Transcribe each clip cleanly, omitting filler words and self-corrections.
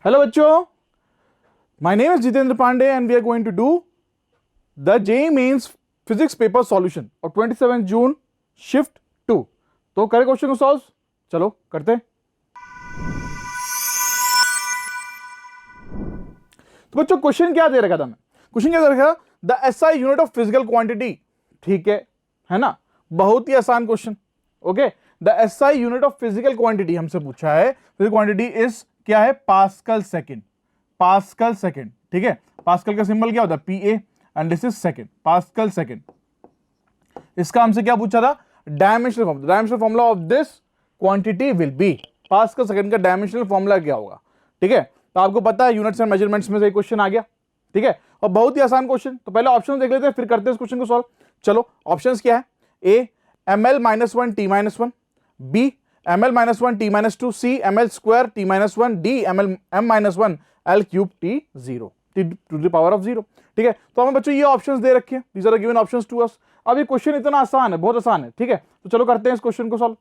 Hello बच्चों, my name is Jitendra Pandey and we are going to do the JEE mains physics paper solution और 27 जून shift 2। तो करें question को solve, चलो करते हैं। तो बच्चों क्वेश्चन क्या दे रखा था, मैं क्वेश्चन क्या दे रखा, the SI unit of physical quantity. ठीक है ना, बहुत ही आसान question. Okay, the SI unit of physical quantity हमसे पूछा है। फिजिकल क्वांटिटी इज क्या है, पास्कल सेकंड। पास्कल सेकंड, ठीक है। पास्कल का सिंबल क्या होता है, PA, and this is second, pascal second. इसका हमसे क्या पूछा था, dimensional formula. Dimensional formula of this quantity will be, pascal second का डायमेंशनल फॉर्मूला क्या होगा। ठीक है, तो आपको पता है यूनिट्स एंड मेजरमेंट्स में से क्वेश्चन आ गया। ठीक है, और बहुत ही आसान क्वेश्चन। तो पहले ऑप्शन देख लेते हैं, फिर करते हैं इस क्वेश्चन को सॉल्व। चलो ऑप्शंस क्या है, A ml-1 t-1, B ml-1 t-2, C ml square t-1, D m-1 l cube t0 to the power of 0। ठीक है, तो हमें बच्चों ये ऑप्शंस दे रखे हैं, these are given options to us. अब ये क्वेश्चन इतना आसान है, बहुत आसान है। ठीक है, तो चलो करते हैं इस क्वेश्चन को सॉल्व।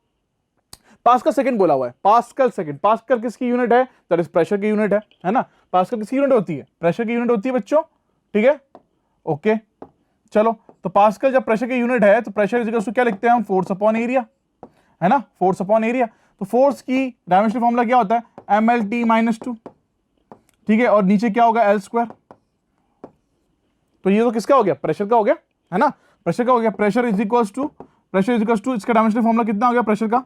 पास्कल सेकंड बोला हुआ है, पास्कल सेकंड। पास्कल किसकी यूनिट है, दैट इज प्रेशर की यूनिट है ना। पास्कल किसकी यूनिट होती है, प्रेशर की यूनिट होती है बच्चों। ठीक है, ओके चलो, तो पास्कल जब प्रेशर की यूनिट है तो प्रेशर इज इक्वल टू क्या लिखते हैं हम, फोर्स अपॉन एरिया, है ना, फोर्स अपॉन एरिया। तो फोर्स की डायमेंशनल फॉर्मूला क्या होता है, mlt-2। ठीक है, और नीचे क्या होगा, एल स्क्वायर। तो ये तो किसका हो गया, प्रेशर का हो गया, है ना, प्रेशर का हो गया। प्रेशर इज इक्वल टू इसका डायमेंशनल फॉर्मूला कितना हो गया प्रेशर का,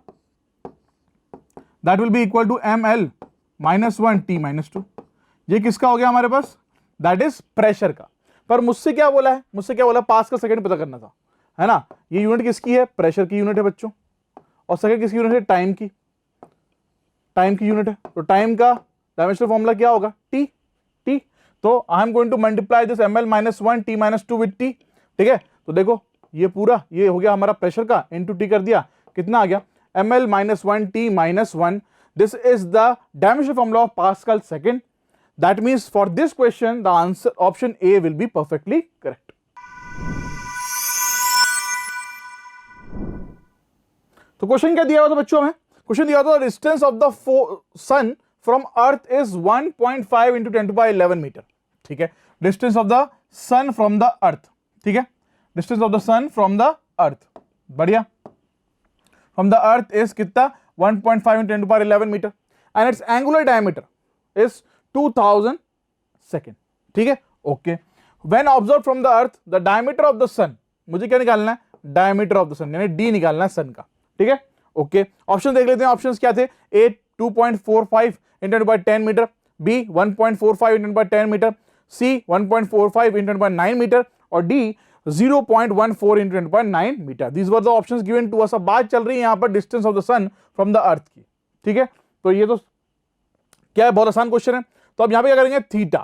that will be equal to ml-1 t-2। ये किसका हो गया हमारे पास, दैट इज प्रेशर का। पर मुझसे क्या बोला है, मुझसे क्या बोला, पास्कल सेकंड पता करना था, है ना। ये यूनिट किसकी है, प्रेशर की यूनिट है बच्चों, और सेकंड किसकी यूनिट है, टाइम की, टाइम की यूनिट है। तो टाइम का डायमेंशनल फॉर्मूला क्या होगा, टी। टी, तो I am going to multiply this ml-1 t-2 with T. ठीक है, तो देखो ये पूरा ये हो गया हमारा प्रेशर का, इनटू टी कर दिया, कितना आ गया, ml-1 t-1। This is the dimensional formula of pascal second. That means for this question the answer option A will be perfectly correct. तो क्वेश्चन क्या दिया हुआ था बच्चों में, क्वेश्चन दिया था distance of the sun from earth is 1.5 into 10⁻11 metre. ठीक है, distance of the sun from the earth. ठीक है, distance of the sun from the earth, बढ़िया, फ्रॉम द अर्थ इज कितना, 1.5 into 10⁻11 metre, and it's angular diameter is 2000 second. ठीक है, okay. When observe from the earth the diameter of the सन, मुझे क्या निकालना है, डायमीटर ऑफ द सन, यानी D निकालना है सन का। ठीक है, ओके। ऑप्शन देख लेते हैं, ऑप्शंस क्या थे, A 2.45 into 10 metre, B 1.45 into 10 metre, C 1.45 into 9 metre, और D 0.14 into 9 metre. These were the options given to us. अब बात चल रही है यहां पर distance of the sun from the earth की। ठीक है, तो ये तो क्या है, बहुत आसान क्वेश्चन है। तो अब यहां पे क्या करेंगे, theta,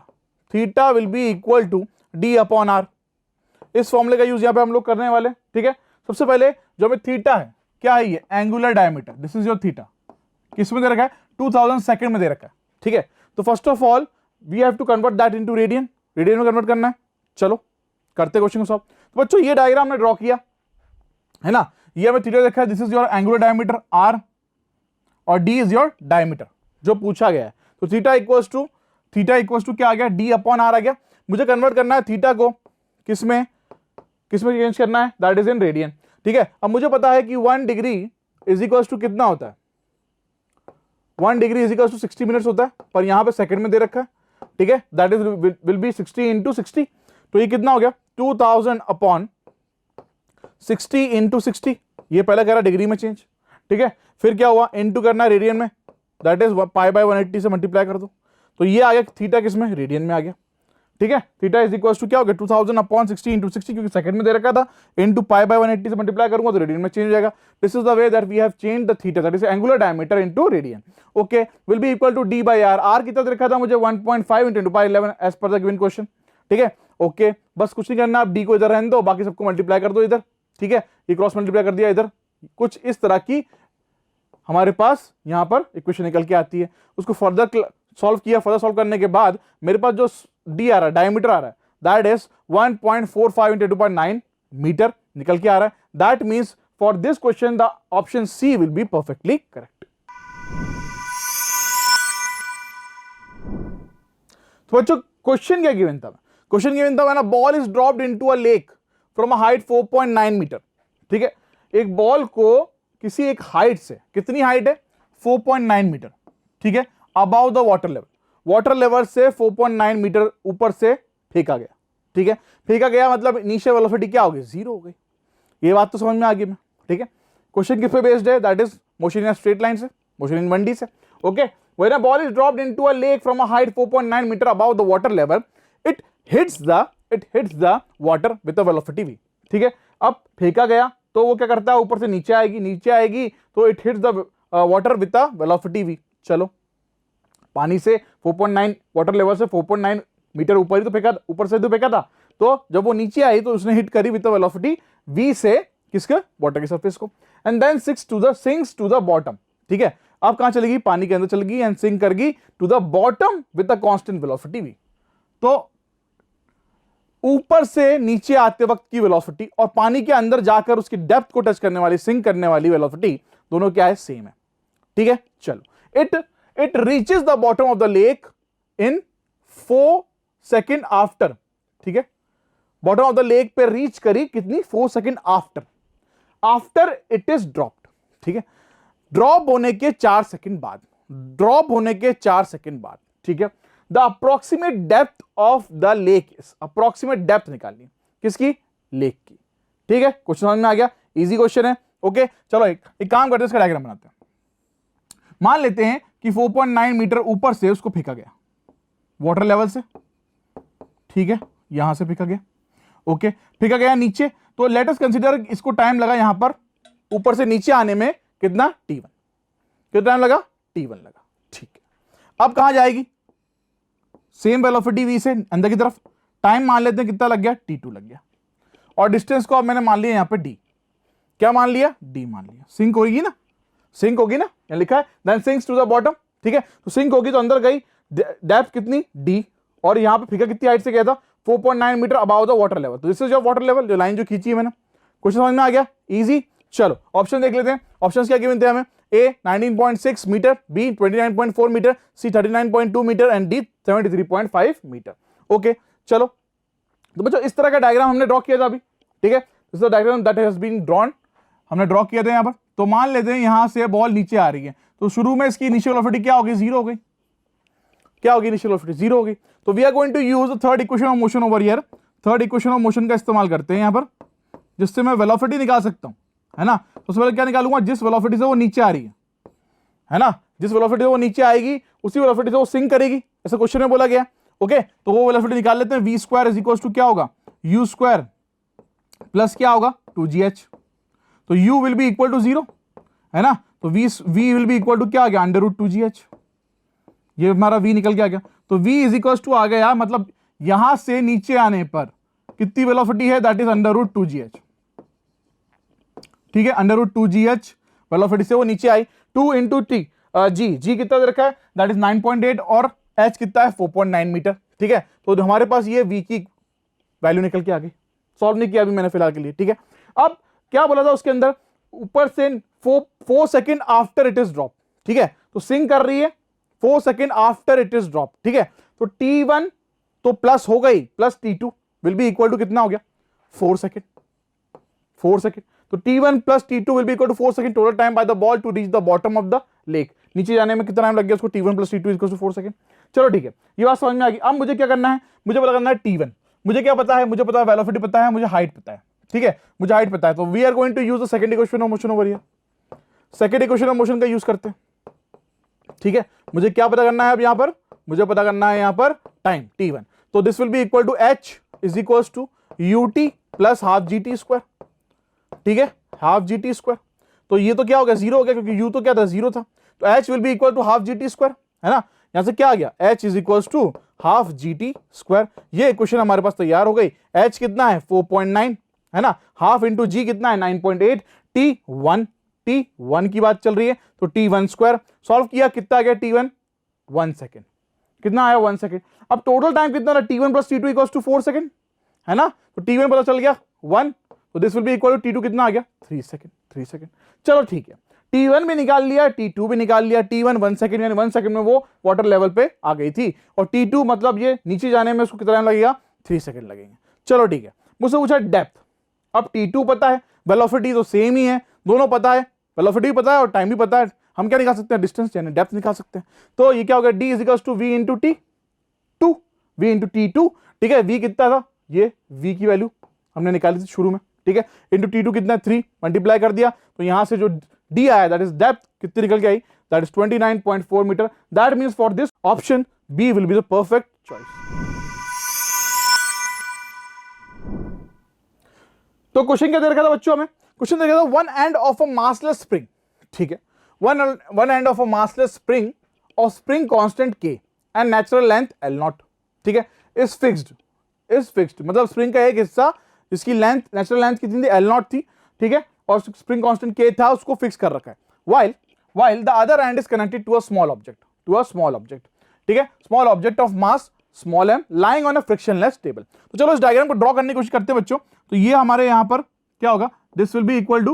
theta will be equal to D upon R. इस फॉर्मूले का यूज यहां पे हम लोग करने वाले। ठीक है, सबसे पहले जो हमें थीटा है, क्या है ये, angular diameter, this is your theta. किस में दे रखा है, 2000 सेकंड में दे रखा है। ठीक है, तो first of all we have to convert that into radian, radian में कन्वर्ट करना है। चलो करते क्वेश्चन को सॉल्व। तो बच्चों ये डायग्राम ने ड्रॉ किया है ना, ये हमें थीटा देखा है, this is your angular diameter R, और डी इज योर डायमीटर जो पूछा गया है। तो थीटा इक्वल्स टू क्या आ गया, डी अपॉन आर आ गया। मुझे कन्वर्ट करना है थीटा को किसमें चेंज करना है, दैट इज इन रेडियन। ठीक है, अब मुझे पता है कि 1 डिग्री इज इक्वल्स टू कितना होता है, 1 degree is equals to 60 minutes होता है, पर यहां पे सेकंड में दे रखा है। ठीक है, that is will B 60 into 60। तो ये कितना हो गया, 2000 अपॉन 60 into 60। ये पहले कह रहा डिग्री में चेंज। ठीक है, फिर क्या हुआ, इनटू करना है रेडियन में, दैट इज π/180 से मल्टीप्लाई कर दो। तो ये आ गया थीटा किसमें, रेडियन में आ गया। ठीक है, थीटा इज इक्वल टू क्या हो गया, 2000 अपॉन 60 into 60, क्योंकि सेकंड में दे रखा था, इनटू π/180 से मल्टीप्लाई करूंगा तो रेडियन में चेंज हो जाएगा। This is the way that we have changed the theta, that is angular diameter into radian. Okay, will be equal to D by R. R कितना दे रखा था मुझे, 1.5 into 10⁻11 as per the given question. ठीक है, okay, बस कुछ नहीं करना, आप डी को इधर रहने दो, बाकी सबको मल्टीप्लाई कर दो इधर। ठीक है, ये क्रॉस मल्टीप्लाई कर दिया इधर, कुछ इस तरह की हमारे पास यहां पर इक्वेशन निकल के आती है। उसको फर्दर सॉल्व किया, फर्दर सॉल्व करने के बाद मेरे पास जो डी आ रहा है, डायमीटर आ रहा है, दैट इज 1.45 into 10⁻9 मीटर निकल के आ रहा है। That means for this question the option C will be perfectly correct. तो बच्चों क्वेश्चन क्या गिवन था, क्वेश्चन गिवन था ना, ball is dropped into a lake from a height 4.9 metre. ठीक है, एक बॉल को किसी एक हाइट से, कितनी हाइट है 4.9 मीटर, ठीक है, about the water level, water level से 4.9 मीटर ऊपर से फेंका गया। ठीक है, फेंका गया मतलब इनिशियल वेलोसिटी क्या हो गई, 0 हो गई। ये बात तो समझ में आ गई मैं। ठीक है, क्वेश्चन किस पे बेस्ड है, that is motion in straight line से, मोशन इन 1D से। Okay, when a ball is dropped into a lake from a height 4.9 metre about the water level, it hits the water with a velocity v। ठीक है, अब फेंका गया तो वो क्या करता है, ऊपर से नीचे आएगी, नीचे आएगी तो it hits the water with a velocity v। चलो, पानी से 4.9 वाटर लेवल से 4.9 मीटर ऊपर ही तो फेंका, ऊपर से तो फेंका था, तो जब वो नीचे आई तो उसने हिट करी विद द वेलोसिटी v से किसके, वाटर की सरफेस को, and then sinks to the bottom. ठीक है, अब कहां चलेगी, पानी के अंदर चलेगी एंड सिंक करगी to the bottom with the constant velocity v। तो ऊपर से नीचे आते वक्त की वेलोसिटी और पानी के अंदर जाकर उसकी डेप्थ को टच करने वाली, सिंक करने वाली वेलोसिटी, दोनों क्या है, सेम है। ठीक है, चलो, it reaches the bottom of the lake in 4 second after. ठीक है, बॉटम ऑफ द लेक पे रीच करी कितनी, 4 second after it is dropped. ठीक है, ड्रॉप होने के 4 सेकेंड बाद, ड्रॉप होने के 4 सेकेंड बाद। ठीक है, the approximate depth of the lake is, approximate depth निकालनी किसकी, लेक की। ठीक है, क्वेश्चन समझ में आ गया, इजी क्वेश्चन है। ओके, चलो एक काम करते हैं, इसका डायग्राम बनाते हैं। मान लेते हैं कि 4.9 मीटर ऊपर से उसको फेंका गया वाटर लेवल से। ठीक है, यहां से फेंका गया, ओके, फेंका गया नीचे, तो लेट अस कंसीडर इसको टाइम लगा यहां पर ऊपर से नीचे आने में कितना, t1, कितना टाइम लगा, t1 लगा। ठीक है, अब कहां जाएगी, सेम वेलोसिटी v से अंदर की तरफ, टाइम मान लेते हैं कितना लग गया, t2 लग गया, और डिस्टेंस को अब मैंने मान लिया यहां पे d, क्या मान लिया, d मान लिया। सिंक होगी ना, सिंक होगी ना, यहां लिखा है then sinks to the bottom. ठीक है, तो सिंक होगी तो अंदर गई, डेप्थ कितनी, d, और यहां पे फेंका कितनी हाइट से गया था, 4.9 metre about the water level. तो this is your water level, जो लाइन जो खींची है मैंने। क्वेश्चन समझ में आ गया, इजी। चलो ऑप्शन देख लेते हैं, ऑप्शंस क्या गिवन थे हमें, A 19.6 metre, B 29.4 metre, C 39.2 metre and D 73.5 metre. Okay, चलो, तो बच्चों इस तरह का डायग्राम हमने ड्रॉ किया था अभी। ठीक है, this is the diagram that has been drawn, हमने ड्रॉ किया था यहां पर। तो मान लेते हैं यहां से बॉल नीचे आ रही है, तो शुरू में इसकी इनिशियल वेलोसिटी क्या होगी, 0 हो गई। क्या होगी, इनिशियल वेलोसिटी 0 हो गई। तो we are going to use the third equation of motion over here, third equation of motion का इस्तेमाल करते हैं यहां पर, जिससे मैं वेलोसिटी निकाल सकता हूं, है ना। तो सबसे पहले क्या निकालूंगा, जिस वेलोसिटी से वो नीचे आ रही है ना, जिस वेलोसिटी से वो नीचे आएगी उसी वेलोसिटी से वो सिंक करेगी, ऐसा क्वेश्चन में बोला गया। ओके, तो वो वेलोसिटी निकाल लेते हैं, v square is equal to क्या होगा, u स्क्वायर प्लस क्या होगा, 2gh। तो u will be equal to 0, है ना, तो v will be equal to क्या आ गया, √2gh। ये हमारा v निकल के आ गया। तो v इज इक्वल टू आ गया, मतलब यहां से नीचे आने पर कितनी वेलोसिटी है, दैट इज √2gh। ठीक है, √2gh वेलोसिटी से वो नीचे आई, 2 इंटू टी, जी कितना दे रखा है, दैट इज 9.8 और h कितना है, 4.9 मीटर। ठीक है, तो हमारे पास ये v की वैल्यू निकल के आ गई, सॉल्व नहीं किया अभी मैंने फिलहाल के लिए। ठीक है, अब क्या बोला था उसके अंदर, ऊपर से 4 second after it is drop. ठीक है, तो सिंक कर रही है 4 second after it is drop. ठीक है, तो t1 तो प्लस हो गई, plus t2 will be equal to कितना हो गया, 4 सेकेंड, 4 सेकेंड। तो t1 plus t2 will be equal to 4 second total time by the ball to reach the bottom of the lake. नीचे जाने में कितना टाइम लग गया उसको, t1 plus t2 equal to 4 second. चलो ठीक है, ये बात समझ में आ गई। अब मुझे क्या करना है, मुझे पता करना है t1, मुझे क्या पता है, मुझे पता है वेलोसिटी पता है, मुझे हाइट पता है। ठीक है, मुझे हाइट पता है, तो we are going to use the second equation of motion over here, second equation of motion का यूज करते हैं। ठीक है, मुझे क्या पता करना है अब यहां पर, मुझे पता करना है यहां पर टाइम t1, तो this will be equal to h is equal to ut plus half gt square. ठीक है, हाफ gt स्क्वायर, तो ये तो क्या हो गया, 0 हो गया, क्योंकि u तो क्या था, 0 था। तो h will be equal to half gt square, है ना, यहां से क्या आ गया, h is equal to half gt square. ये इक्वेशन हमारे पास तैयार हो गई। h कितना है, 4.9, है ना, हाफ इंटू g कितना है, 9.8, t1 की बात चल रही है, तो t1 स्क्वायर सॉल्व किया, कितना आ गया t1, 1 सेकेंड, कितना आया, 1 सेकेंड। अब टोटल टाइम कितना था, t1 plus t2 equal to 4 second, है ना, तो t1 पता चल गया 1, तो this will be equal to t2 कितना आ गया, 3 सेकेंड, 3 सेकेंड। चलो ठीक है, T1 भी निकाल लिया, T2 भी निकाल लिया। T1 1 सेकंड यानी 1 सेकंड में वो वाटर लेवल पे आ गई थी, और T2 मतलब ये नीचे जाने में उसको कितना टाइम लगेगा, 3 सेकंड लगेंगे। चलो ठीक है, मुझसे पूछा डेप्थ। अब T2 पता है, वेलोसिटी तो सेम ही है, दोनों पता है, वेलोसिटी भी पता है और टाइम भी पता है। हम क्या निकाल सकते हैं, डिस्टेंस यानी डेप्थ निकाल सकते हैं। तो ये क्या हो गया, D is to V into T2, V into T2। ठीक है, V कितना था, ये V की वैल्यू हमने निकाली थी शुरू में, ठीक है, इंटू T2 कितना, 3, मल्टीप्लाई कर दिया, तो यहां से जो D आया दैट इज डेप्थ कितनी निकल के आई, that is 29.4 metre. That means for this option B will be the perfect choice. तो क्वेश्चन क्या दे रखा था बच्चों हमें, क्वेश्चन दे रखा था one end of a massless spring, ठीक है, one end of a massless spring of spring constant K and natural length L0, ठीक है, इज फिक्स्ड मतलब स्प्रिंग का एक हिस्सा जिसकी लेंथ, नेचुरल लेंथ कितनी थी, L0 थी, ठीक है, और स्प्रिंग कांस्टेंट K था, उसको फिक्स कर रखा है। while the other end is connected to a small object, ठीक है, small object of mass small m lying on a frictionless table। तो चलो इस डायग्राम को ड्रॉ करने की कोशिश करते हैं बच्चों। तो ये हमारे यहां पर क्या होगा, this will be equal to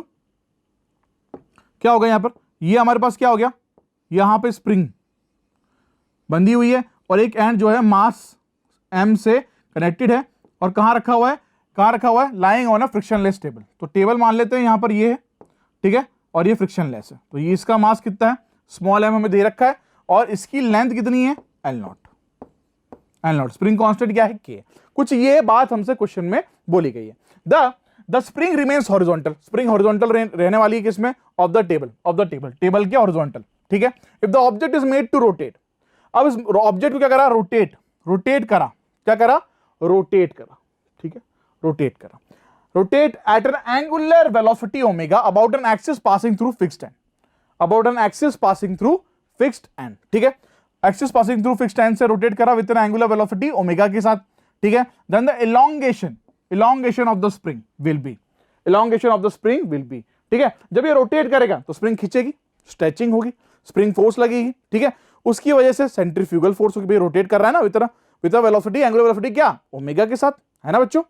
क्या होगा, यहां पर ये हमारे पास क्या हो गया, यहां पे स्प्रिंग बंधी हुई है और एक एंड जो है मास m से कनेक्टेड है, और कहां रखा हुआ है, lying on a frictionless table. तो टेबल मान लेते हैं यहां पर ये है, ठीक है, और ये फ्रिक्शनलेस है, तो ये इसका मास कितना है, स्मॉल m हमें दे रखा है, और इसकी लेंथ कितनी है, L0। स्प्रिंग कांस्टेंट क्या है, K। कुछ ये बात हमसे क्वेश्चन में बोली गई है। The spring remains horizontal, spring horizontal रहने वाली है किसमें, ऑफ द टेबल के हॉरिजॉन्टल, ठीक है। If the object is made to rotate, अब इस ऑब्जेक्ट को क्या करा, रोटेट करा, ठीक है, rotate at an angular velocity omega about an axis passing through fixed end, ठीक है, axis passing through fixed end से रोटेट करा with an angular velocity omega के साथ, ठीक है। Then the elongation of the spring will be, ठीक है, जब ये रोटेट करेगा तो स्प्रिंग खींचेगी, स्ट्रेचिंग होगी, स्प्रिंग फोर्स लगेगी, ठीक है, उसकी वजह से सेंट्रीफ्यूगल फोर्स होगी, रोटेट कर रहा है ना विद वेलोसिटी, एंगुलर वेलोसिटी क्या, ओमेगा के साथ, है ना बच्चों,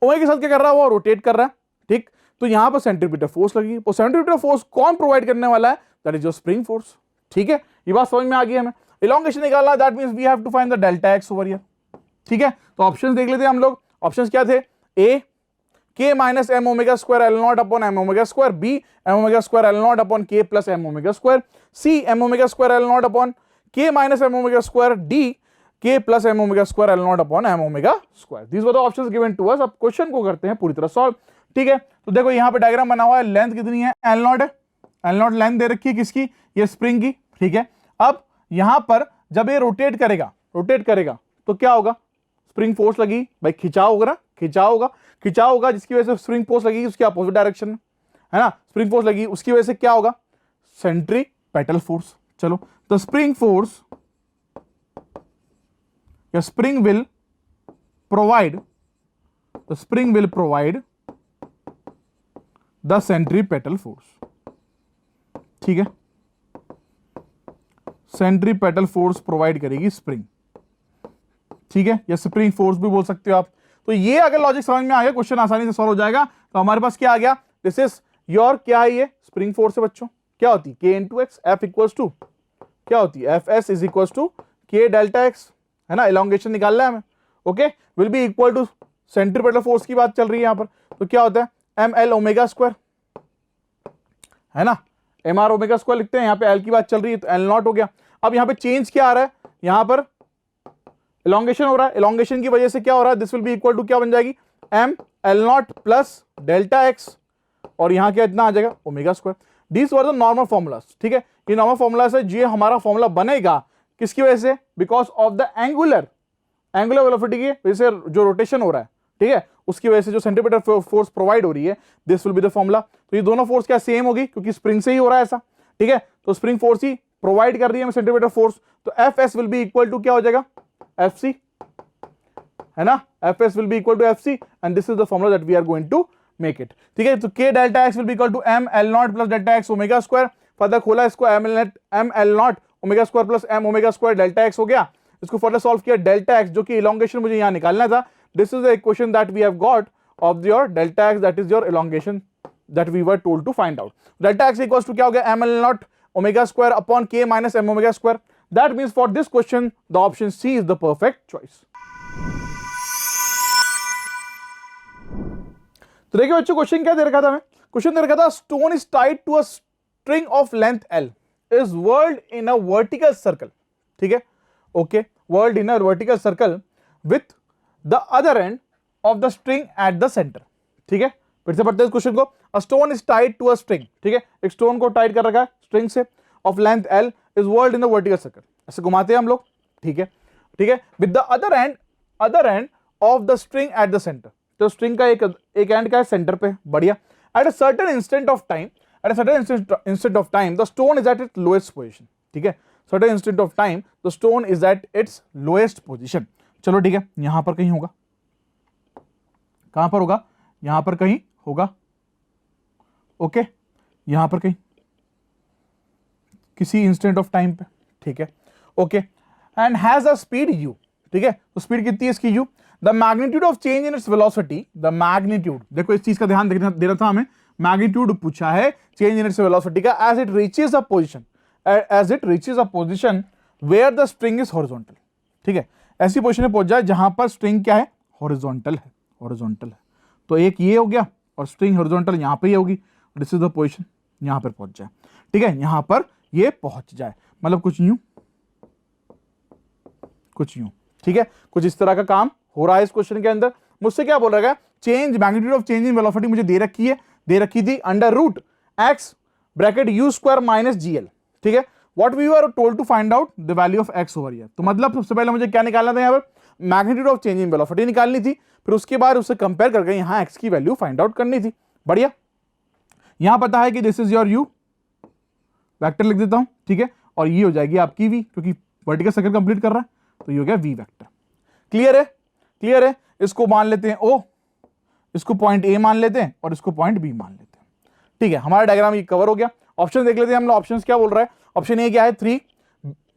ओमेगा के साथ क्या कर रहा है, वो रोटेट कर रहा है, ठीक। तो यहां पर सेंट्रीपिटल फोर्स लगेगी, तो सेंट्रीपिटल फोर्स कौन प्रोवाइड करने वाला है, that is your spring force, ठीक है, ये बात समझ में आ गई हमें। इलॉन्गेशन निकालना, that means we have to find the delta X over here, ठीक है। तो ऑप्शंस देख लेते हैं हम लोग, ऑप्शंस क्या थे, A K minus M omega square L0 upon M omega square, B M omega square L0 upon K plus M omega square, C M omega square L0 upon K minus M omega square, D K plus M omega square L0 upon M omega square. These were the options given to us. अब question को करते हैं पूरी तरह solve, ठीक है। तो देखो यहां पे डायग्राम बना हुआ है, लेंथ कितनी है, L0 है, L0 लेंथ दे रखी है किसकी, ये स्प्रिंग की, ठीक है। अब यहां पर जब ये रोटेट करेगा तो क्या होगा, स्प्रिंग फोर्स लगी भाई, खिंचाव होगा, जिसकी वजह से स्प्रिंग फोर्स लगेगी उसके अपोजिट डायरेक्शन में, है ना, स्प्रिंग फोर्स लगी, उसकी वजह से क्या होगा, सेंट्रीपेटल फोर्स। चलो, द स्प्रिंग फोर्स या spring will provide the centripetal force, ठीक है, सेंट्रीपेटल फोर्स प्रोवाइड करेगी स्प्रिंग, ठीक है, या स्प्रिंग फोर्स भी बोल सकते हो आप। तो ये अगर लॉजिक समझ में आ गया, क्वेश्चन आसानी से सॉल्व हो जाएगा। तो हमारे पास क्या आ गया, दिस इज योर क्या है, ये स्प्रिंग फोर्स है बच्चों, क्या होती है, K into X, F equals to क्या होती है, Fs is equals to K delta X, है ना, इलॉन्गेशन निकालना है हमें, okay, will be equal to centripetal force की बात चल रही है यहां पर, तो क्या होता है ML ओमेगा स्क्वायर, है ना, MR ओमेगा स्क्वायर लिखते हैं, यहाँ पे L की बात चल रही है तो L0 हो गया। अब यहाँ पे चेंज क्या आ रहा है, यहाँ पर इलॉन्गेशन हो रहा है, इलॉन्गेशन की वजह से क्या हो रहा है, this will be equal to क्या बन जाएगी, M L0 plus delta x, और यहाँ क्या इतना आ जाएगा, omega square. These were the normal formulas, ठीक है, ये नॉर्मल फॉर्मूलाज है, ये हमारा फॉर्मूला बनेगा किसकी वजह से, because of the angular velocity की वजह से जो रोटेशन हो रहा है, ठीक है, उसकी वजह से जो सेंट्रीपेटल फोर्स प्रोवाइड हो रही है, this will be the formula. तो ये दोनों फोर्स क्या सेम होगी, क्योंकि स्प्रिंग से ही हो रहा है ऐसा, ठीक है, तो स्प्रिंग फोर्स ही प्रोवाइड कर रही है सेंट्रीपेटल फोर्स, तो Fs will be equal to क्या हो जाएगा, Fc, है ना, Fs will be equal to Fc, and this is the formula that we are going to make it, ठीक है। तो K delta X will be equal to M L0 plus delta X omega square, further खोला इसको M L0 omega square plus M omega square delta X हो गया, इसको further solve किया, delta x जो कि इलॉन्गेशन मुझे यहां निकालना था, this is the equation that we have got of your delta x, that is your elongation that we were told to find out. Delta x equals to क्या हो गया, m l naught omega square upon k minus M omega square. That means for this question the option C is the perfect choice. तो देखिए बच्चों question क्या दे रखा था हमें, क्वेश्चन दे रखा था stone is tied to a string of length L is whirled in a vertical circle, ठीक है, okay, whirled in a vertical circle with the other end of the string at the centre, ठीक है। फिर से पढ़ते हैं इस question को, a stone is tied to a string, ठीक है, एक स्टोन को टाइड कर रखा है स्ट्रिंग से, of length L is whirled in a vertical circle, ऐसे घुमाते हैं हम लोग, ठीक है, ठीक है, with the other end of the string at the centre, तो स्ट्रिंग का एक एंड का है सेंटर पे, बढ़िया, at a certain instant of time, at a certain instant of time the stone is at its lowest position, ठीक है, certain instant of time the stone is at its lowest position. चलो ठीक है, यहां पर कहीं होगा, कहां पर होगा, यहां पर कहीं होगा, ओके, यहां पर कहीं किसी इंस्टेंट ऑफ टाइम पे, ठीक है, okay, and has a speed u, ठीक है, तो स्पीड कितनी है इसकी u, the magnitude of change in its velocity, the magnitude, देखो इस चीज का ध्यान देना था हमें, मैग्नीट्यूड पूछा है चेंज इन इट्स वेलोसिटी का, as it reaches a position where the string is horizontal, ठीक है, ऐसी पोजीशन में पहुंच जाए जहां पर स्ट्रिंग क्या है, हॉरिजॉन्टल है, हॉरिजॉन्टल है, तो एक ये हो गया और स्ट्रिंग हॉरिजॉन्टल यहां पे ही होगी, दिस इज द पोजीशन, यहां पर पहुंच जाए, ठीक है, यहां पर ये पहुंच जाए, मतलब कुछ यूं, कुछ यूं, ठीक है, कुछ इस तरह का काम हो रहा है इस क्वेश्चन के अंदर। मुझसे क्या बोल रहा है, change magnitude of change in velocity मुझे दे रखी है, दे रखी थी under root X bracket U square minus G L, ठीक है, what we are told to find out the value of X over here, तो मतलब सबसे पहले मुझे क्या निकालना था, यहाँ पर magnitude of change in velocity निकालनी थी, फिर उसके बाद उससे कंपेयर करके यहाँ एक्स की वैल्यू फाइंड आउट करनी थी, बढ़िया। यहां पता है कि this is your you, vector लिख देता हूं, ठीक है, और ये हो जाएगी आपकी वी, क्योंकि वर्टिकल सर्कल कंप्लीट कर रहा है, तो ये हो गया वी वेक्टर। क्लियर है, क्लियर है, इसको मान लेते हैं ओ, इसको पॉइंट ए मान लेते हैं और इसको पॉइंट बी मान लेते हैं, ठीक है, हमारा डायग्राम ये कवर हो गया। ऑप्शन देख लेते हैं हम लोग, ऑप्शन क्या बोल रहा है, ऑप्शन ए क्या है 3,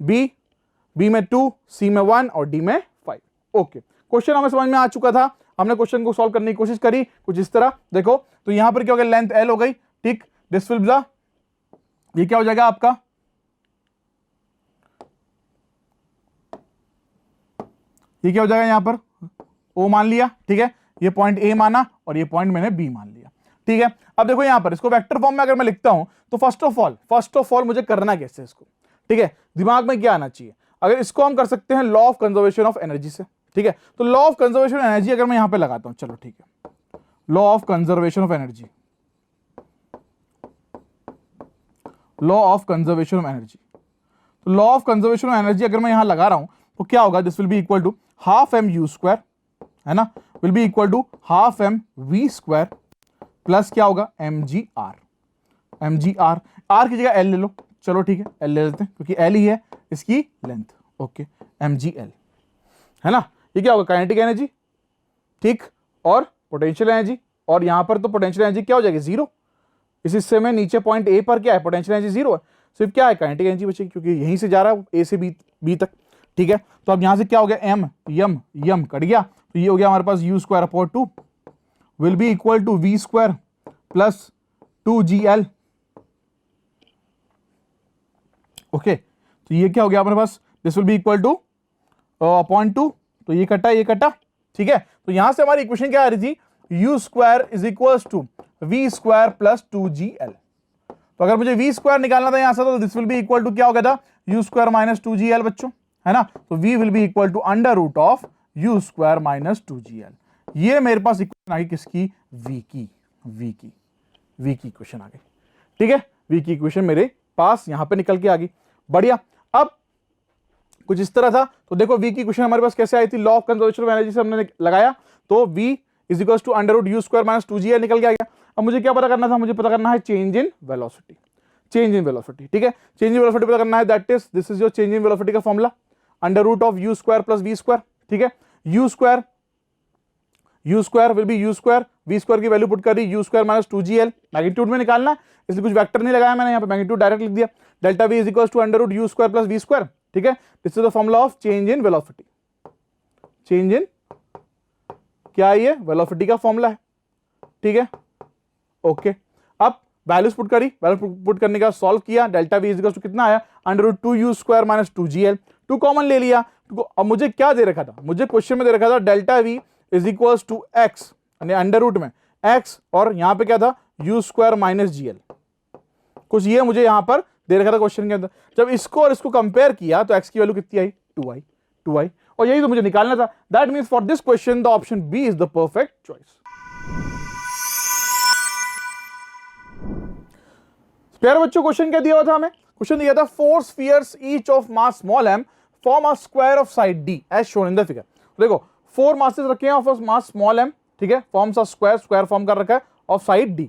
बी में 2, सी में 1 और डी में 5, ओके। क्वेश्चन हमें समझ में आ चुका था, हमने क्वेश्चन को सॉल्व करने की कोशिश करी कुछ इस तरह, देखो तो यहां पर क्या हो गया, लेंथ एल हो गई, ठीक, दिस विल बी, ये क्या हो जाएगा आपका, ये क्या हो जाएगा, यहां पर ओ मान लिया, ठीक है, ये पॉइंट ए माना और ये पॉइंट मैंने बी मान लिया, ठीक है। अब देखो यहां पर इसको वेक्टर फॉर्म में अगर मैं लिखता हूं तो फर्स्ट ऑफ ऑल मुझे करना कैसे इसको, ठीक है, दिमाग में क्या आना चाहिए, अगर इसको हम कर सकते हैं law of conservation of energy से, ठीक है, तो law of conservation of energy अगर मैं यहां पे लगाता हूं, चलो ठीक है, law of conservation of energy, law of conservation of energy, तो law of conservation of energy अगर मैं यहां लगा रहा हूं तो क्या होगा, this will be equal to half m u square, है ना, will be equal to half M V square plus क्या होगा, एम जी आर, आर की जगह एल ले लो, चलो ठीक है, एल ले लेते हैं क्योंकि एल ही है इसकी length, okay, M G L, है ना, ये क्या होगा, काइनेटिक एनर्जी, ठीक, और पोटेंशियल एनर्जी, और यहां पर तो पोटेंशियल एनर्जी क्या हो जाएगी, जीरो, इस हिस्से में नीचे पॉइंट ए पर क्या है, पोटेंशियल एनर्जी जीरो है, सिर्फ क्या है, काइनेटिक एनर्जी बचेगी क्योंकि यहीं से जा रहा है ए से बी तक, ठीक है। तो अब यहां से क्या हो गया, एम यम कट गया, तो ये हो गया हमारे पास u square upon 2 will be equal to we square plus 2gl, okay, तो ये क्या हो गया हमारे पास, this will be equal to upon 2, तो ये कटा, ठीक है, तो यहां से हमारी इक्वेशन क्या आ रही थी, U square is equal to we square plus 2gl, तो अगर मुझे वी स्क्वायर निकालना था यहां से तो this will be equal to क्या हो गया था, यू स्क्वायर माइनस 2gl बच्चों, है ना, तो v will be equal to under root of you square minus 2gl, ये मेरे पास इक्वेशन आ गई किसकी, v की इक्वेशन आ गई, ठीक है, v की इक्वेशन मेरे पास यहां पे निकल के आ गई, बढ़िया। अब कुछ इस तरह था, तो देखो v की इक्वेशन हमारे पास कैसे आई थी, law of conservation of energy से हमने लगाया, तो v is equal to under root U square minus 2gl निकल के आ गया। अब मुझे क्या पता करना था, मुझे पता करना है चेंज इन वेलोसिटी, ठीक है, चेंज इन वेलोसिटी पता करना है, that is this is your change in velocity का formula, under root of you square plus we square, ठीक है, u square will be u square, v square की value put कर दी, u square minus 2gl, magnitude में निकालना है इसलिए कुछ वेक्टर नहीं लगाया मैंने, यहाँ पे मैग्नीट्यूड डायरेक्ट लिख दिया, delta V is equal to under root U square plus we square, ठीक है, this is the formula of change in velocity, change in क्या है, ये वेलोसिटी का फॉर्मूला है, ठीक है, ओके। अब वैल्यूज पुट करी, वैल्यू पुट करने का सॉल्व किया, डेल्टा वी इज कितना आया √2u² माइनस 2gl, 2 कॉमन ले लिया। अब मुझे क्या दे रखा था, मुझे क्वेश्चन में दे रखा था delta V is equals to X, यानी अंडर रूट में x, और यहां पे क्या था u² माइनस gl, कुछ ये मुझे यहां पर दे रखा था क्वेश्चन के अंदर। जब इसको और इसको कंपेयर किया तो x की वैल्यू कितनी आई 2i, और यही तो मुझे निकालना था। That means for this question the option B is the perfect choice. प्यारे बच्चों क्वेश्चन क्या दिया हुआ था हमें, क्वेश्चन दिया था 4 spheres each of mass small m form a square of side d as shown in the figure. देखो 4 मासेस रखे हैं ऑफ मास स्मॉल m, ठीक है, फॉर्म्स अ स्क्वायर फॉर्म कर रखा है of side d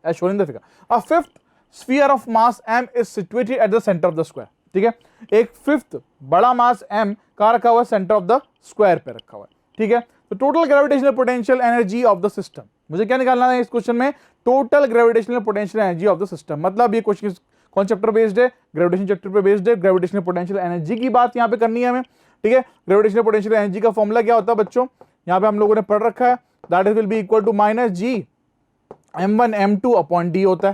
as shown in the figure. A fifth sphere of mass m is situated at the centre of the square, ठीक है, एक फिफ्थ बड़ा मास m कहां रखा हुआ है, सेंटर ऑफ द स्क्वायर पे रखा हुआ है, ठीक है। तो total gravitational potential energy of the system, मुझे क्या निकालना है इस क्वेश्चन में, total gravitational potential energy of the system. मतलब ये क्वेश्चन कौन चैप्टर बेस्ड है, ग्रेविटेशन चैप्टर पे बेस्ड है, ग्रेविटेशनल पोटेंशियल एनर्जी की बात यहां पे करनी है हमें, ठीक है। ग्रेविटेशनल पोटेंशियल एनर्जी का फॉर्मूला क्या होता है बच्चों, यहां पे हम लोगों ने पढ़ रखा है, that is will be equal to minus g m1 m2 upon d होता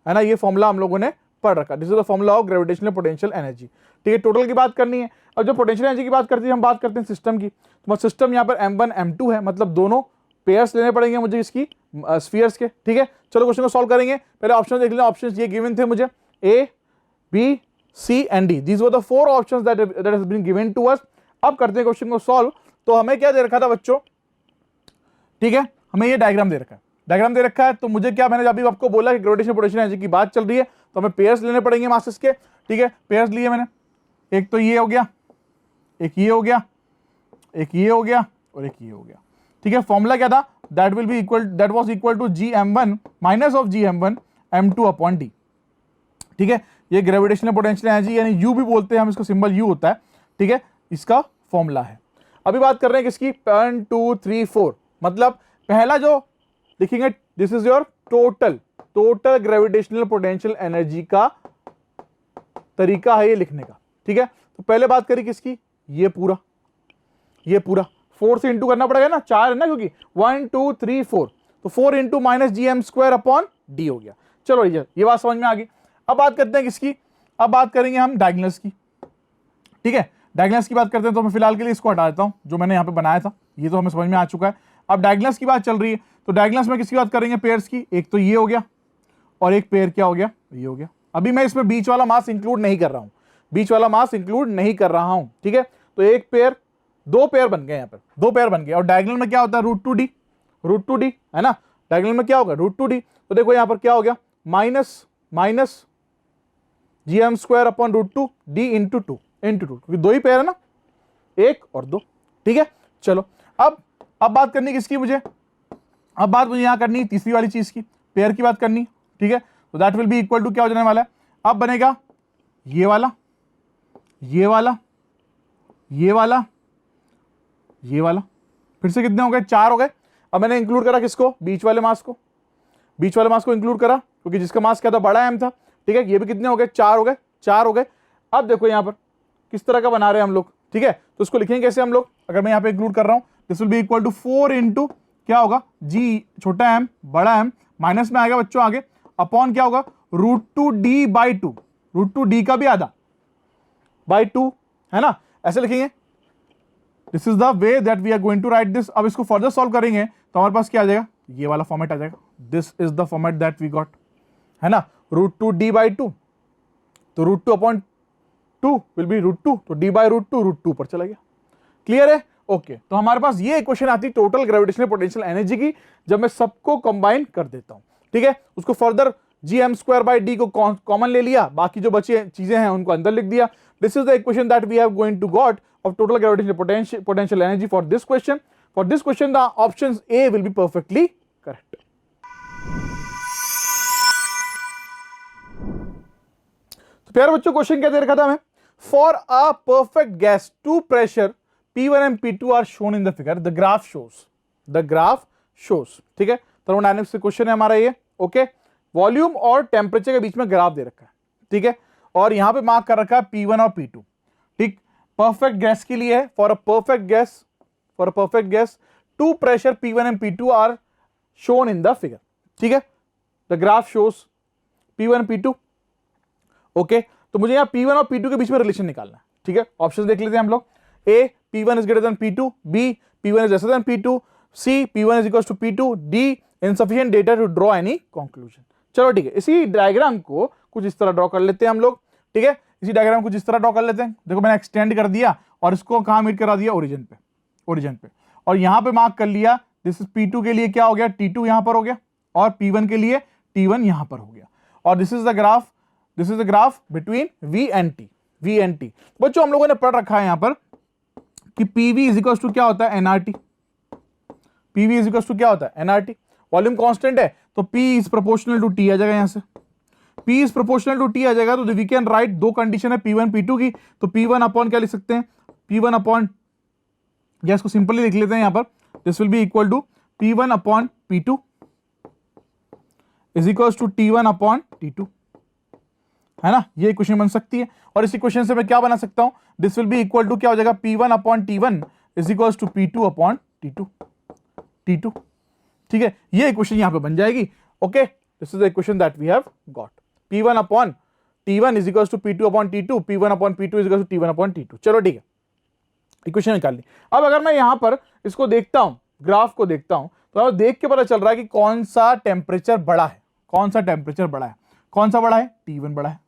है ना, ये फॉर्मूला हम लोगों ने पढ़ रखा। This is the formula of gravitational potential energy, ठीक है। टोटल की बात करनी है। अब जो पोटेंशियल एनर्जी की बात करते हैं, हम बात करते हैं सिस्टम की, तो सिस्टम यहाँ पर m1 m2 है, मतलब दोनों पेयर्स लेने पड़ेंगे मुझे इसकी स्फीयर्स के, ठीक है। चलो क्वेश्चन को सॉल्व करेंगे। पहले ऑप्शन देख लेना, ऑप्शंस ये गिवन थे मुझे A, B, C and D, these were the 4 options that has been given to us. अब करते हैं क्वेश्चन को सॉल्व। तो हमें क्या दे रखा था बच्चों, ठीक है, हमें ये डायग्राम दे रखा है, डायग्राम दे रखा है। तो मुझे क्या, मैंने अभी आपको बोला कि ग्रेविटेशनल पोटेंशियल एनर्जी की बात चल रही है, तो हमें पेयर्स लेने पड़ेंगे मासेस के, ठीक है। पेयर्स लिए मैंने, एक तो ये हो गया, एक ये हो गया, एक ये हो गया और एक ये हो गया, ठीक है। फॉर्मूला क्या था, that will be equal, that was equal to gm1 minus of gm1 m2 upon d, ठीक है। ये ग्रेविटेशनल पोटेंशियल एनर्जी यानी u भी बोलते हैं हम, इसका सिंबल u होता है, ठीक है, इसका फॉर्मूला है। अभी बात कर रहे हैं किसकी, 1 2 3 4, मतलब पहला जो लिखेंगे, this is your total gravitational potential energy का तरीका है ये लिखने का, ठीक है। तो पहले बात करी किसकी, ये पूरा 4 से इंटू करना पड़ेगा ना, 4 है ना, क्योंकि 1 2 3 4, तो 4 into minus gm² upon d हो गया। चलो ये बात समझ में आ गई। अब बात करते हैं किसकी, अब बात करेंगे हम डायगोनल्स की, ठीक है। डायगोनल्स की बात करते हैं, तो मैं फिलहाल के लिए इसको हटा देता हूं, जो मैंने यहाँ पे बनाया था ये तो हमें समझ में आ चुका है। अब डायगोनल्स की बात चल रही है, तो डायगोनल्स में किसकी बात करेंगे, पेयर्स की। एक तो ये हो गया और एक पेयर क्या हो गया, ये हो गया। अभी मैं इसमें बीच वाला मास इंक्लूड नहीं कर रहा हूं, ठीक है। तो एक पेयर, 2 पेयर बन गए, यहाँ पर 2 पेयर बन गए। और डायगोनल में क्या होता है, √2d है ना, डायगोनल में क्या होगा √2d। तो देखो यहाँ पर क्या हो गया, minus gm² upon √2 d into 2, क्योंकि 2 ही पेयर है ना, 1 और 2, ठीक है। चलो अब बात करनी किसकी मुझे, अब बात मुझे यहां करनी तीसरी वाली चीज की, पेयर की बात करनी, ठीक है। तो that will be equal to क्या हो जाने वाला है, अब बनेगा ये वाला, फिर से कितने हो गए, 4 हो गए। अब मैंने इंक्लूड करा किसको, बीच वाले मास को इंक्लूड करा, क्योंकि जिसका मास क्या था, बड़ा m था, ठीक है। ये भी कितने हो गए, 4 हो गए। अब देखो यहां पर किस तरह का बना रहे हैं हम लोग, ठीक है। तो उसको लिखेंगे कैसे हम लोग, अगर मैं यहां पे इंक्लूड कर रहा हूं, this will be equal to 4 into क्या होगा, g छोटा m बड़ा m, माइनस में आएगा बच्चों आगे, अपॉन क्या होगा √2d/2, √2d का भी आधा बाई 2 है ना, ऐसे लिखेंगे। This is the way that we are going to write this. अब इसको फर्दर सॉल्व करेंगे तो हमारे पास क्या आ जाएगा, ये वाला फॉर्मेट आ जाएगा। This is the format that we got, है ना, √2d/2, तो √2 अपॉन 2 विल बी √2, तो d/√2 √2 पर चला गया। क्लियर है, ओके। तो हमारे पास ये इक्वेशन आती है टोटल ग्रेविटेशनल पोटेंशियल एनर्जी की, जब मैं सबको कंबाइन कर देता हूं, ठीक है। उसको फर्दर gm²/d को कॉमन ले लिया, बाकी जो बची चीजें हैं उनको अंदर लिख दिया। This is the equation that we have going to got of total gravitational potential energy for this question. For this question the option A will be perfectly correct. तो प्यारे बच्चों क्वेश्चन क्या दे रखा था हमें, for a perfect gas two pressure P1 and P2 are shown in the figure, the graph shows, ठीक है। थर्मोडायनेमिक्स से क्वेश्चन है हमारा ये, ओके। वॉल्यूम और टेम्परेचर के बीच में ग्राफ दे रखा है, ठीक है, और यहां पे मार्क कर रखा है P1 और P2, ठीक। परफेक्ट गैस के लिए है, for a perfect gas two pressure P1 and P2 are shown in the figure, ठीक है। The the graph shows P1 P2। Okay, तो मुझे यहाँ P1 और P2 के बीच में रिलेशन निकालना है, ठीक है। ऑप्शन देख लेते हैं हम लोग। A P1 is greater than P2, B P1 is lesser than P2, C P1 is equals to P2, D insufficient data to draw any conclusion. चलो ठीक है, इसी डायग्राम को कुछ इस तरह ड्रॉ कर लेते हैं हम लोग, ठीक है। इसी डायग्राम को कुछ इस तरह ड्रॉ कर लेते हैं। देखो मैंने एक्सटेंड कर दिया और इसको कहाँ मीट करा दिया, ओरिजिन पे, और यहाँ पे मार्क कर लिया दिस इज P2 के लिए क्या हो गया, T2 यहाँ पर हो गया, और P1 के लिए T1 यहाँ पर हो गया, और this is the graph between V and T। बच्चों हम लोगों ने पढ़ रखा है यहाँ पर कि PV इज इक्वल टू क्या होता है, NRT। PV is equal to क्या होता है, NRT। वॉल्यूम कांस्टेंट है तो P is proportional to T आ जाएगा, यहाँ से P is proportional to T आ जाएगा। तो वी कैन राइट, दो कंडीशन है P1 P2 की, तो P1 अपॉन क्या लिख सकते हैं, P1 अपॉन, या इसको सिंपली लिख लेते हैं यहाँ पर, this will be equal to P1 upon P2 is equal to T1 upon T2, है ना। ये इक्वेशन बन सकती है, और इस इक्वेशन से मैं क्या बना सकता हूं, this will be equal to क्या हो जाएगा, P1 upon T1 is equal to P2 upon T2, ठीक है। ये इक्वेशन यहां पे बन जाएगी। Okay, this is the equation that we have got, P1 upon T1 is equal to P2 upon T2, P1 upon P2 is equal to T1 upon T2। चलो ठीक है, इक्वेशन निकाल ली। अब अगर मैं यहां पर इसको देखता हूं, ग्राफ को देखता हूं, तो देख के पता चल रहा है कि कौन सा टेम्परेचर बड़ा है, कौन सा बड़ा है, T1 बड़ा है,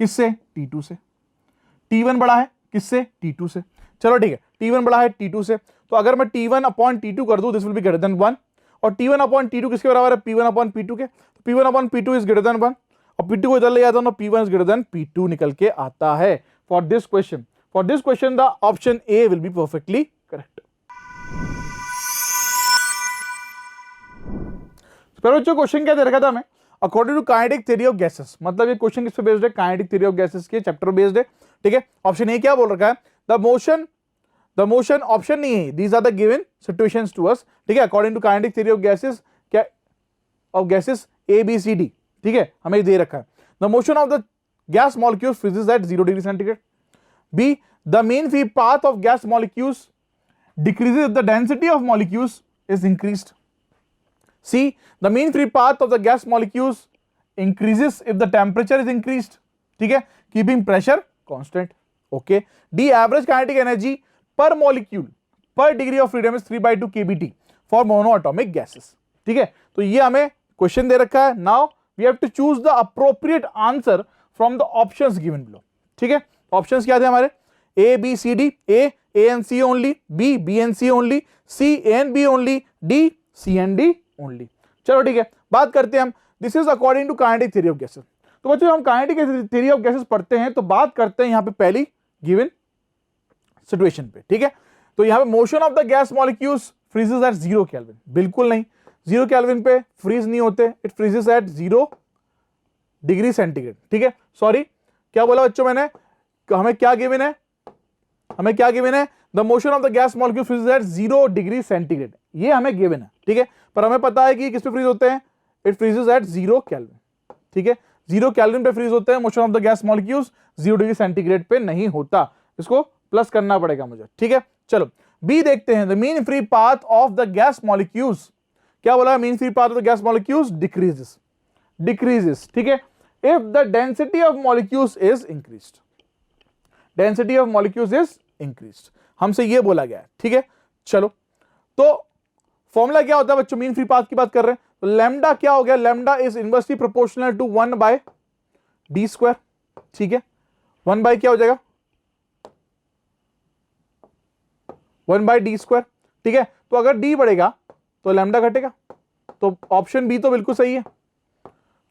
किससे, T2 से। T1 बड़ा है किससे, T2 से। चलो ठीक है, T1 बड़ा है T2 से, तो अगर मैं T1 अपॉन T2 कर दूं, this will be greater than 1, और T1 अपॉन T2 किसके बराबर है, P1 अपॉन P2 के, तो P1 upon P2 is greater then 1, और P2 को इधर ले जाता हूं, P1 is greater than P2 निकल के आता है। For this question the option A will be perfectly correct. बच्चों क्वेश्चन क्या दे रखा था हमें, according to kinetic theory of gases, मतलब ये क्वेश्चन किस पे बेस्ड है, काइनेटिक थ्योरी ऑफ गैसेस के चैप्टर बेस्ड है, ठीक है। ऑप्शन ए क्या बोल रखा है, द मोशन ऑप्शन नहीं है, these are the given situations to us, ठीक है, according to kinetic theory of gases, क्या of gases A B C D, ठीक है, हमें दे रखा है। The motion of the gas molecules freezes at 0 degree centigrade. B the mean free path of gas molecules decreases if the density of molecules is increased. C, the mean free path of the gas molecules increases if the temperature is increased, ठीक है, keeping pressure constant. Okay. D, average kinetic energy per molecule per degree of freedom is 3/2 kBT for monoatomic gases, ठीक है। तो ये हमें question दे रखा है। Now we have to choose the appropriate answer from the options given below, ठीक है। ऑप्शंस क्या थे हमारे, A, B, C, D, A and C only, B and C only, C, A and B only, D, C and D only. चलो ठीक है, बात करते हैं हम, this is according to kinetic theory of gases. तो बच्चों हम काइनेटिक थ्योरी ऑफ गैसेस पढ़ते हैं, तो बात करते हैं यहां पे पहली गिवन सिचुएशन पे, ठीक है। तो यहां पे motion of the gas molecules freezes at 0 kelvin, बिल्कुल नहीं, 0 केल्विन पे फ्रीज नहीं होते, it freezes at 0 degree centigrade, ठीक है। सॉरी, क्या बोला बच्चों मैंने, हमें क्या गिवन है, the motion of the gas molecule freezes at 0 degree centigrade, ये हमें गिवन है, ठीक है। पर हमें पता है कि किस पे फ्रीज होते हैं, इट फ्रीजेस एट 0 केल्विन, ठीक है, 0 केल्विन पे फ्रीज होते हैं। Motion of the gas molecules 0 degree centigrade पे नहीं होता, इसको प्लस करना पड़ेगा मुझे, ठीक है। चलो बी देखते हैं, the mean free path of the gas molecules, क्या बोला, mean free path of the gas molecules decreases, ठीक है, if the density of molecules is increased, हमसे ये बोला गया है, ठीक है। चलो तो फॉर्मूला क्या होता है बच्चों, मीन फ्री पाथ की बात कर रहे हैं, तो लैम्डा क्या हो गया, lambda is inversely proportional to 1/d², ठीक है। 1 क्या हो जाएगा, 1/d², ठीक है। तो अगर d बढ़ेगा तो लैम्डा घटेगा, तो ऑप्शन बी तो बिल्कुल सही है,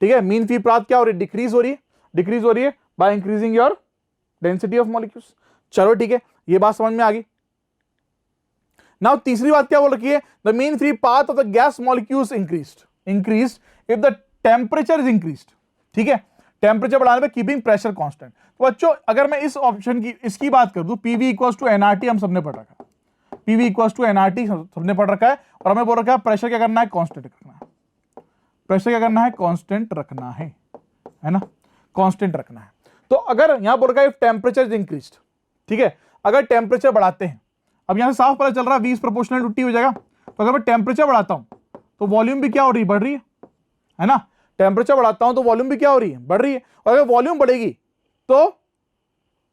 ठीक है। मीन फ्री पाथ क्या हो रही है, डिक्रीज हो रही है by increasing your density of molecules. चलो ठीक है, ये बात समझ में आ गई। नाउ तीसरी बात क्या बोल रखी है, the mean free path of the gas molecules increased if the temperature is increased, ठीक है, टेम्परेचर बढ़ाने पे कीपिंग प्रेशर कांस्टेंट। तो बच्चों अगर मैं इस ऑप्शन की इसकी बात कर दूं, पीवी इक्वल्स टू एनआरटी हम सबने पढ़ रखा है, पीवी इक्वल्स टू एनआरटी सबने पढ़ रखा है, और हमें बोल रखा है प्रेशर क्या करना है, कांस्टेंट रखना है, प्रेशर क्या करना है, कांस्टेंट रखना है ना, कांस्टेंट रखना है। तो अगर यहां बोल रखा है इफ टेम्परेचर इज इंक्रीज्ड, ठीक है, अगर टेम्परेचर बढ़ाते हैं, अब यहां से साफ पता चल रहा है V प्रोपोर्शनल टू T हो जाएगा, तो अगर मैं टेम्परेचर बढ़ाता हूं तो वॉल्यूम भी क्या हो रही है, बढ़ रही है ना। टेम्परेचर बढ़ाता हूं तो वॉल्यूम भी क्या हो रही है, बढ़ रही है। और अगर वॉल्यूम बढ़ेगी तो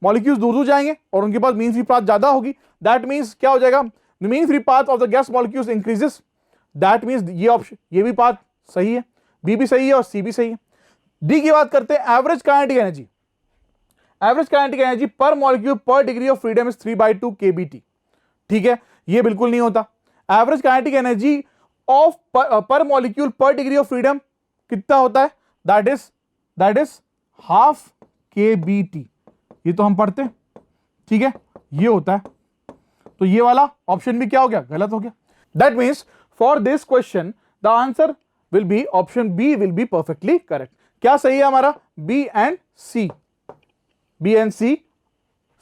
मॉलिक्यूल्स दूर दूर जाएंगे और उनके पास मीन फ्री पाथ ज्यादा होगी। दैट मीन्स क्या हो जाएगा, the mean free path of the gas molecules increases. That means ये ऑप्शन, ये भी पाथ सही है, बी भी सही है और सी भी सही है। डी की बात करते हैं, average kinetic energy. Average kinetic energy पर मॉलिक्यूल पर degree of freedom is 3/2 kBT। ठीक है, ये बिल्कुल नहीं होता। एवरेज काइनेटिक एनर्जी ऑफ पर मॉलिक्यूल पर डिग्री ऑफ फ्रीडम कितना होता है, दैट इज हाफ kBT। ये तो हम पढ़ते हैं, ठीक है, ये होता है। तो ये वाला ऑप्शन भी क्या हो गया, गलत हो गया। That means for this question the answer will be option B will be perfectly correct. क्या सही है हमारा, B and C, B and C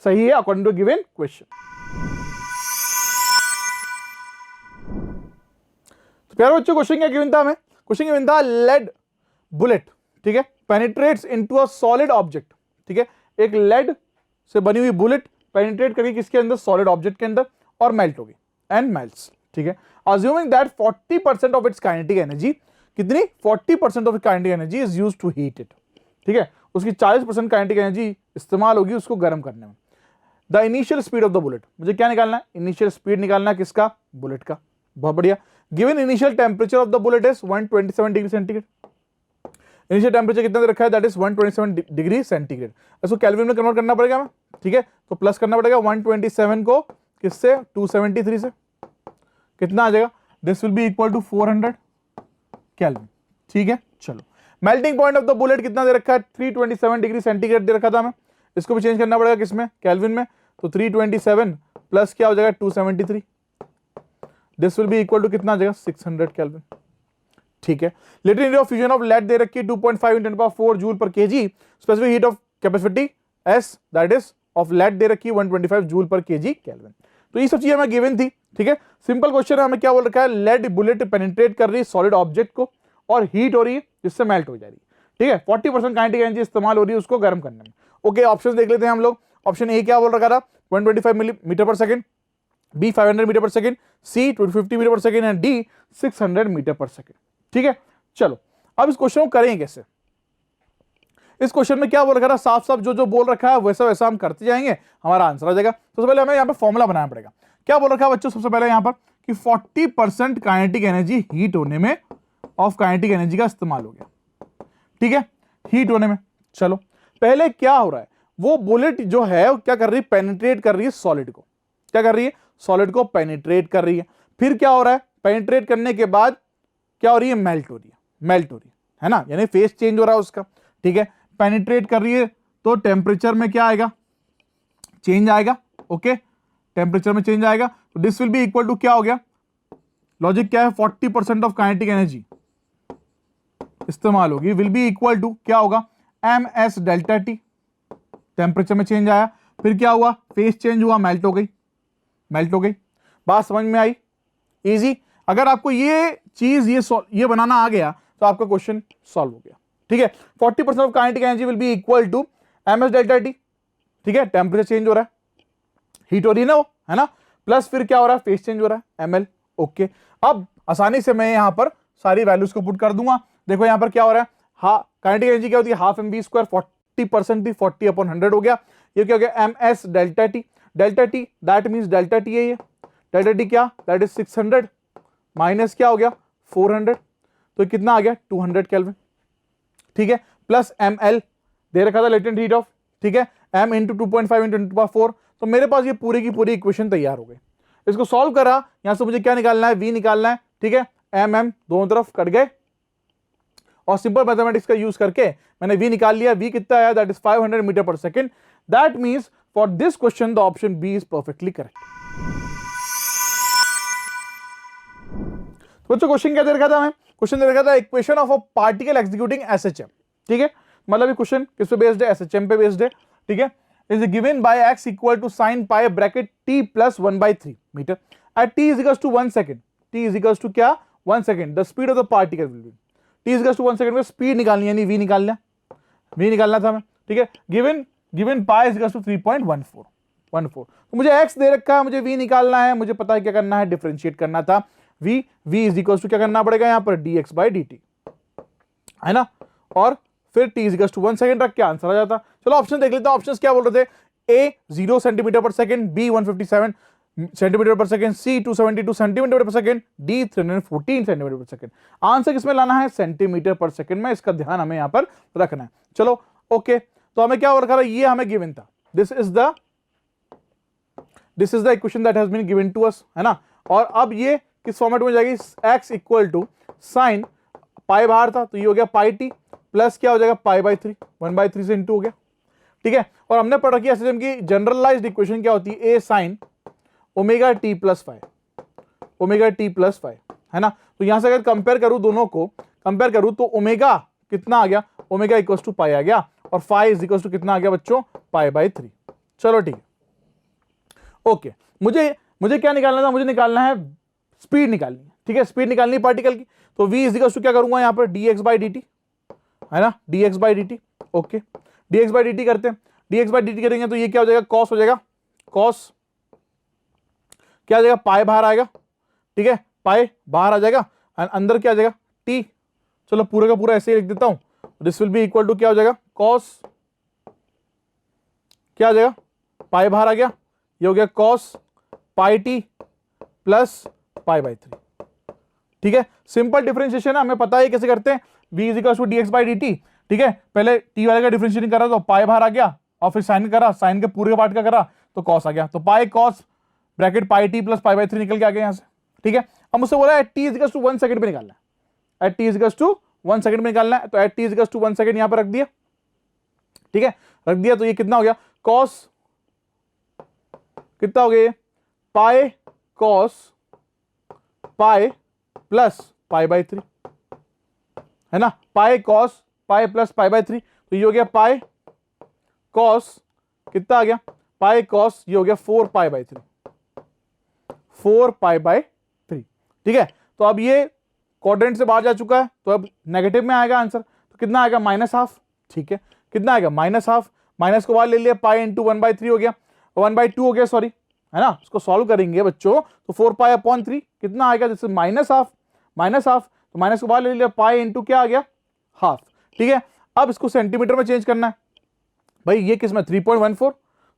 सही है अकॉर्डिंग टू गिवन क्वेश्चन। तो प्यारे बच्चों, क्वेश्चन क्या गिवन था हमें, क्वेश्चन गिवन था लेड बुलेट, ठीक है, penetrates into a solid object. ठीक है, एक लेड से बनी हुई बुलेट पेनिट्रेट करके किसके अंदर, सॉलिड ऑब्जेक्ट के अंदर, और मेल्ट होगी एंड मेल्ट्स। ठीक है, assuming that 40% of its kinetic energy, कितनी, 40% of its kinetic energy is used to heat it. ठीक है, उसकी 40% काइनेटिक एनर्जी इस्तेमाल होगी उसको गर्म करने में। The initial speed of the bullet, मुझे क्या निकालना है, इनिशियल स्पीड निकालना है किसका, बुलेट का। बहुत बढ़िया। Given initial temperature of the bullet is 127 degree centigrade. Initial temperature कितना दे रखा है, दैट इज 127 डिग्री सेंटीग्रेड। इसको केल्विन में कन्वर्ट करना पड़ेगा हमें, ठीक है, तो प्लस करना पड़ेगा 127 को किससे, 273 से, कितना आ जाएगा, this will be equal to 400 kelvin. ठीक है, चलो। Melting point of the bullet कितना दे रखा है, 327 डिग्री सेंटीग्रेड दे रखा था हमें, इसको भी चेंज करना पड़ेगा किसमें, केल्विन में। तो 327 प्लस क्या हो जाएगा, 273, this will be equal to कितना आ जाएगा, 600 केल्विन। ठीक है, latent heat of fusion of lead दे रखी है 2.5 × 10⁴ joule per kg. Specific heat of capacity S that is of lead दे रखी है 125 जूल पर केजी केल्विन। तो ये सब चीजें हमें गिवन थी। ठीक है, सिंपल क्वेश्चन है, हमें क्या बोल रखा है, लेड बुलेट पेनिट्रेट कर रही है सॉलिड ऑब्जेक्ट को और हीट हो रही है जिससे मेल्ट हो जा रही है। ठीक है, 40% काइनेटिक एनर्जी इस्तेमाल हो रही है उसको गर्म करने में। ओके, ऑप्शन देख लेते हैं हम लोग। ऑप्शन ए क्या बोल रखा था, 125 metre per second, B 500 metre per second, C 250 metre per second and D 600 metre per second. ठीक है, चलो अब इस क्वेश्चन को करेंगे कैसे। इस क्वेश्चन में क्या बोल रखा था, साफ साफ जो जो बोल रखा है वैसा वैसा हम करते जाएंगे, हमारा आंसर आ जाएगा। सबसे पहले हमें यहाँ पे फॉर्मूला बनाना पड़ेगा। क्या बोल रखा है बच्चों, सबसे पहले यहाँ पर कि 40% काइनेटिक एनर्जी हीट होने में ऑफ काइनेटिक एनर्जी का इस्तेमाल हो गया। ठीक है, हीट होने में। चलो पहले क्या हो रहा है, वो बुलेट जो है क्या कर रही है, पेनिट्रेट कर रही है सॉलिड को। क्या कर रही है, सॉलिड को पेनिट्रेट कर रही है। फिर क्या हो रहा है, पेनिट्रेट करने के बाद क्या हो रही है, मेल्ट हो रही है, मेल्ट हो रही है ना, यानी फेस चेंज हो रहा है उसका। ठीक है, पेनिट्रेट कर रही है तो टेम्परेचर में क्या आएगा, चेंज आएगा। ओके, टेम्परेचर में चेंज आएगा तो this will be equal to क्या हो गया, लॉजिक क्या है, 40% ऑफ काइनेटिक एनर्जी इस्तेमाल होगी, विल बी इक्वल टू क्या होगा, ms डेल्टा टी। टेम्परेचर में चेंज आया, फिर क्या हुआ, फेस चेंज हुआ, मेल्ट हो गई, मेल्ट हो गई। बात समझ में आई, इजी। अगर आपको ये चीज ये बनाना आ गया तो आपका क्वेश्चन सॉल्व हो गया। ठीक है, 40% of kinetic energy will be equal to ms delta T. ठीक है, टेम्परेचर चेंज हो रहा है, हीट हो रही है ना वो, है ना, प्लस फिर क्या हो रहा है, फेस चेंज हो रहा है, ml। ओके, अब आसानी से मैं यहां पर सारी वैल्यूज को पुट कर दूंगा। देखो यहां पर क्या हो रहा है, काइनेटिक एनर्जी क्या होती है, हाफ mv², 40% थी, 40/100 हो गया। ये क्या हो गया, ms delta T. Delta T that means delta T है ये, डेल्टा टी क्या, दैट इज 600 माइनस क्या हो गया, 400, तो कितना आ गया, 200 केल्विन। ठीक है, प्लस ml दे रखा था लेटेंट हीट ऑफ, ठीक है, m इंटू 2.5 × 10⁴। तो मेरे पास ये पूरी की पूरी इक्वेशन तैयार हो गई। इसको सॉल्व करा, यहां से मुझे क्या निकालना है, v निकालना है। ठीक है, m दोनों तरफ कट गए और सिंपल मैथमेटिक्स का यूज करके मैंने v निकाल लिया। v कितना आया, that is 500 metre per second. That means for this question the option B is perfectly correct. बच्चों क्वेश्चन क्या दे रखा था हमें, क्वेश्चन दे रखा था equation of a particle executing SHM. ठीक है, मतलब ये क्वेश्चन किस पे बेस्ड है, एसएचएम पे बेस्ड है। ठीक है, is given by x equal to sin pi bracket t plus 1/3 metre at t is equals to 1 second. t is equals to क्या, 1 second. The speed of the particle will be, t is equals to 1 second में speed निकालनी है, यानी v निकालना, v निकालना था हमें। ठीक है, given pi is equals to 3.14। तो मुझे x दे रखा है, मुझे v निकालना है, मुझे पता है क्या करना है, डिफरेंशिएट करना था। v इज इक्वल्स टू क्या करना पड़ेगा यहाँ पर, dx/dt, है ना। और फिर t इज टू 1 सेकेंड रख के आंसर आ जाता। चलो ऑप्शन देख लेते हैं। ऑप्शंस क्या बोल रहे थे? A 0 centimetre per second, B 157 centimetre per second, C 272 centimetre per second, D 314 centimetre per second. Answer किसमें लाना है? सेंटीमीटर पर सेकेंड में। इसका ध्यान हमें यहां पर रखना है। चलो ओके, तो हमें क्या रखा था? ये हमें गिवन था। This is the equation that has been given to us, है ना। और अब ये किस फॉर्मेट में जाएगी? x equal to sine pi बाहर था तो ये हो गया पाई टी प्लस क्या हो जाएगा? पाई बाई 3, 1/3 से इंटू हो गया। ठीक है, और हमने पढ़ रखी है की जनरलाइज्ड इक्वेशन क्या होती है? a sine omega T plus 5, omega T plus 5, है ना। तो यहां से अगर कंपेयर करूं, दोनों को कंपेयर करूं तो ओमेगा कितना आ गया? ओमेगा इक्वल टू पाई आ गया, और 5 इज इक्वल टू कितना आ गया बच्चों? Pi by 3। चलो ठीक है, ओके। मुझे क्या निकालना था? मुझे निकालना है स्पीड निकालनी है। ठीक है, स्पीड निकालनी है पार्टिकल की। तो v इज इक्वल टू क्या करूंगा यहां पर? dx बाई dt, है ना, dx by dt। Okay, dx by dt करते हैं। dx बाई dt करेंगे तो ये क्या हो जाएगा? कॉस हो जाएगा। कॉस क्या आ जाएगा? पाई बाहर आएगा। ठीक है, पाई बाहर आ जाएगा, अंदर क्या आ जाएगा? t। चलो पूरे का पूरा ऐसे ही लिख देता हूं। This will be equal to क्या हो जाएगा? कॉस क्या आ जाएगा? पाई बाहर आ गया, ये हो गया cos pi T plus pi by 3। ठीक है, सिंपल डिफरेंशिएशन है, हमें पता है कैसे करते हैं। v is equal to dx by dt। ठीक है, पहले t वाले का डिफरेंशिएटिंग करा तो पाई बाहर आ गया, और फिर साइन करा, साइन के पूरे पार्ट का करा तो कॉस आ गया। तो pi cos bracket pi T plus pi by 3 निकल के आ गया यहां से। ठीक है, अब मुझसे बोला at t is equal to 1 second पे निकालना है। At t is equal to 1 second में निकालना है, तो at t is equal to 1 second यहां पर रख दिया। ठीक है, रख दिया तो ये कितना हो गया? कॉस कितना हो गया? Pi cos pi plus pi by 3, है ना। Pi cos pi plus pi by 3, तो ये हो गया पाई कॉस कितना आ गया? पाई कॉस ये हो गया 4 पाई बाई 3, 4 पाई बाई 3। ठीक है, तो अब ये क्वाड्रेंट से बाहर जा चुका है, तो अब नेगेटिव में आएगा आंसर। तो कितना आएगा? -½ ठीक है, कितना आएगा? -½ माइनस को बाहर ले लिया, पाई इंटू 1/3 हो गया, 1/2 हो गया, सॉरी, है ना। इसको सॉल्व करेंगे बच्चों तो 4 पाई अपॉन 3 कितना आएगा? जैसे -½ तो माइनस को बाहर ले लिया, पाई इंटू क्या आ गया? ½ ठीक है, अब इसको सेंटीमीटर में चेंज करना है भाई। ये किस में? 3.14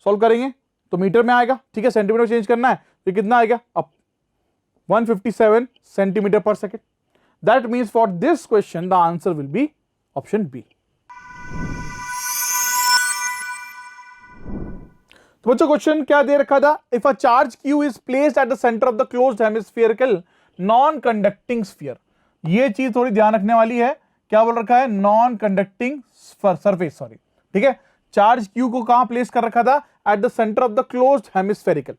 सॉल्व करेंगे तो मीटर में आएगा। ठीक है, सेंटीमीटर में चेंज करना है तो कितना आएगा? अब 157 centimetre per second. That means for this question the answer will be option B. तो बच्चों क्वेश्चन क्या दे रखा था? If a charge q is placed at the centre of the closed hemispherical non conducting sphere. ये चीज थोड़ी ध्यान रखने वाली है। क्या बोल रखा है? Non conducting surface, sorry. ठीक है, चार्ज q को कहां प्लेस कर रखा था? Eight the centre of the closed hemispherical,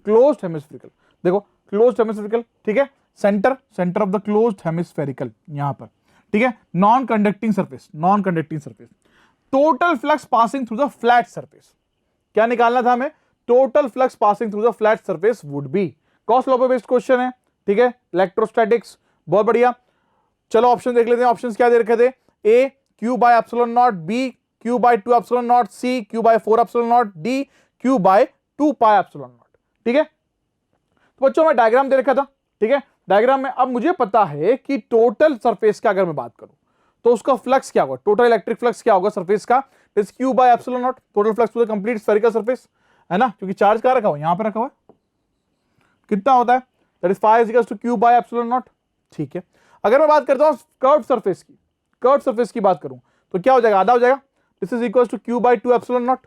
closed hemispherical, देखो क्लोज्ड हेमिस्फेरिकल। ठीक है, centre of the closed hemispherical यहां पर। ठीक है, non conducting surface, non conducting surface. Total flux passing through the flat surface, क्या निकालना था हमें? Total flux passing through the flat surface would be. Gauss law पे बेस्ड क्वेश्चन है। ठीक है, इलेक्ट्रोस्टैटिक्स, बहुत बढ़िया। चलो ऑप्शन देख लेते हैं। ऑप्शंस क्या दे रखे थे? A q by epsilon naught, B q by 2 epsilon naught, C q by 4 epsilon naught, D q by 2 pi epsilon naught. ठीक है, तो बच्चों मैं डायग्राम दे रखा था। ठीक है, डायग्राम में अब मुझे पता है कि टोटल सरफेस का अगर मैं बात करूं तो उसका फ्लक्स क्या होगा? टोटल इलेक्ट्रिक फ्लक्स क्या होगा सरफेस का? Is q by epsilon naught, total flux to the complete spherical surface, है ना, क्योंकि चार्ज कहां रखा हुआ? यहां पे रखा हुआ है। कितना होता है? That is 5 equals to q by epsilon naught. ठीक है, अगर मैं बात करता हूं कर्व सरफेस की, कर्व सरफेस की बात करूं तो क्या हो जाएगा? आधा हो जाएगा। This is equals to q by 2 epsilon naught,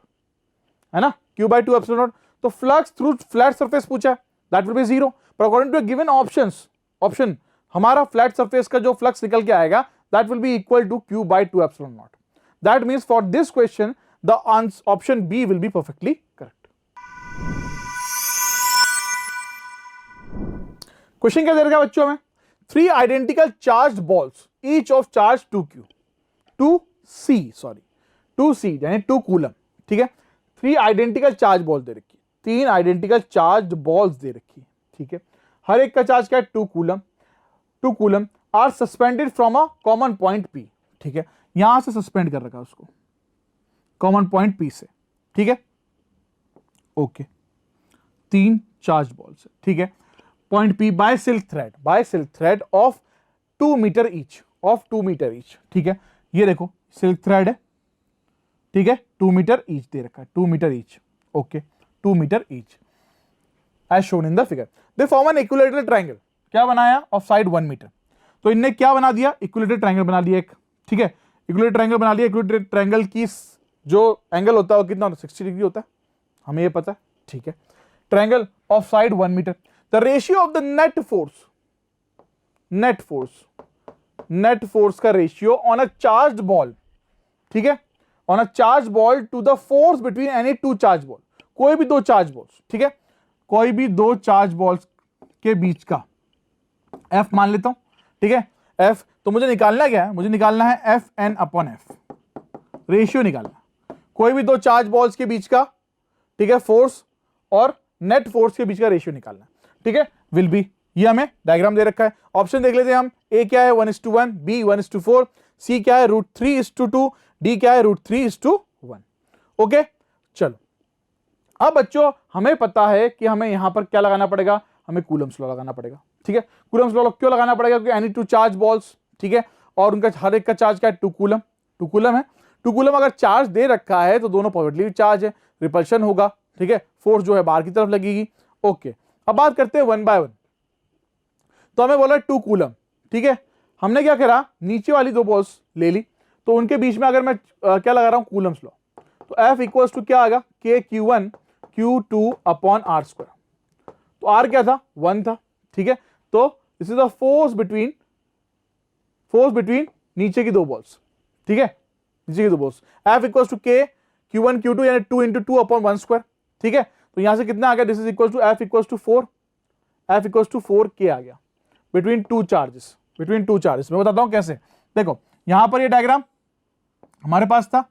है ना, q बाय 2 एप्सिलॉन नॉट। तो फ्लक्स थ्रू फ्लैट सरफेस पूछा है, दैट विल बी 0। पर अकॉर्डिंग टू गिवन ऑप्शन हमारा फ्लैट सरफेस का जो फ्लक्स निकल के आएगा that will be equal to q by 2 epsilon naught. That means for this question the option B will be perfectly correct. Question क्या दे रखा है बच्चों में? 3 identical charged balls each of charge 2q 2c यानी 2 कूलम। ठीक है, 3 identical charge ball दे रखी, 3 आइडेंटिकल चार्ज्ड बॉल्स दे रखी। ठीक है, हर एक का चार्ज क्या है? 2 coulomb are suspended from a common point p। ठीक है, यहां से सस्पेंड कर रखा उसको कॉमन पॉइंट p से। ठीक है, ओके, 3 चार्ज बॉल्स। ठीक है, point p by silk thread of 2 metre each, ठीक है, ये देखो सिल्क थ्रेड है, ठीक है, 2 मीटर ईच दे रखा है, 2 metre each, okay, 2 metre each as shown in the figure. They form an equilateral triangle, क्या बनाया, ऑफ साइड 1 मीटर। तो इनने क्या बना दिया, इक्विलेटरल ट्रायंगल बना दिया एक, ठीक है, इक्विलेटरल ट्रायंगल बना लिया। इक्विलेटरल ट्रायंगल की जो एंगल होता है वो कितना होता है, 60 डिग्री होता है, हमें ये पता है, ठीक है। Triangle of side 1 metre, the ratio of the net force, net force का ratio on a charged ball, ठीक है, on a charge ball to the force between any two charge ball, कोई भी दो चार्ज बॉल्स, ठीक है, कोई भी दो चार्ज बॉल्स के बीच का, एफ मान लेता हूं, ठीक है, एफ। तो मुझे निकालना क्या है, मुझे निकालना है F N upon F, ratio निकालना, कोई भी दो चार्ज बॉल्स के बीच का, ठीक है, फोर्स और नेट फोर्स के बीच का रेशियो निकालना, ठीक है, विल बी, ये हमें डायग्राम दे रखा है। ऑप्शन देख लेते हैं हम, ए क्या है 1:1, बी 1:4, सी क्या है √3:2, डी क्या है √3:1, ओके। चलो अब बच्चों हमें पता है कि हमें यहां पर क्या लगाना पड़ेगा, हमें कूलम्स लॉ लगाना पड़ेगा, ठीक है। कूलम्स लॉ क्यों लगाना पड़ेगा, क्योंकि एनी टू चार्ज बॉल्स, ठीक है, और उनका हर एक का चार्ज क्या है, 2 कूलम, 2 कूलम है। 2 कूलम अगर चार्ज दे रखा है तो दोनों पॉजिटिव चार्ज है, रिपल्शन होगा, ठीक है, फोर्स जो है बाहर की तरफ लगेगी, ओके। अब बात करते हैं 1 बाय 1। तो हमें बोला 2 कूलम, ठीक है, हमने क्या करा, नीचे वाली दो बॉल्स ले ली, तो उनके बीच में अगर मैं क्या लगा रहा हूं, कूलम्स लॉ, तो F इक्वल्स टू क्या आएगा, KQ1 Q2 upon R square. तो R क्या था, 1 था, ठीक है। तो this is the force between नीचे की दो बॉल्स, ठीक है, नीचे की दो balls. F equals to K Q1 Q2 यानी 2 × 2 अपॉन 1 स्क्वायर, ठीक है। तो यहां से कितना आ गया, this is equal to F equals to 4, F equals to 4K आ गया, बिटवीन टू चार्जेस, मैं बताता हूं कैसे। देखो यहां पर ये डायग्राम हमारे पास था,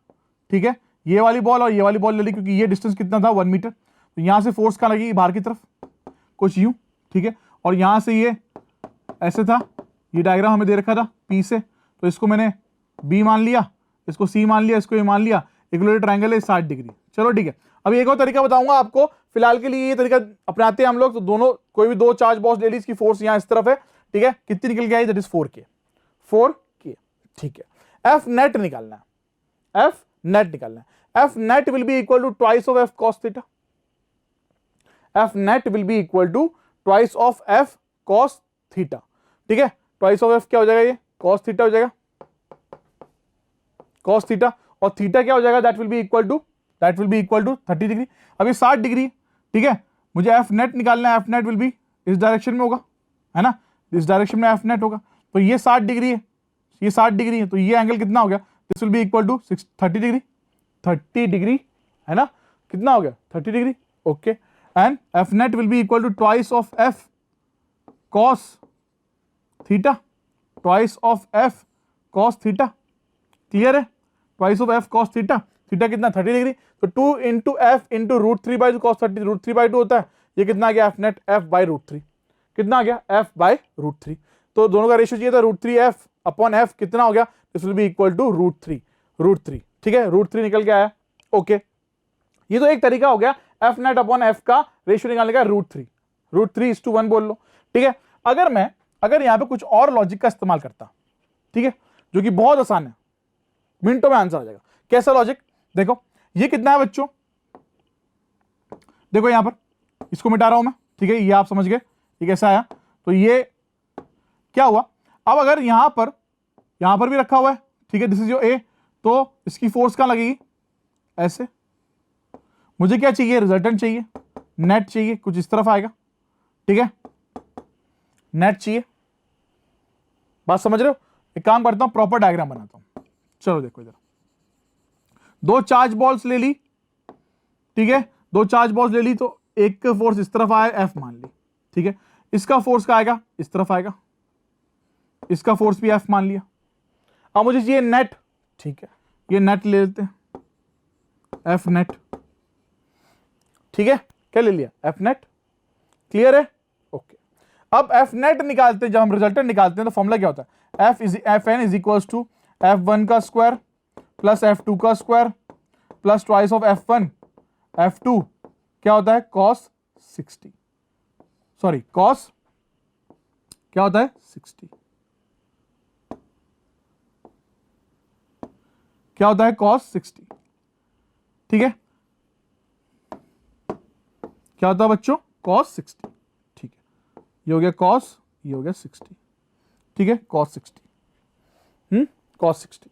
ठीक है, ये वाली बॉल और ये वाली बॉल ले ली, क्योंकि ये डिस्टेंस कितना था, 1 मीटर। तो यहां से फोर्स कहां लगेगी, बाहर की तरफ, कुछ यूं, ठीक है, और यहां से ये ऐसे था, ये डायग्राम हमें दे रखा था P से, तो इसको मैंने B मान लिया, इसको C मान लिया, इसको A मान लिया, इक्विलेटरल ट्रायंगल है 60 डिग्री। चलो ठीक है, अब एक और तरीका बताऊंगा आपको, फिलहाल के लिए ये तरीका अपनाते हैं हम लोग। तो दोनों, कोई भी दो चार्ज बॉल्स ले ली, इसकी फोर्स यहां इस तरफ है, ठीक है, कितनी निकल के आई, दैट इज 4K, ठीक है। F नेट निकालना है, F नेट निकालना है। F net will be equal to twice of F cos theta. F net will be equal to twice of F cos theta, ठीक है। twice of F क्या हो जाएगा, ये cos theta हो जाएगा, cos theta, और theta क्या हो जाएगा, that will be equal to 30 degree. अभी 60 डिग्री, ठीक है, मुझे F net निकालना है, F net will be इस डायरेक्शन में होगा, है ना, इस डायरेक्शन में F net होगा। तो ये 60 डिग्री है, ये 60 डिग्री है, तो ये एंगल कितना हो गया, this will be equal to 30 degree, 30 degree, है ना, कितना हो गया, 30 degree, okay. And F net will be equal to twice of F cos theta, twice of F cos theta, clear है, twice of F cos theta, theta कितना, 30 degree. तो 2 × F × √3/2 cos 30, √3/2 होता है, ये कितना आ गया, F net F/√3, कितना आ गया, F/√3। तो दोनों का रेशियो चाहिए था √3F अपॉन F, कितना हो गया, this will be equal to √3, ठीक है, √3 निकल के आया, ओके। ये तो एक तरीका हो गया F net अपॉन F का रेशियो निकालने का, √3:1 बोल लो, ठीक है। अगर यहां पे कुछ और लॉजिक का इस्तेमाल करता, ठीक है, जो कि बहुत आसान है, मिनटों में आंसर आ जाएगा। कैसा लॉजिक, देखो ये कितना है बच्चों, देखो यहां पर इसको मिटा रहा हूं मैं, ठीक है, ये आप समझ गए ये कैसे आया। तो ये क्या हुआ, अब अगर यहां पर भी रखा हुआ है, ठीक है, दिस इज योर A, तो इसकी फोर्स कहां लगेगी, ऐसे। मुझे क्या चाहिए, रिजल्टेंट चाहिए, नेट चाहिए, कुछ इस तरफ आएगा, ठीक है, नेट चाहिए, बात समझ रहे हो। एक काम करता हूं, प्रॉपर डायग्राम बनाता हूं, चलो देखो इधर, दो चार्ज बॉल्स ले ली, ठीक है, दो चार्ज बॉल्स ले ली, तो एक का फोर्स इस तरफ आया, F मान ली, ठीक है, इसका फोर्स का आएगा इस तरफ आएगा, इसका फोर्स भी F मान लिया। अब मुझे चाहिए नेट, ठीक है, ये नेट ले लेते हैं, F नेट, ठीक है, क्या ले लिया, F नेट, क्लियर है, ओके। अब F नेट निकालते हैं, जब हम रिजल्टेंट निकालते हैं तो फॉर्मूला क्या होता है, Fn is equal to F1 का स्क्वायर प्लस F2 का square plus twice of F1, F2 क्या होता है, cos 60, सॉरी cos क्या होता है, 60, क्या होता है cos 60, ठीक है, क्या होता है बच्चों cos 60, ठीक है, ये हो गया cos, ये हो गया 60, ठीक है, cos 60, cos 60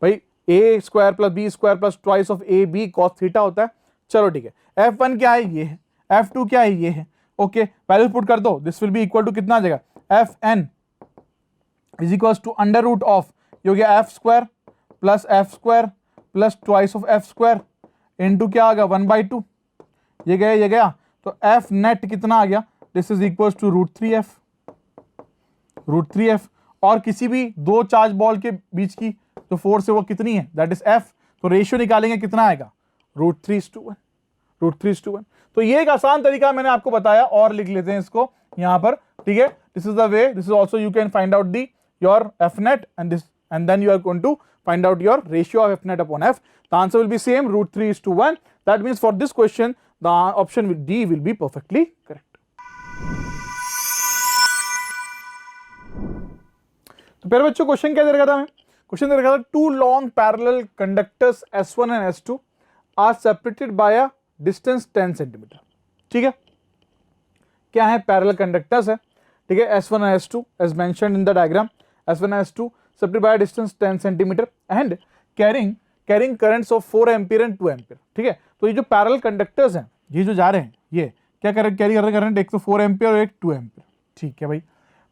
भाई a square plus b square plus twice of a b cos theta होता है। चलो ठीक है, f1 क्या है, ये है, f2 क्या है, ये है, ओके, वैल्यूज पुट कर दो, this will be equal to कितना आ जाएगा, fn is equal to under root of, ये हो गया f square plus twice of f square into क्या आ गया 1/2, ये गया, तो f नेट कितना आ गया, this is equal to root three F, और किसी भी दो चार्ज बॉल के बीच की जो फोर्स है वो कितनी है, दैट इज f, तो रेशियो निकालेंगे कितना आएगा, √3:1। तो ये एक आसान तरीका मैंने आपको बताया, और लिख लेते हैं इसको यहां पर, ठीक है, this is the way, this is also you can find out the your f net and then you are going to find out your ratio of f net upon f. The answer will be same, √3:1. That means for this question the option D will be perfectly correct. तो प्यारे बच्चों question क्या दे रखा था हमें, question दे रखा था two long parallel conductors S1 and S2 are separated by a distance 10 centimetre, ठीक है, क्या है, पैरेलल कंडक्टर्स है, ठीक है, S1 and S2 as mentioned in the diagram, S1 and S2 separated by a distance 10 centimeter and carrying currents of 4 ampere and 2 ampere, ठीक है, तो ये जो पैरेलल कंडक्टर्स हैं, ये जो जा रहे हैं, ये क्या कैरी कर रहे हैं करंट, एक तो 4 एम्पियर और एक 2 एम्पियर, ठीक है भाई,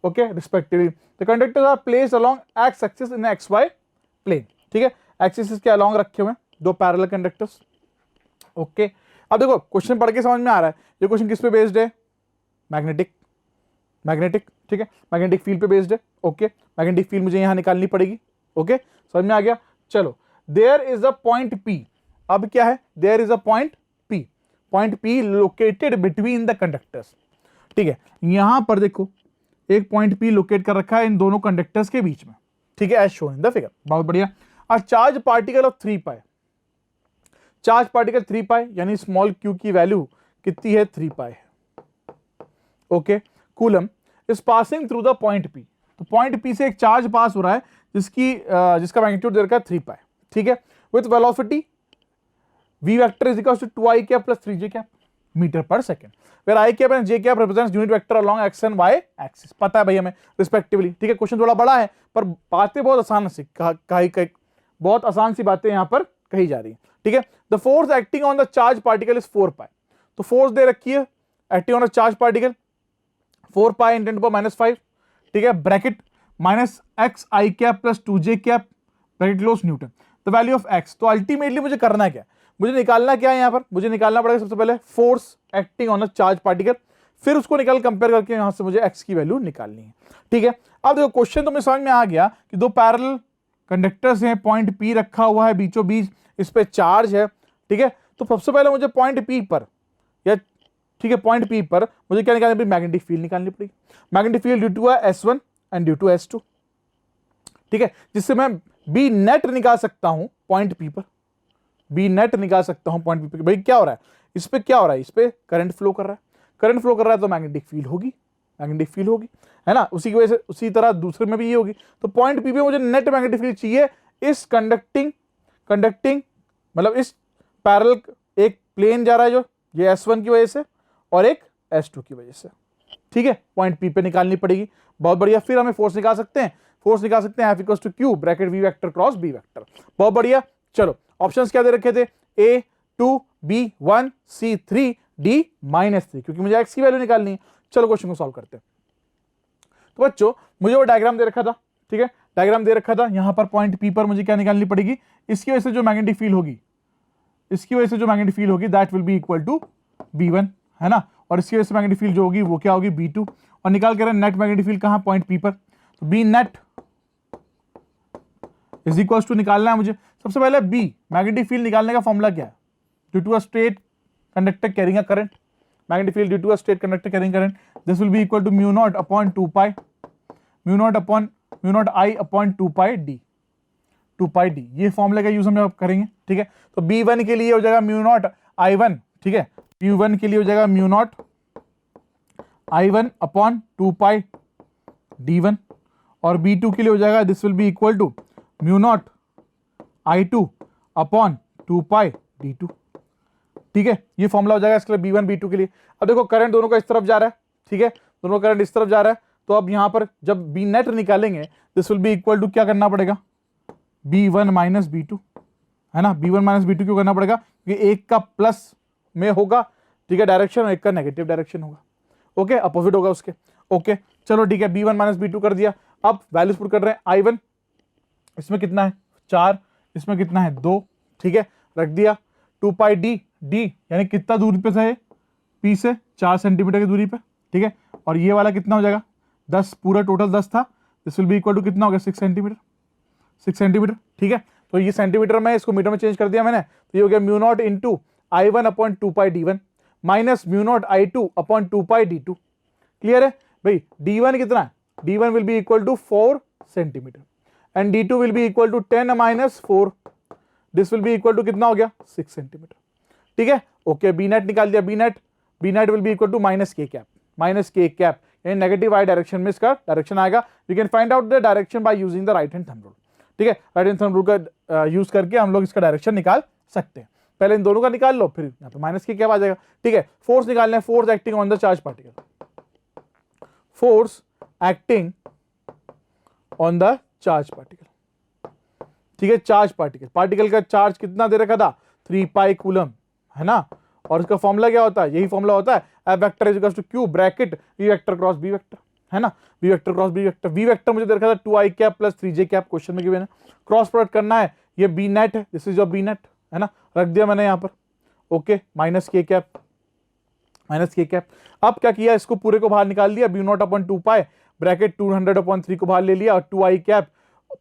okay, respectively the conductors are placed along x axis in XY plane, ठीक है, एक्सिस के अलोंग रखे हुए हैं दो पैरेलल कंडक्टर्स, ओके। अब देखो क्वेश्चन पढ़ के समझ में आ रहा है ये क्वेश्चन किस पे बेस्ड है, मैग्नेटिक, ठीक है, मैग्नेटिक फील्ड पे बेस्ड है, ओके, मैग्नेटिक फील्ड मुझे यहां निकालनी पड़ेगी, ओके, समझ में आ गया। चलो, there is a point P, अब क्या है, there is a point P located between the conductors, ठीक है, यहां पर देखो एक पॉइंट P लोकेट कर रखा है इन दोनों कंडक्टर्स के बीच में, ठीक है, as shown in the figure, बहुत बढ़िया। A charge particle of 3 pi, charge particle 3 pi यानी स्मॉल q की वैल्यू कितनी है, 3 पाई है, okay, coulomb is passing through the point P, तो पॉइंट P से एक चार्ज पास हो रहा है जिसका मैग्नीट्यूड दे रखा है 3 पाई, ठीक है, with velocity v vector is equal to 2i cap plus 3j cap metre per second, where i cap and j cap represents unit vector along x and y axis, पता है भाई हमें respectively, ठीक है, question थोड़ा बड़ा है पर बातें बहुत आसान सी बहुत आसान सी बातें यहां पर कही जा रही है, ठीक है। The force acting on the charge particle is 4 पाई, तो फोर्स दे रखी है acting on the charge particle 4 पाई इन 10⁻⁵, ठीक है, bracket minus x I cap plus 2j cap bracket close Newton, the value of x, तो अल्टीमेटली मुझे करना क्या है, मुझे निकालना क्या है, यहां पर मुझे निकालना पड़ेगा सबसे पहले force acting on a charge particle, फिर उसको निकाल कंपेयर करके यहां से मुझे x की वैल्यू निकालनी है, ठीक है। अब देखो क्वेश्चन तो मुझे समझ में आ गया कि दो पैरेलल कंडक्टर्स हैं, पॉइंट P रखा हुआ है बीचों बीच, इस पे चार्ज है, ठीक है, तो सबसे पहले मुझे पॉइंट P पर, या ठीक है, पॉइंट P पर मुझे क्या निकालनी पड़ेगी, मैग्नेटिक फील्ड निकालनी पड़ेगी, magnetic field due to S1 and due to S2, ठीक है, जिससे मैं B नेट निकाल सकता हूं पॉइंट P पर, B नेट निकाल सकता हूं पॉइंट P पर, भाई क्या हो रहा है इस पे, क्या हो रहा है इस पे, करंट फ्लो कर रहा है, करंट फ्लो कर रहा है तो मैग्नेटिक फील्ड होगी, है ना, उसी की वजह से उसी तरह दूसरे में भी ये होगी, तो पॉइंट P पे मुझे नेट मैग्नेटिक फील्ड चाहिए इस कंडक्टिंग मतलब इस पैरेलल, एक प्लेन जा रहा है जो ये S1 की वजह से और एक S2 की वजह से, ठीक है, पॉइंट P पे निकालनी पड़ेगी, बहुत बढ़िया। फिर हमें फोर्स निकाल सकते हैं F equals to Q bracket V vector cross B vector, बहुत बढ़िया। चलो ऑप्शंस क्या दे रखे थे, A 2 B 1 C 3 D -3, क्योंकि मुझे x की वैल्यू निकालनी है। चलो क्वेश्चन को सॉल्व करते हैं। तो बच्चों मुझे वो डायग्राम दे रखा था, ठीक है, डायग्राम दे रखा था, यहां पर पॉइंट P पर मुझे क्या निकालनी पड़ेगी, इसकी वजह से जो मैग्नेटिक फील्ड होगी, that will be equal to B1, है ना, और इसकी वजह से मैग्नेटिक फील्ड जो होगी वो क्या होगी, B2, और निकाल के रहे नेट मैग्नेटिक फील्ड कहां, पॉइंट P पर, तो B net is equal to निकालना है मुझे सबसे पहले B मैग्नेटिक फील्ड निकालने का फॉर्मूला क्या है, due to a straight conductor carrying a current, magnetic field due to a straight conductor carrying current, this will be equal to mu naught upon 2 pi, mu naught I upon 2 pi d, ये फॉर्मूले का use हम लोग करेंगे, ठीक है। तो B1 के लिए हो जाएगा mu naught I1, ठीक है, B1 के लिए हो जाएगा mu naught I1 upon 2 pi d1, और B2 के लिए हो जाएगा this will be equal to mu naught I2 upon 2 pi d2। ठीक है, ये फॉर्मूला हो जाएगा इसके लिए b1 b2 के लिए। अब देखो करंट दोनों का इस तरफ जा रहा है, ठीक है, दोनों करंट इस तरफ जा रहा है, तो अब यहां पर जब b नेट निकालेंगे this will be equal to क्या करना पड़ेगा, b1 माइनस b2, है ना। b1 माइनस b2 क्यों करना पड़ेगा, क्योंकि एक का प्लस में होगा, ठीक है, डायरेक्शन, और एक का नेगेटिव डायरेक्शन होगा, ओके, अपोजिट होगा उसके, ओके। चलो ठीक है, b1 माइनस b2 कर दिया। अब वैल्यूज पुट कर रहे हैं, i1 इसमें कितना है 4, इसमें कितना है 2, ठीक है, रख दिया। 2 पाई d यानी कितना दूरी पे है, p से 4 सेंटीमीटर की दूरी पे, ठीक है, और ये वाला कितना हो जाएगा 10, पूरा टोटल 10 था, this will be equal to कितना हो गया 6 सेंटीमीटर, 6 सेंटीमीटर, ठीक है। तो ये सेंटीमीटर में इसको मीटर में चेंज कर दिया मैंने, तो ये हो गया mu naught into i1 upon 2 pi d1 minus mu naught i2 upon 2 pi d2। Clear है भाई, d1 कितना है, d1 will be equal to 4 centimetre and d2 will be equal to 10 minus 4, this will be equal to कितना हो गया 6 centimetre, ठीक है, okay. B net निकाल दिया, B net will be equal to minus k cap, यानी negative i direction में इसका डायरेक्शन आएगा। You can find out the direction by using the right hand thumb rule, ठीक है, राइट हैंड थंब रूल का use करके हम लोग इसका डायरेक्शन निकाल सकते हैं। पहले इन दोनों का निकाल लो, फिर यहाँ पे माइनस के कैप आ जाएगा, ठीक है। फोर्स निकालना है, force acting on the charge particle, force acting on the charge particle, ठीक है, चार्ज पार्टिकल का चार्ज कितना दे रखा था 3 पाई कूलम, है ना, और इसका फॉर्मूला क्या होता है, यही फॉर्मूला होता है F vector is equal to Q bracket V vector cross B vector, है ना, V vector cross B vector. V vector मुझे दे रखा था 2i cap plus 3j cap, question में गिवन है, क्रॉस प्रोडक्ट करना है, ये B नेट है, this is your B net, है ना, रख दिया मैंने यहाँ पर, ओके, माइनस के कैप। अब क्या किया, इसको पूरे को बाहर निकाल दिया, b not upon 2 pi bracket 200 upon 3 को बाहर ले लिया, और 2i cap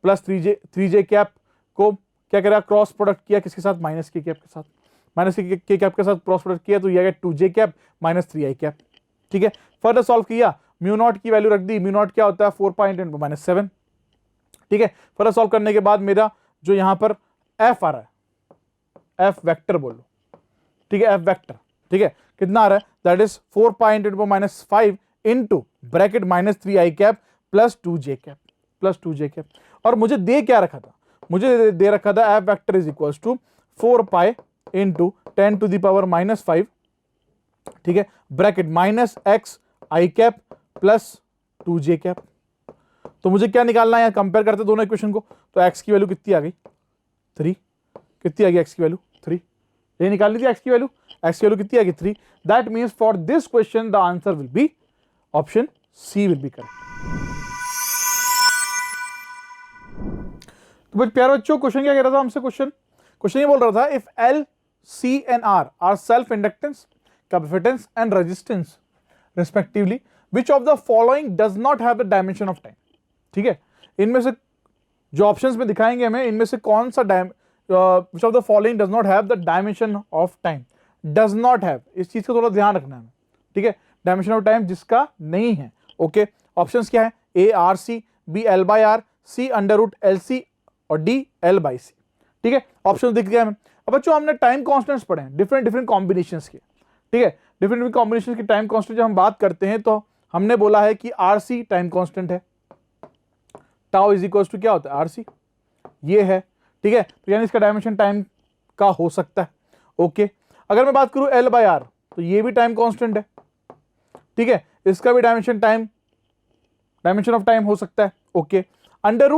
plus 3j cap को क्या करा, क्रॉस प्रोडक्ट किया किसके साथ, माइनस के कैप के साथ, माइनस के कैप के साथ क्रॉस प्रोडक्ट किया, तो ये आ गया 2j cap minus 3i cap, ठीक है। फर्दर सॉल्व किया, म्यू नॉट की वैल्यू रख दी, म्यू नॉट क्या होता है 4.10 माइनस 7, ठीक है। फर्दर सॉल्व करने के बाद मेरा जो यहां पर f आ रहा है, f वेक्टर बोलो, ठीक है, f वेक्टर, ठीक है, कितना आ रहा है, that is 4.10 minus 5 into bracket minus 3i cap plus 2j cap, और मुझे दे क्या रखा था, मुझे दे रखा था f vector is equals to 4 pi into 10 to the power minus 5, ठीक है, bracket minus x i cap plus 2j cap. तो मुझे क्या निकालना है, यहाँ कंपेयर करते दोनों इक्वेशन को, तो x की वैल्यू कितनी आ गई 3, कितनी आ गई x की वैल्यू 3, ये निकालनी थी x की वैल्यू कितनी आ गई 3। That means for this question the answer will be option C will be correct. तो प्यारे बच्चों, क्वेश्चन क्या कह रहा था हमसे, क्वेश्चन ये बोल रहा था, if L, C and R are self inductance, capacitance and resistance respectively, which of the following does not have the dimension of time, ठीक है, इनमें से जो ऑप्शंस में दिखाएंगे हमें, इनमें से कौन सा विच of the following does not have the dimension of time, does not have, इस चीज का थोड़ा ध्यान रखना है, ठीक है, डायमेंशन ऑफ टाइम जिसका नहीं है, ओके। ऑप्शंस क्या है, A RC, B L by R, C under root LC और D L by C, ठीक है, ऑप्शन दिख गया हमें। अब बच्चों हमने टाइम कॉन्स्टेंट्स पढ़े हैं डिफरेंट कॉम्बिनेशंस के, ठीक है, डिफरेंट कॉम्बिनेशंस की टाइम कॉन्स्टेंट जब हम बात करते हैं तो हमने बोला है कि RC टाइम कॉन्स्टेंट है, टाउ इज इक्वल्स टू क्या होता है RC, ये है, ठीक है, तो यानी इसका डायमेंशन टाइम का हो सकता है, ओके। अगर मैं बात करूं L by R, तो ये भी टाइम कॉन्स्टेंट है, ठीक है, इसका भी डायमेंशन ऑफ टाइम हो सकता है, ओके। अंडर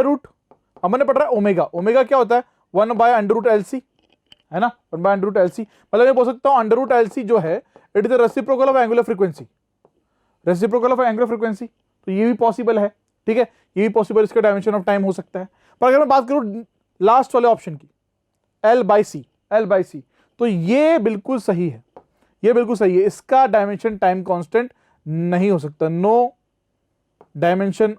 रूट हमने पढ़ रहा है ओमेगा क्या होता है 1 बाय अंडर रूट LC, है ना, 1 बाय अंडर रूट LC, मतलब मैं बोल सकता हूं अंडर रूट LC जो है it is the reciprocal of angular frequency, तो ये भी पॉसिबल है, ठीक है, ये भी पॉसिबल, इसका डायमेंशन ऑफ टाइम हो सकता है। पर अगर मैं बात करूं लास्ट वाले ऑप्शन की L by C, तो ये बिल्कुल सही है, इसका डायमेंशन टाइम कांस्टेंट नहीं हो सकता, नो डायमेंशन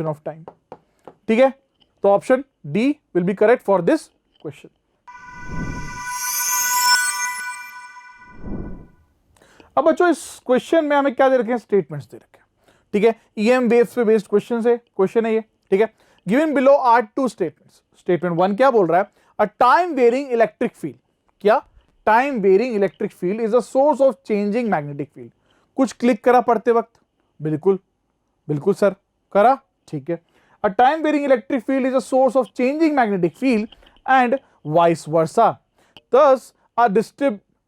ऑफ टाइम, ठीक है। तो option D will be correct for this question. अब बच्चों इस क्वेश्चन में हमें क्या दे रखे हैं, स्टेटमेंट्स दे रखे हैं, ठीक है, EM वेव्स पे बेस्ड क्वेश्चन है ये, ठीक है। Given below are 2 statements, statement 1 क्या बोल रहा है, a time varying electric field, क्या, time varying electric field is a source of changing magnetic field. कुछ क्लिक करा पढ़ते वक्त, बिल्कुल सर, करा, ठीक है। A time varying electric field is a source of changing magnetic field and vice versa, thus a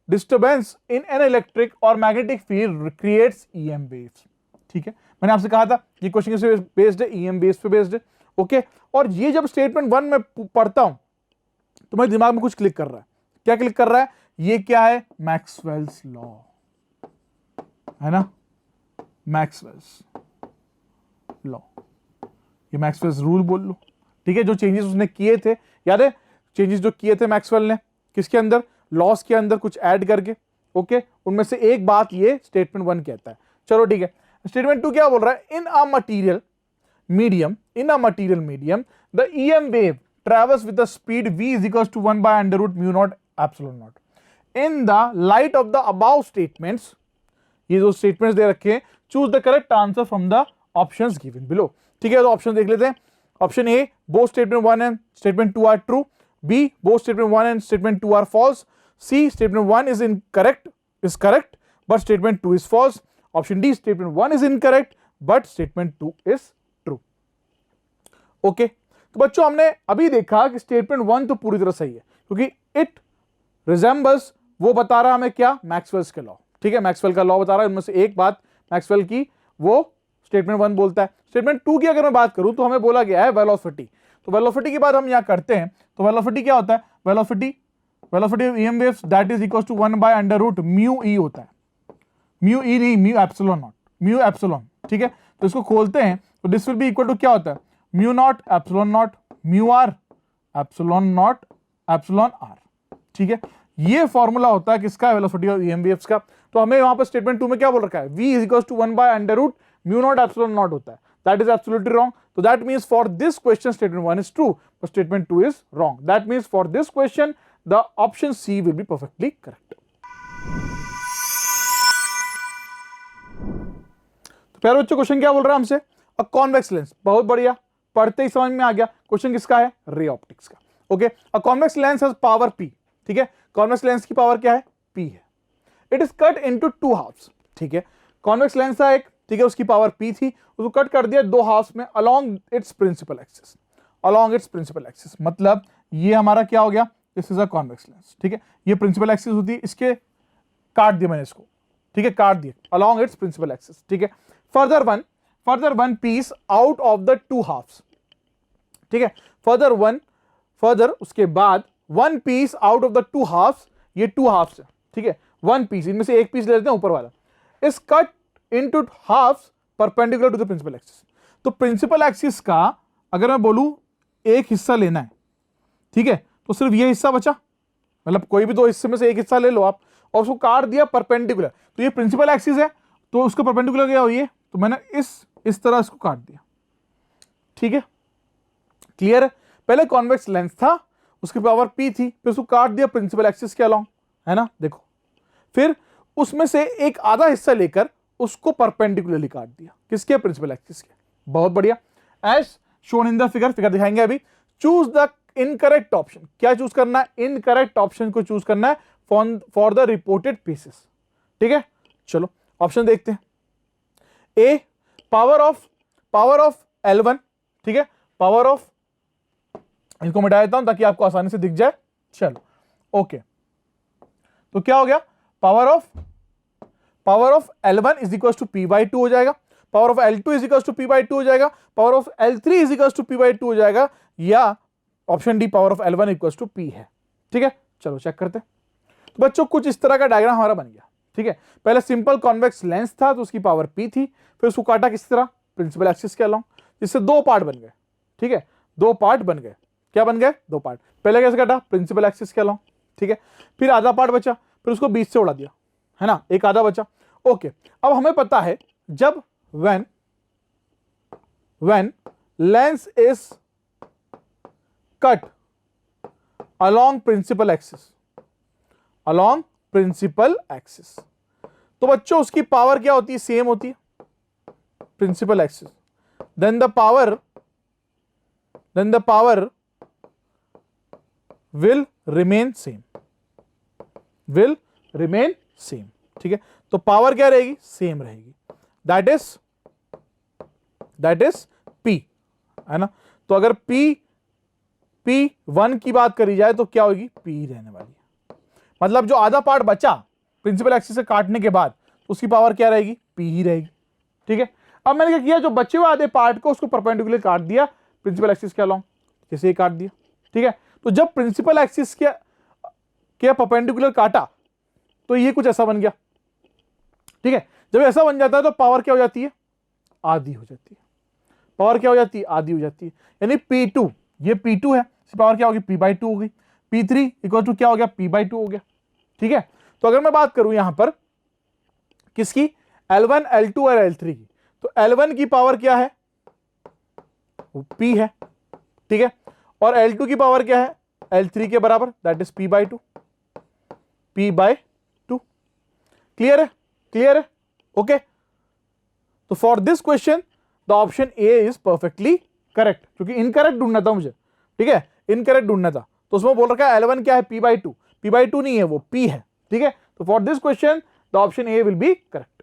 disturbance in an electric or magnetic field creates EM waves, ठीक है। मैंने आपसे कहा था ये क्वेश्चन किस पे बेस्ड है, EM बेस पे बेस्ड है, ओके। और ये जब स्टेटमेंट 1 में पढ़ता हूं तो मेरे दिमाग में कुछ क्लिक कर रहा है, क्या क्लिक कर रहा है, ये क्या है, मैक्सवेल्स लॉ, है ना, मैक्सवेल्स लॉ, ये मैक्सवेल्स रूल बोल लो, ठीक है। जो चेंजेस उसने किए थे, याद है चेंजेस जो किए थे मैक्सवेल ने किसके अंदर, लॉस के अंदर कुछ ऐड करके, ओके। उनमें से एक बात ये स्टेटमेंट 1 कहता है, चलो ठीक है। स्टेटमेंट 2 क्या बोल रहा है, in a material medium the EM wave travels with the speed v is equals to 1 by under root mu naught epsilon naught. In the light of the above statements, ये जो स्टेटमेंट्स दे रखे हैं, choose the correct answer from the options given below, ठीक है। तो option देख लेते हैं। Option A, both statement 1 and statement 2 are true. B, both statement 1 and statement 2 are false. C, statement 1 is incorrect but statement 2 is false. Option D, statement 1 is incorrect but statement 2 is true, okay. तो बच्चों हमने अभी देखा कि statement 1 तो पूरी तरह सही है, क्योंकि इट रिजेंबल्स, वो बता रहा हमें क्या, मैक्सवेल्स के लॉ, ठीक है। मैक्सवेल का लॉ बता रहा है, उनमें से एक बात मैक्सवेल की वो स्टेटमेंट 1 बोलता है। स्टेटमेंट 2 की अगर मैं बात करूं तो हमें बोला गया है वेलोसिटी, तो वेलोसिटी की बात हम यहां करते हैं। तो वेलोसिटी क्या होता है, velocity of EM waves that is equal to 1 by under root mu E होता है, म्यू ई नहीं, mu epsilon naught, mu epsilon, ठीक है। तो इसको खोलते हैं तो this will be equal to क्या होता है, mu naught epsilon naught mu r epsilon naught epsilon r, ठीक है। ये फॉर्मूला होता है किसका, वेलोसिटी ऑफ EM वेव्स का। तो हमें वहां पर स्टेटमेंट 2 में क्या बोल रखा है, v is equal to 1 by under root mu naught epsilon naught होता है, दैट इज एब्सोल्युटली रॉन्ग। तो that means for this question statement 1 is true but statement 2 is wrong, that means for this question the option C will be perfectly correct. तो प्यारे बच्चों question क्या बोल रहा है हमसे, अ कॉन्वेक्स लेंस, बहुत बढ़िया, पढ़ते ही समझ में आ गया क्वेश्चन किसका है, रे ऑप्टिक्स का, okay. A convex lens has power p, ठीक है। कॉन्वेक्स लेंस की पावर क्या है, p है। It is cut into 2 halves, ठीक है। कॉन्वेक्स लेंस था एक, ठीक है, उसकी पावर p थी, उसको कट कर दिया 2 हाफ्स में along its principal axis, along its principal axis, मतलब ये हमारा क्या हो गया, this is a convex lens, ठीक है। ये प्रिंसिपल एक्सिस होती है, इसके काट दिया मैंने इसको, ठीक है, काट दिया अलोंग इट्स प्रिंसिपल एक्सिस, ठीक है। Further one piece out of the 2 halves, ठीक है। फर्दर उसके बाद 1 piece out of the 2 halves, ये 2 हाफ्स है, ठीक है। 1 पीस, इनमें से एक पीस ले लेते हैं ऊपर वाला, is cut into halves perpendicular to the principal axis. तो प्रिंसिपल एक्सिस का अगर मैं बोलूं एक हिस्सा लेना है, ठीक है, तो सिर्फ ये हिस्सा बचा, मतलब कोई भी 2 हिस्से में से एक हिस्सा ले लो आप, और उसको काट दिया परपेंडिकुलर, तो ये प्रिंसिपल एक्सिस है, तो उसको परपेंडिकुलर क्या हुई है, तो मैंने इस तरह इसको काट दिया, ठीक है, क्लियर है। पहले कॉन्वेक्स लेंस था, उसकी पावर p थी, फिर उसको काट दिया प्रिंसिपल एक्सिस के अलोंग, है ना, देखो, फिर उसमें से एक आधा हिस्सा लेकर उसको परपेंडिकुलरली काट दिया, किसके, प्रिंसिपल एक्सिस के, बहुत बढ़िया। As shown in the figure दिखाएंगे अभी। चूज द इनकरेक्ट ऑप्शन, क्या चूज करना है, इनकरेक्ट ऑप्शन को चूज करना है फॉर द रिपोर्टेड पीसेस, ठीक है। चलो ऑप्शन देखते हैं। ए, पावर ऑफ L1, ठीक है, पावर ऑफ, इसको मिटा देता हूं ताकि आपको आसानी से दिख जाए, चलो ओके। तो क्या हो गया, power of L1 is equal to p/2 हो जाएगा, power of L2 is equal to p/2 हो जाएगा, power of L3 is equal to p/2 हो जाएगा, या option D power of L1 equal to p है, ठीक है। चलो चेक करते हैं। तो बच्चों कुछ इस तरह का डायग्राम हमारा बन गया, ठीक है। पहले सिंपल कॉन्वेक्स लेंस था, तो उसकी पावर p थी, फिर उसको काटा किस तरह, प्रिंसिपल एक्सिस के अलोंग, जिससे 2 पार्ट बन गए, ठीक है, 2 पार्ट बन गए, क्या बन गए, 2 पार्ट। पहले कैसे काटा, प्रिंसिपल एक्सिस के अलोंग, ठीक है, फिर आधा पार्ट बचा, फिर उसको बीच से उड़ा दिया, है ना, एक आधा बचा, ओके। अब हमें पता है जब when lens is cut along principal axis, तो बच्चों उसकी पावर क्या होती है, सेम होती है, principal axis, then the power will remain same, ठीक है। तो पावर क्या रहेगी, सेम रहेगी, दैट दैट इज P, है ना। तो अगर P1 की बात करी जाए तो क्या होगी, P रहने वाली है। मतलब जो आधा पार्ट बचा प्रिंसिपल एक्सिस से काटने के बाद उसकी पावर क्या रहेगी, P ही रहेगी। ठीक है, अब मैंने क्या किया, जो बचे हुए आधे पार्ट को उसको परपेंडिकुलर काट दिया प्रिंसिपल एक्सिस के अलॉन्ग, जैसे ही काट दिया। ठीक है, तो जब प्रिंसिपल एक्सिस के परपेंडिकुलर काटा तो ये कुछ ऐसा बन गया। ठीक है, जब ऐसा बन जाता है तो पावर क्या हो जाती है, आधी हो जाती है। पावर क्या हो जाती है, आधी हो जाती है। यानी P2, ये P2 है, पावर क्या होगी, P/2 हो गई। P3 इक्वल टू क्या हो गया, P/2 हो गया। ठीक है, तो अगर मैं बात करूं यहां पर किसकी, L1, L2 और L3 की, तो L1 की पावर क्या है, वो P है। ठीक है, और L2 की पावर क्या है, L3 के बराबर, that is P/2। P/2 clear है, क्लियर है, ओके। तो for this question the option A is perfectly correct, क्योंकि इनकरेक्ट ढूंढना था मुझे। ठीक है, इनकरेक्ट ढूंढना था, तो उसमें बोल रखा है L1 क्या है, P/2, P/2 नहीं है, वो P है। ठीक है, तो for this question the option A will be correct.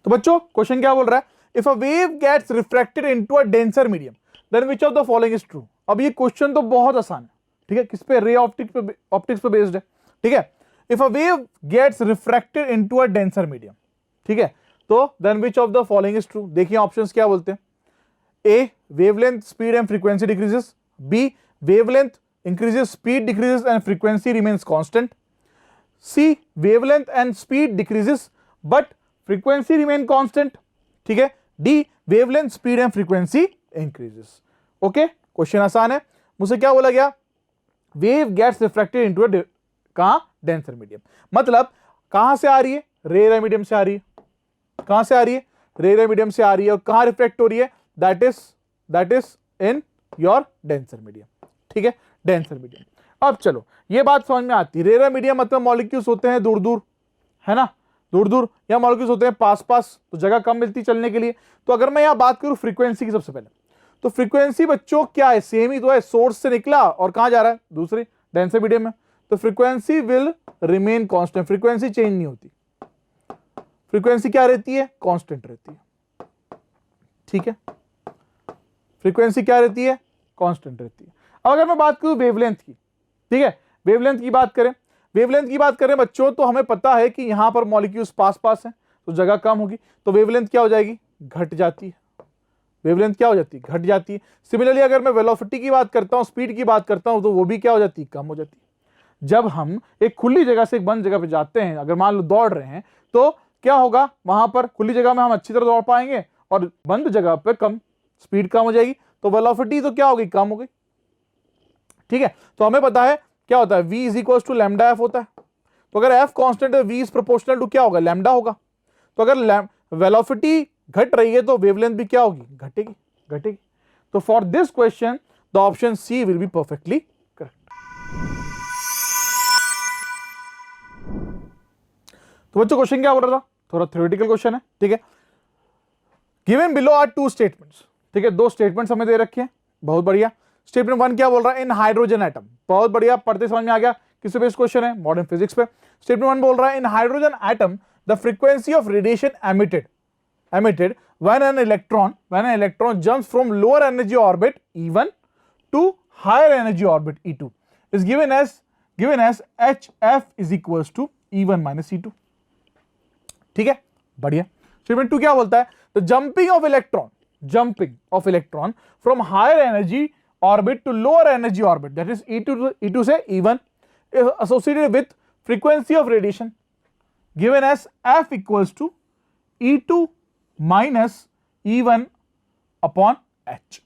तो बच्चों क्वेश्चन क्या बोल रहा है, if a wave gets refracted into a denser medium then which of the following is true. अब ये क्वेश्चन तो बहुत आसान है। ठीक है, किस पे, रे ऑप्टिक्स पे बेस्ड है। ठीक है, if a wave gets refracted into a denser medium, ठीक है, तो then which of the following is true. देखिए ऑप्शंस क्या बोलते हैं, A wavelength speed and frequency decreases, B wavelength increases speed decreases and frequency remains constant, C wavelength and speed decreases but frequency remain constant. ठीक है, D wavelength speed and frequency increases. Okay, question आसान है। मुझसे क्या बोला गया, wave gets refracted into अ कहां, denser medium, मतलब कहां से आ रही है, रेयर मीडियम से आ रही है। कहां से आ रही है, रेयर मीडियम से आ रही है, और कहां रिफ्लेक्ट हो रही है, that is in your denser medium. ठीक है, डेंसर मीडियम। अब चलो ये बात समझ में आती है, रेयर मीडियम मतलब मॉलिक्यूल्स होते हैं दूर दूर, है ना, दूर दूर, या मॉलिक्यूल्स होते हैं पास पास, तो जगह कम मिलती चलने के लिए। तो अगर मैं यहां बात करूं फ्रीक्वेंसी की सबसे पहले, तो फ्रीक्वेंसी बच्चों क्या है, सेम ही तो है, सोर्स से निकला और कहां जा रहा है, दूसरे डेंसर मीडियम में, तो frequency will remain constant, frequency change नहीं होती, फ्रीक्वेंसी क्या रहती है, कांस्टेंट रहती है। ठीक है, फ्रीक्वेंसी क्या रहती है, कांस्टेंट रहती है। अब अगर मैं बात करूं वेवलेंथ की, ठीक है, वेवलेंथ की बात करें, वेवलेंथ की बात करें बच्चों, तो हमें पता है कि यहां पर मॉलिक्यूल्स पास पास हैं तो जगह कम होगी, तो वेवलेंथ क्या हो जाएगी, घट जाती है। वेवलेंथ क्या हो जाती है, घट जाती है। सिमिलरली अगर मैं वेलोसिटी की बात करता हूं, स्पीड की बात करता हूं, तो वो भी क्या हो जाती है, कम हो जाती है। जब हम एक खुली जगह से एक बंद जगह पे जाते हैं, अगर मान लो दौड़ रहे हैं, तो क्या होगा, वहां पर खुली जगह में हम अच्छी तरह दौड़ पाएंगे और बंद जगह पे कम, स्पीड कम हो जाएगी, तो वेलोसिटी तो क्या हो गई, कम हो गई। ठीक है, तो हमें पता है क्या होता है, v is equal to lambda F होता है। तो अगर f कांस्टेंट है, v इज प्रोपोर्शनल टू क्या होगा, लैम्डा होगा। तो अगर वेलोसिटी घट रही है तो वेवलेंथ भी क्या होगी, घटेगी, घटेगी। तो for this question the option C will be perfectly correct. तो बच्चों क्वेश्चन क्या बोल रहा था, थोड़ा थ्योरेटिकल क्वेश्चन है। ठीक है, given below are two statements. ठीक है, दो स्टेटमेंट्स हमें दे रखे हैं, बहुत बढ़िया। स्टेटमेंट वन क्या बोल रहा है, इन हाइड्रोजन एटम, बहुत बढ़िया, पढ़ते समझ में आ गया, किस बेस्ड क्वेश्चन है, मॉडर्न फिजिक्स पे। स्टेटमेंट वन बोल रहा है, in hydrogen atom the frequency of radiation emitted when an electron jumps from lower energy orbit E1 to higher energy orbit E2 is given as HF is equals to E1 minus E2। ठीक है, बढ़िया। Statement to क्या बोलता है, the jumping of electron from higher energy orbit to lower energy orbit, that is E2 से E1 associated with frequency of radiation given as F equals to E2 minus E1 upon H।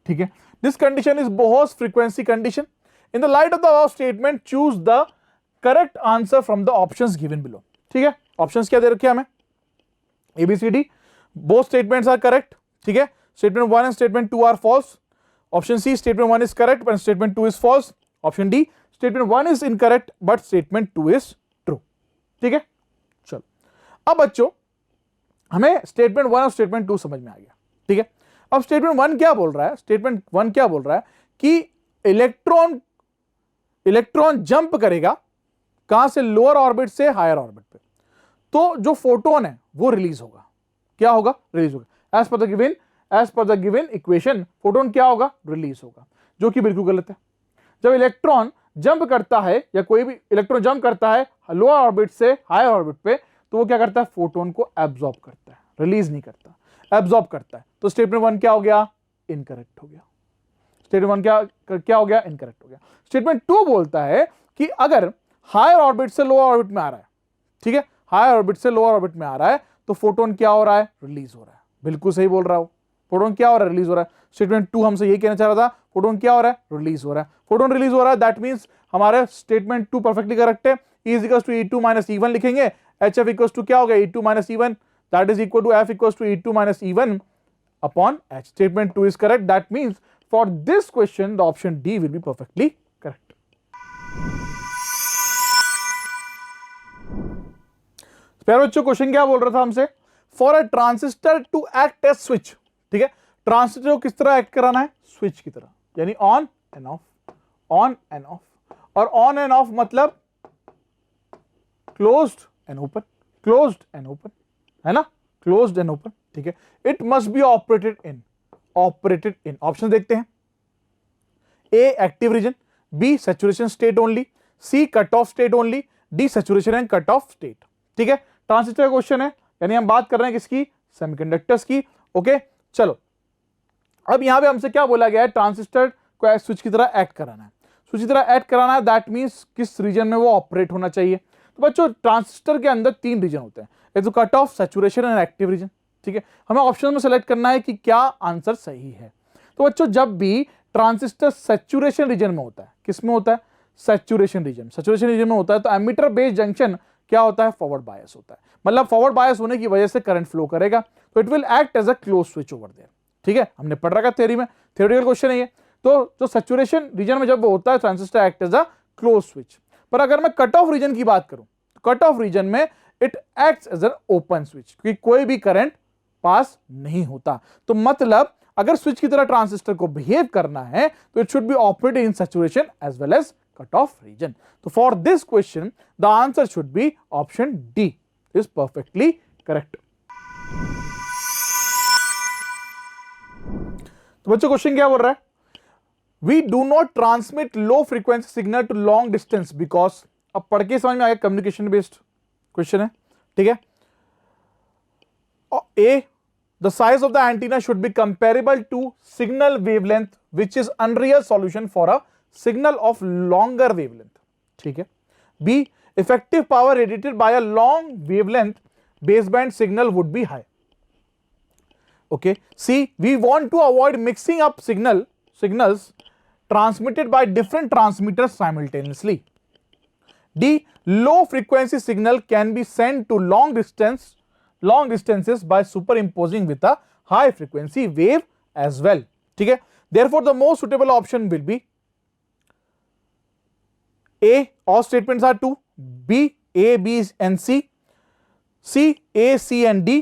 ठीक है, this condition is Bohr's frequency condition. In the light of the above statement choose the correct answer from the options given below. ठीक है, options क्या दे रखे हैं हमें, ABCD, both statements are correct. ठीक है, statement 1 and statement 2 are false. Option C, statement 1 is correct but statement 2 is false. Option D, statement 1 is incorrect but statement 2 is true. ठीक है, चलो अब बच्चों हमें स्टेटमेंट 1 और स्टेटमेंट 2 समझ में आ गया। ठीक है, अब स्टेटमेंट 1 क्या बोल रहा है, स्टेटमेंट 1 क्या बोल रहा है कि इलेक्ट्रॉन जंप करेगा कहां से, लोअर ऑर्बिट से हायर ऑर्बिट पे। तो जो फोटोन है वो रिलीज होगा, क्या होगा, रिलीज होगा। As per the given equation photon क्या होगा, रिलीज होगा, जो कि बिल्कुल गलत है। जब इलेक्ट्रॉन जंप करता है या कोई भी इलेक्ट्रॉन जंप करता है लोअर ऑर्बिट से हायर ऑर्बिट पे, तो वो क्या करता है, फोटोन को एब्जॉर्ब करता है, रिलीज नहीं करता, एब्जॉर्ब करता है। तो स्टेटमेंट 1 क्या हो गया, इनकरेक्ट हो गया। स्टेटमेंट 1 क्या हो गया, इनकरेक्ट हो गया। स्टेटमेंट 2 बोलता है कि अगर हायर ऑर्बिट से लोअर ऑर्बिट में आ रहा है, ठीक है, हायर ऑर्बिट से लोअर ऑर्बिट में आ रहा है, तो फोटोन क्या हो रहा है, रिलीज हो रहा है। बिल्कुल सही बोल रहा हूं, फोटोन क्या हो रहा है, रिलीज हो रहा है। स्टेटमेंट 2 हमसे यही कहना चाह रहा था, फोटोन क्या हो रहा है, रिलीज हो रहा है। फोटोन रिलीज हो रहा है, दैट मींस हमारे स्टेटमेंट 2 परफेक्टली करेक्ट है। E is equals to E2 minus E1 लिखेंगे, HF इक्वल्स टू क्या हो गया, E2 minus E1, that is equal to F equals to E2 minus E1 upon H। Statement 2 is correct, that means for this question the option D will be perfectly correct. प्यारे बच्चों, question क्या बोल रहा था हमसे, for a transistor to act as switch, ठीक है, transistor को किस तरह एक्ट कराना है, स्विच की तरह, यानी on and off, on and off. और ऑन एंड ऑफ मतलब closed and open, closed and open, है ना, क्लोज्ड एंड ओपन, ठीक है। It must be operated in, operated in, option देखते हैं, A active region, B saturation state only, C cut off state only, D saturation and cut off state, ठीक है। Transistor का question है, यानी हम बात कर रहे हैं किसकी, सेमीकंडक्टर्स की, ओके। चलो अब यहां पे हमसे क्या बोला गया है, ट्रांजिस्टर को स्विच की तरह एक्ट कराना है, स्विच की तरह एक्ट कराना है, दैट मींस किस रीजन में वो ऑपरेट होना चाहिए। तो बच्चों ट्रांजिस्टर के अंदर 3 रीजन होते हैं, एक तो cut of, saturation and active region, ठीक है। हमें ऑप्शन में सेलेक्ट करना है कि क्या आंसर सही है। तो बच्चों जब भी ट्रांजिस्टर सैचुरेशन रीजन में होता है, किस में होता है, सैचुरेशन रीजन, सैचुरेशन रीजन में होता है, तो एमीटर बेस्ड जंक्शन क्या होता है, फॉरवर्ड बायस होता है, मतलब फॉरवर्ड बायस होने की वजह से करंट फ्लो करेगा, तो it will act as a close switch over there, ठीक है। हमने पढ़ रखा थ्योरी में, थ्योरेटिकल क्वेश्चन है ये। तो जो सैचुरेशन रीजन में जब वो होता है, transistor act as a close switch. पर अगर मैं कट ऑफ रीजन की बात करूं, तो कट ऑफ रीजन में it acts as an open switch, क्योंकि कोई भी करंट पास नहीं होता। तो मतलब अगर स्विच की तरह ट्रांजिस्टर को बिहेव करना है, तो it should be operated in saturation as well as cut off region. तो for this question the answer should be option D is perfectly correct. तो बच्चों क्वेश्चन क्या बोल रहा है, we do not transmit low frequency signal to long distance because, अब पढ़ के समझ में आएगा, कम्युनिकेशन बेस्ड क्वेश्चन है, ठीक है। ए, the size of the antenna should be comparable to signal wavelength which is unreal solution for a signal of longer wavelength, ठीक है। B, effective power radiated by a long wavelength baseband signal would be high, okay। C, we want to avoid mixing up signals transmitted by different transmitters simultaneously. D, low frequency signal can be sent to long distances by superimposing with a high frequency wave as well, ठीक है। Therefore the most suitable option will be A, all statements are true, B, A, B and C, C, A, C and D,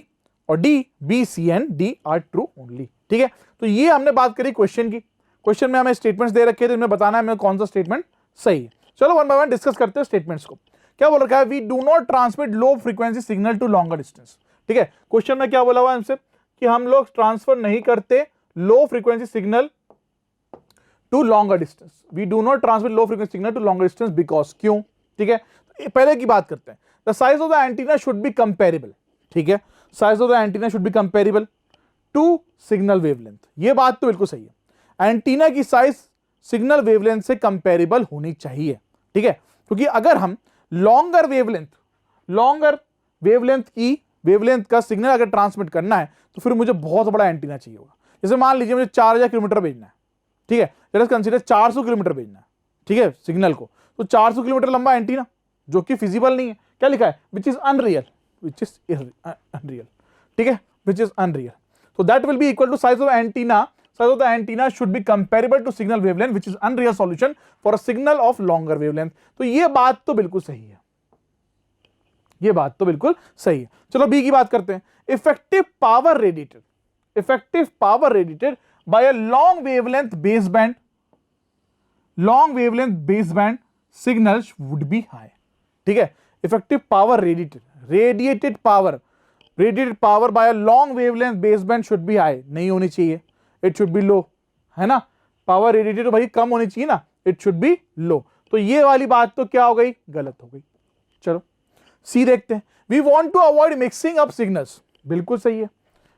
और D, B, C and D are true only, ठीक है। तो ये हमने बात करी क्वेश्चन की, question में हमें स्टेटमेंट्स दे रखे थे, इनमें बताना है हमें कौन सा स्टेटमेंट सही है। चलो वन बाय वन डिस्कस करते हैं स्टेटमेंट्स को। क्या बोल रखा है, we do not transmit low frequency signal to longer distance, ठीक है। क्वेश्चन में क्या बोला हुआ है हमसे कि हम लोग ट्रांसफर नहीं करते low frequency signal to longer distance, we do not transmit low frequency signal to longer distance because, क्यों, ठीक है। पहले की बात करते हैं, the size of the antenna should be comparable, ठीक है, size of the antenna should be comparable to signal wavelength, ये बात तो बिल्कुल सही है, एंटीना की साइज सिग्नल वेवलेंथ से कंपेरेबल होनी चाहिए, ठीक है। क्योंकि अगर हम लॉन्गर वेवलेंथ की वेवलेंथ का सिग्नल अगर ट्रांसमिट करना है, तो फिर मुझे बहुत बड़ा एंटीना चाहिए होगा। जैसे मान लीजिए मुझे 4000 किलोमीटर भेजना है, ठीक है, लेट अस कंसीडर 400 किलोमीटर भेजना है, ठीक है, सिग्नल को, तो 400 किलोमीटर लंबा एंटीना जो कि फिजिबल नहीं है, क्या लिखा है, विच इज अनरियल, ठीक है, which is unreal. So that will be equal to size of antenna. Size of the antenna should be comparable to signal wavelength, which is unreal solution for a signal of longer wavelength. तो ये बात तो बिल्कुल सही है, ये बात तो बिल्कुल सही है। चलो बी की बात करते हैं। Effective power radiated by a long wavelength baseband signals would be high, ठीक है। Effective power radiated radiated power bye a long wavelength baseband should be high, नहीं होनी चाहिए, इट शुड बी लो, है ना। पावर रेडिएटेड भाई कम होनी चाहिए ना, इट शुड बी लो। तो ये वाली बात तो क्या हो गई, गलत हो गई। चलो सी देखते हैं। We want to avoid mixing up signals, बिल्कुल सही है।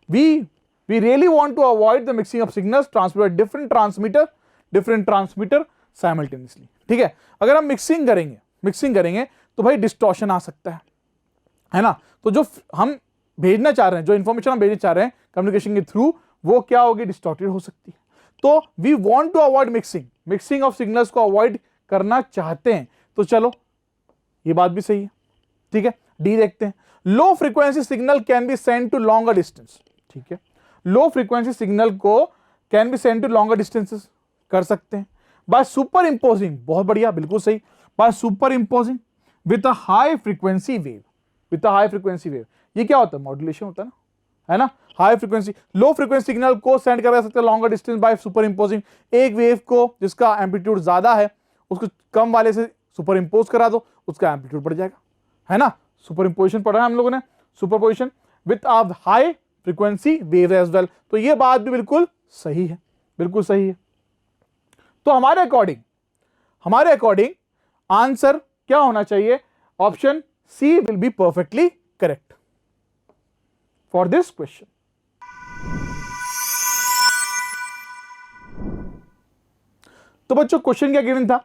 We really want to avoid the mixing up signals transmitted different transmitter simultaneously. ठीक है, अगर हम मिक्सिंग करेंगे तो भाई डिस्टॉर्शन आ सकता है ना। तो जो हम भेजना चाह रहे हैं, जो इंफॉर्मेशन हम भेजना चाह रहे हैं कम्युनिकेशन के थ्रू, वो क्या होगी, डिस्टॉर्टेड हो सकती है। तो we want to avoid mixing of signals को अवॉइड करना चाहते हैं। तो चलो ये बात भी सही है। ठीक है, डी देखते हैं। Low frequency signal can be send to longer distance. ठीक है, लो फ्रीक्वेंसी सिग्नल को can be send to longer distances, कर सकते हैं बाय सुपर इंपोजिंग, बहुत बढ़िया, बिल्कुल सही, by super imposing with a high frequency wave. ये क्या होता है, मॉड्यूलेशन होता है ना। हाई फ्रीक्वेंसी, लो फ्रीक्वेंसी सिग्नल को सेंड करा सकते हैं longer distance by super imposing. एक वेव को जिसका एम्पलीट्यूड ज्यादा है उसको कम वाले से सुपर इंपोज करा दो, उसका एम्पलीट्यूड बढ़ जाएगा, है ना। सुपर इंपोजिशन पढ़ा है हम लोगों ने, superposition with a high frequency wave as well. तो ये बात भी बिल्कुल सही है, बिल्कुल सही है। तो हमारे अकॉर्डिंग आंसर क्या होना चाहिए, option C will be perfectly correct for this question. तो बच्चों क्वेश्चन क्या गिवन था,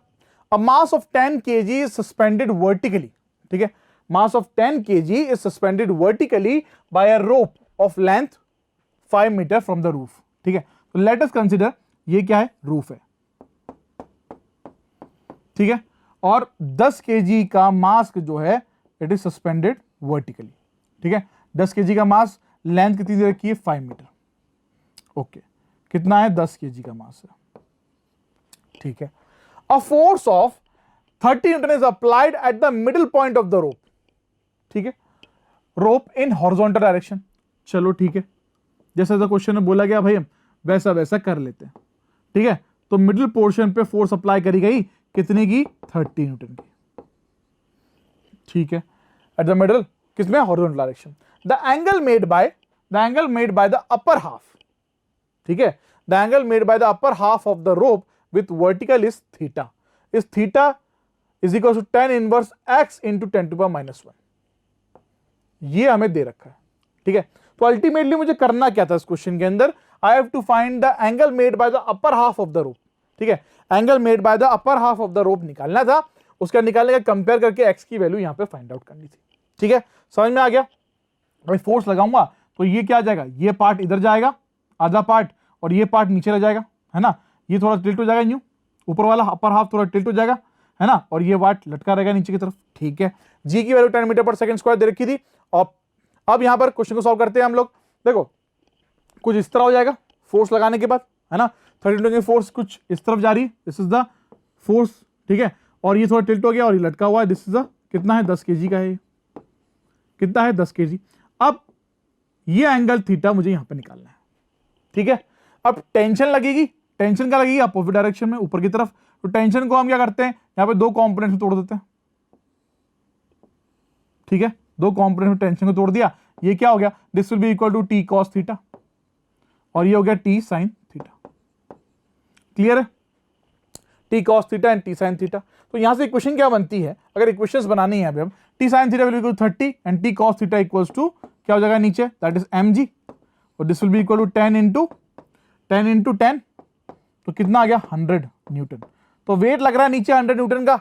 a mass of 10 kg is suspended vertically. ठीक है, mass of 10 kg is suspended vertically by a rope of length 5 metre from the roof. ठीक है, तो let us consider ये क्या है, रूफ है। ठीक है, और 10 kg का मास जो है इट इज सस्पेंडेड वर्टिकली। ठीक है, 10 kg का मास, लेंथ कितनी दे रखी है, 5 मीटर। ओके, कितना है, 10 kg का मास है। ठीक है, a force of 30 Newton is applied at the middle point of the rope. ठीक है, रोप इन हॉरिजॉन्टल डायरेक्शन। चलो ठीक है, जैसा क्वेश्चन में बोला गया भाई हम वैसा कर लेते हैं। ठीक है, तो मिडिल पोर्शन पे फोर्स अप्लाई करी गई, कितने की, 30 न्यूटन की। ठीक है, एट द मिडल, किसमें, horizontal direction. The angle made by the upper half. ठीक है, the angle made by the upper half of the rope with vertical is theta. इस theta is equal to 10 inverse x into 10⁻⁻1। ये हमें दे रखा है। ठीक है, तो अल्टीमेटली मुझे करना क्या था इस क्वेश्चन के अंदर, I have to find the angle made by the upper half of the rope. ठीक है, angle made by the upper half of the rope निकालना था, उसका निकालने का कंपेयर करके x की वैल्यू यहां पे फाइंड आउट करनी थी। ठीक है, समझ में आ गया। मैं फोर्स लगाऊंगा तो ये क्या जाएगा, ये पार्ट इधर जाएगा आधा पार्ट, और ये पार्ट नीचे रह जाएगा, है ना। ये थोड़ा टिल्ट हो जाएगा, यूं ऊपर वाला अपर हाफ थोड़ा टिल्ट हो जाएगा, है ना, और ये वाट लटका रहेगा नीचे की तरफ। ठीक है, जी की value 10 metre per second square दे रखी थी। और अब यहां पर क्वेश्चन को सॉल्व करते हैं हम लोग। देखो कुछ इस तरह हो जाएगा फोर्स लगाने के बाद, है ना, 30 न्यूटन की फोर्स कुछ इस तरफ जा रही है, दिस इज द फोर्स। ठीक है, और ये थोड़ा टिल्ट हो गया और ये लटका हुआ है, दिस इज द, कितना है, 10 kg का है, कितना है, 10 kg। अब ये एंगल थीटा मुझे यहां पर निकालना है। ठीक है, अब टेंशन लगेगी, टेंशन क्या लगेगी, अपोजिट डायरेक्शन में, ऊपर की तरफ। तो टेंशन को हम क्या करते हैं, यहां पे दो कंपोनेंट में तोड़ देते हैं। ठीक है, दो कंपोनेंट में टेंशन को तोड़ दिया, ये क्या हो गया, this will be equal to T cos theta, और ये हो गया टी साइन थीटा। क्लियर है, T cos theta and T sine theta. तो यहां से इक्वेशन क्या बनती है, अगर इक्वेशंस बनानी है अभी हम, T sine theta will equal 30 and T cos theta equals to क्या हो जाएगा नीचे, दैट इज mg, और this will be equal to 10 into 10, तो कितना आ गया, 100 न्यूटन। तो वेट लग रहा है नीचे 100 न्यूटन का।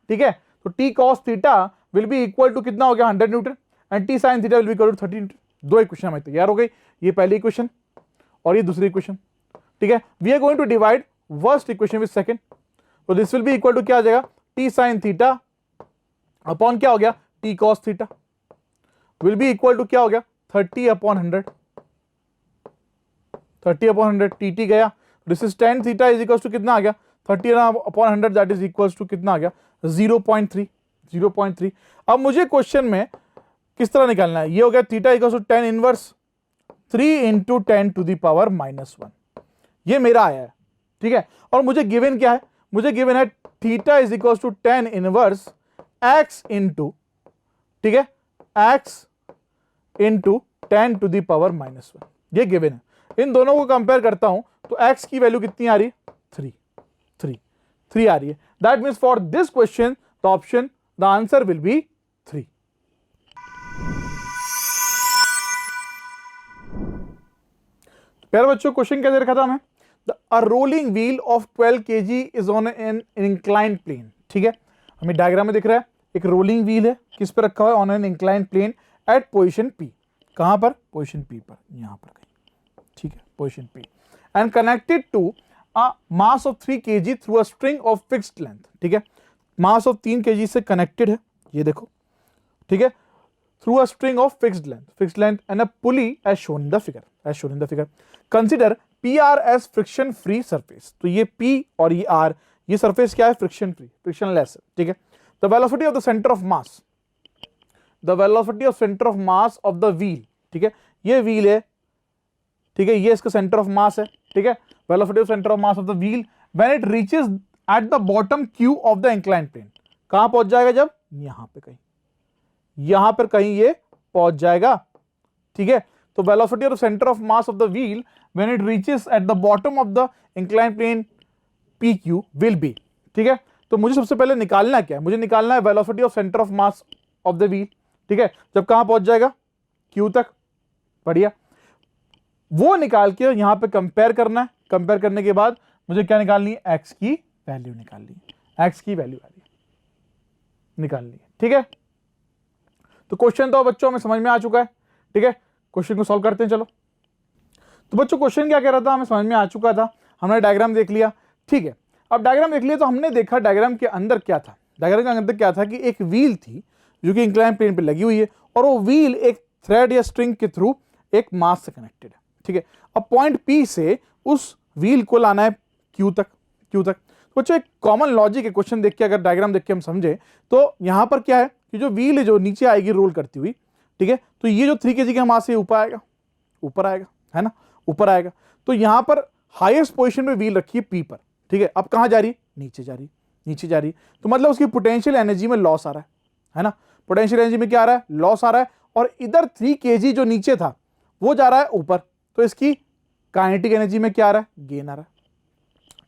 ठीक है, तो T cos theta will be equal to कितना हो गया, 100 newton, and T sine theta will be equal to 30 newton. दो इक्वेशन हमारी तैयार हो गई, ये पहली इक्वेशन और ये दूसरी इक्वेशन। ठीक है, we are going to divide first equation with second, तो this will be equal to क्या आ जाएगा, टी साइन थीटा अपॉन क्या हो गया, T cos theta will be equal to क्या हो गया, 30/100, 30/100, टी गया, this is tan theta is equal to कितना आ गया, 30/100, दैट इज इक्वल टू कितना आ गया, 0.3। अब मुझे क्वेश्चन में किस तरह निकालना है, ये हो गया theta equal to tan inverse 3 into 10⁻⁻1, ये मेरा आया है। ठीक है, और मुझे गिवन क्या है, मुझे गिवन है theta is equal to tan inverse x into, ठीक है, x into 10 to the power -1, ये गिवन है। इन दोनों को कंपेयर करता हूं तो x की वैल्यू कितनी आ रही है? 3 आ रही है। That means for this question the option, the answer will be 3। प्यारे बच्चों, क्वेश्चन क्या दे रखा था हमें? A rolling wheel of 12 kg is on an inclined plane. ठीक है, हमें डायग्राम में दिख रहा है एक रोलिंग व्हील है, किस पे रखा हुआ है? On an inclined plane at position P। कहां पर? पोजीशन P पर, यहां पर कहीं। ठीक है, position P and connected to a mass of 3 kg through a string of fixed length. ठीक है, मास ऑफ 3 kg से कनेक्टेड है, ये देखो। ठीक है, through a string of fixed length and a pulley as shown in the figure. Consider PR as friction free surface. तो ये P और ये R, ये surface क्या है? friction free, frictionless है। ठीक है, the velocity of the center of mass, the velocity of center of mass of the wheel। ठीक है, ये wheel है, ठीक है, ये इसका center of mass है। ठीक है, velocity of center of mass of the wheel when it reaches at the bottom Q of the inclined plane। कहां पहुंच जाएगा? जब यहां पे कहीं, यहां पर कहीं ये पहुंच जाएगा। ठीक है, तो velocity of centre of mass of the wheel when it reaches at the bottom of the inclined plane PQ will be. ठीक है, तो मुझे सबसे पहले निकालना क्या है? मुझे निकालना है velocity of centre of mass of the wheel. ठीक है, जब कहां पहुंच जाएगा? Q तक। बढ़िया, वो निकाल के यहां पे कंपेयर करना है। कंपेयर करने के बाद मुझे क्या निकालनी है? x की वैल्यू निकालनी है। x की वैल्यू निकालनी है। ठीक है, तो क्वेश्चन तो बच्चों हमें समझ में आ चुका है। ठीक है, क्वेश्चन को सॉल्व करते हैं, चलो। तो बच्चों क्वेश्चन क्या कह रहा था? हमें समझ में आ चुका था, हमने डायग्राम देख लिया। ठीक है, अब डायग्राम देख लिया तो हमने देखा डायग्राम के अंदर क्या था। डायग्राम के अंदर क्या था कि एक व्हील थी जो कि इंक्लाइन प्लेन पे लगी हुई है, और वो व्हील एक थ्रेड या स्ट्रिंग के थ्रू एक मास से कनेक्टेड है। ठीक है, अब पॉइंट P से उस व्हील को लाना है Q तक। तो बच्चों एक कॉमन लॉजिक है, क्वेश्चन देख के, अगर डायग्राम देख के हम समझे तो यहां पर क्या है कि जो व्हील है जो नीचे आएगी रोल करती हुई, ठीक है, तो ये जो 3 kg का मास है ऊपर आएगा, है ना, ऊपर आएगा। तो यहां पर हाईएस्ट पोजीशन में व्हील रखी है P पर। ठीक है, अब कहां जा रही? नीचे जा रही। तो मतलब उसकी पोटेंशियल एनर्जी में लॉस आ रहा है ना, पोटेंशियल एनर्जी में क्या आ रहा है? लॉस आ रहा है। और इधर 3 kg जो नीचे था वो जा रहा है ऊपर, तो इसकी काइनेटिक एनर्जी में क्या आ रहा है? गेन आ रहा है।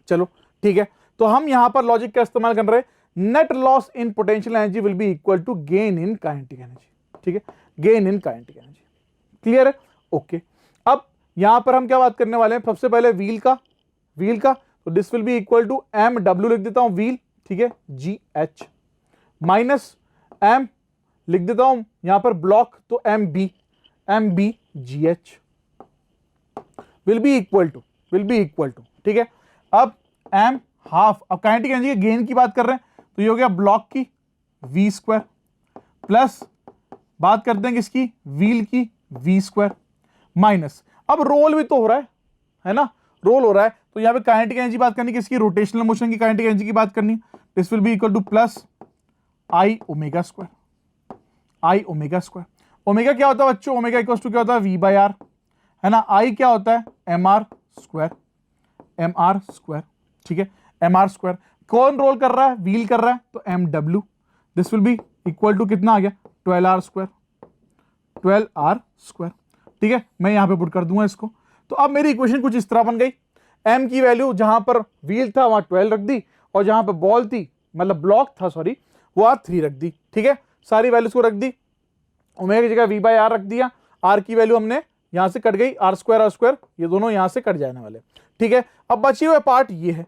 चलो ठीक है, तो हम यहां पर लॉजिक का इस्तेमाल कर रहे हैं, net loss in potential energy will be equal to gain in kinetic energy. ठीक है, gain in kinetic energy. Clear है? ओके, अब यहां पर हम क्या बात करने वाले हैं? सबसे पहले व्हील का, तो this will be equal to MW लिख देता हूं व्हील। ठीक है, GH माइनस M लिख देता हूं यहां पर ब्लॉक, तो MB GH will be equal to. ठीक है, अब M हाफ, अब काइनेटिक एनर्जी के गेन की बात कर रहे हैं, तो ये हो गया ब्लॉक की V² प्लस बात करते हैं किसकी? व्हील की V² माइनस, अब रोल भी तो हो रहा है ना, रोल हो रहा है, तो यहां पे काइनेटिक एनर्जी बात करनी किसकी? रोटेशनल मोशन की काइनेटिक एनर्जी की बात करनी। This will be equal two plus I omega square. Omega क्या होता है बच्चों? ओमेगा इक्वल टू क्या होता है? V/R, है ना। I क्या होता है? MR square. ठीक है, MR स्क्वायर। कौन रोल कर रहा है? व्हील कर रहा है, तो MW। This will be equal to कितना आ गया? 12R square. ठीक है, मैं यहां पे पुट कर दूंगा इसको। तो अब मेरी इक्वेशन कुछ इस तरह बन गई, M की वैल्यू जहां पर व्हील था वहां 12 रख दी, और जहां पर बॉल थी, मतलब ब्लॉक था सॉरी, वो 3 रख दी। ठीक है, सारी वैल्यूज को रख दी, ओमेगा की जगह V/R रख दिया। R की वैल्यू हमने यहां से कट गई, R स्क्वायर, ये दोनों यहां से कट जाने वाले। ठीक है, अब बची हुए पार्ट ये है।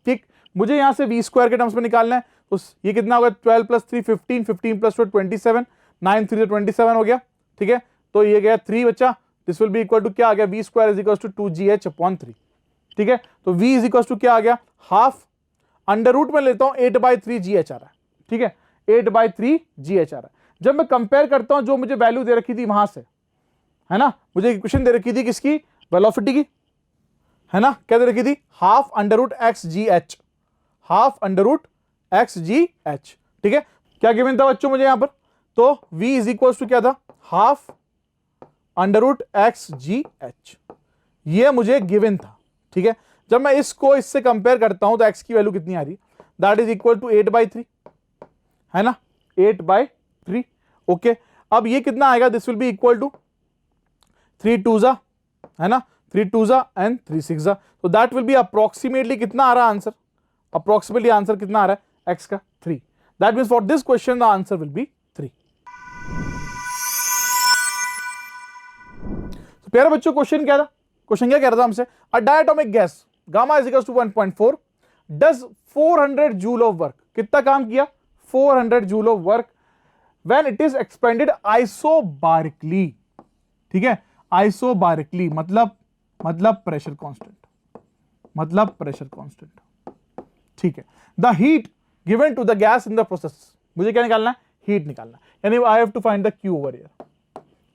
ठीक, मुझे यहां से V² के टर्म्स में निकालना है, तो ये कितना होगा? 12 + 3 15, 15 + 2 27, 9 3 27 हो गया। ठीक है, तो ये गया 3 बच्चा। This will be equal to क्या आ गया? V² = 2GH/3। ठीक है, तो V = क्या आ गया? हाफ, अंडर रूट में लेता हूं 8/3 GH आ रहा है। ठीक है, 8/3 GH आ रहा है। जब मैं कंपेयर करता हूं जो मुझे वैल्यू दे रखी थी वहां से, है ना, मुझे इक्वेशन दे रखी थी किसकी? वेलोसिटी की, है ना, क्या दे रखी थी? Half under root x g h. ठीक है, क्या गिवन था बच्चों मुझे यहां पर? तो V = क्या था? Half under root x g h, ये मुझे गिवन था। ठीक है, जब मैं इसको इससे कंपेयर करता हूं तो x की वैल्यू कितनी आ रही? दैट इज इक्वल टू 8/3, है ना, 8/3। ओके, अब ये कितना आएगा, this will be equal to 3 2 है ना, 3 2 एंड 3 6, तो दैट विल बी अप्रोक्सीमेटली कितना आ रहा है आंसर, अप्रोक्सीमेटली आंसर कितना आ रहा है x का 3. That means for this question the answer will be 3. तो प्यारे बच्चों क्वेश्चन क्या था, क्वेश्चन क्या कह रहा था हमसे, a diatomic gas gamma is equals to 1.4 does 400 joule of work, कितना काम किया 400 joule of work when it is expanded isobarically. ठीक है, आइसोबारिकली मतलब प्रेशर कांस्टेंट, मतलब प्रेशर कांस्टेंट. ठीक है, the heat given to the gas in the process, मुझे क्या निकालना है, हीट निकालना है, यानी I have to find the Q over here,